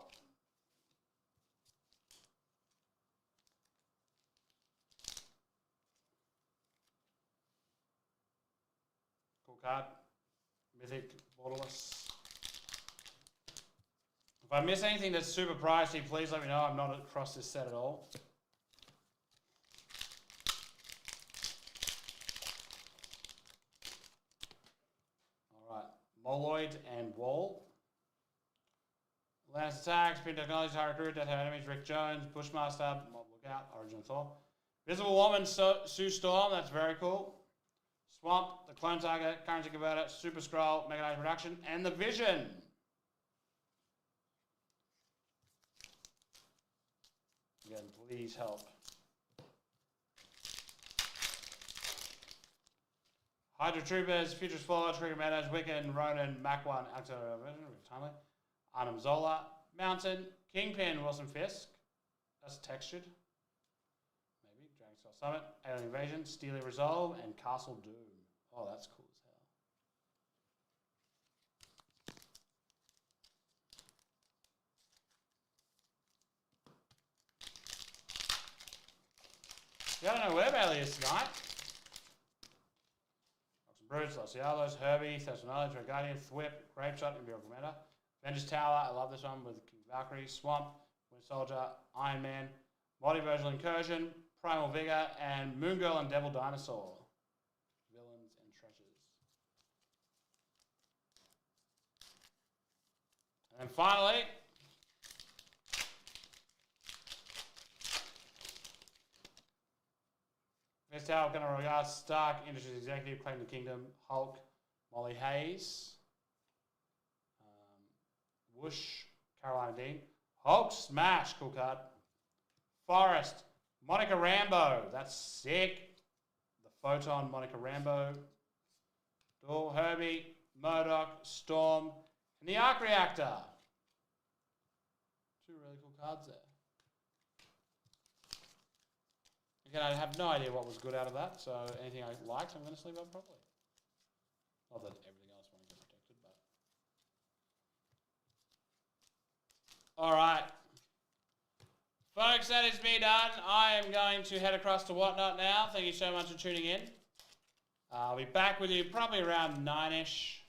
Cool card. Mythic Borderless. If I miss anything that's super pricey, please let me know. I'm not across this set at all. Alright. Moloid and Wall. Lance Attacks, Spin Technologies, High Recruit, Death Enemies, Rick Jones, Bushmaster, Mob Lookout, Origin of Thor. Visible Woman, Sue Storm, that's very cool. Swamp, the Clone Saga, Currency Converter, Super Scroll, Mechanized Production, and the Vision. Again, please help. Hydra Troopers, Futurist Forge, Trigger Meadows, Wiccan, Ronan, Mach 1, Actor Timely, Arnhem Zola, Mountain, Kingpin, Wilson Fisk. That's textured. Maybe. Dragon Skull Summit, Alien Invasion, Steely Resolve, and Castle Doom. Oh, that's cool as hell. Yeah, I don't know where Bailey is tonight. Bruce, Los Diablos, Herbie, Thessalonians, Red Guardian, Thwip, Grapeshot, Imperial Commander. Avengers Tower, I love this one with King Valkyrie, Swamp, Winter Soldier, Iron Man, Multiversal Incursion, Primal Vigor, and Moon Girl and Devil Dinosaur. Villains and treasures. And then finally, First Tower, Gunnar Rogas, Stark, Industries Executive, Claim the Kingdom, Hulk, Molly Hayes. Bush, Carolina Dean. Hulk Smash, cool card. Forest, Monica Rambeau, that's sick. The Photon, Monica Rambeau. Doyle, Herbie, Murdoch, Storm, and the Arc Reactor. 2 really cool cards there. Again, I have no idea what was good out of that, so anything I liked, I'm going to sleeve up properly. Not that everything else won't get protected, but... Alright. Folks, that is me done. I am going to head across to Whatnot now. Thank you so much for tuning in. I'll be back with you probably around 9-ish.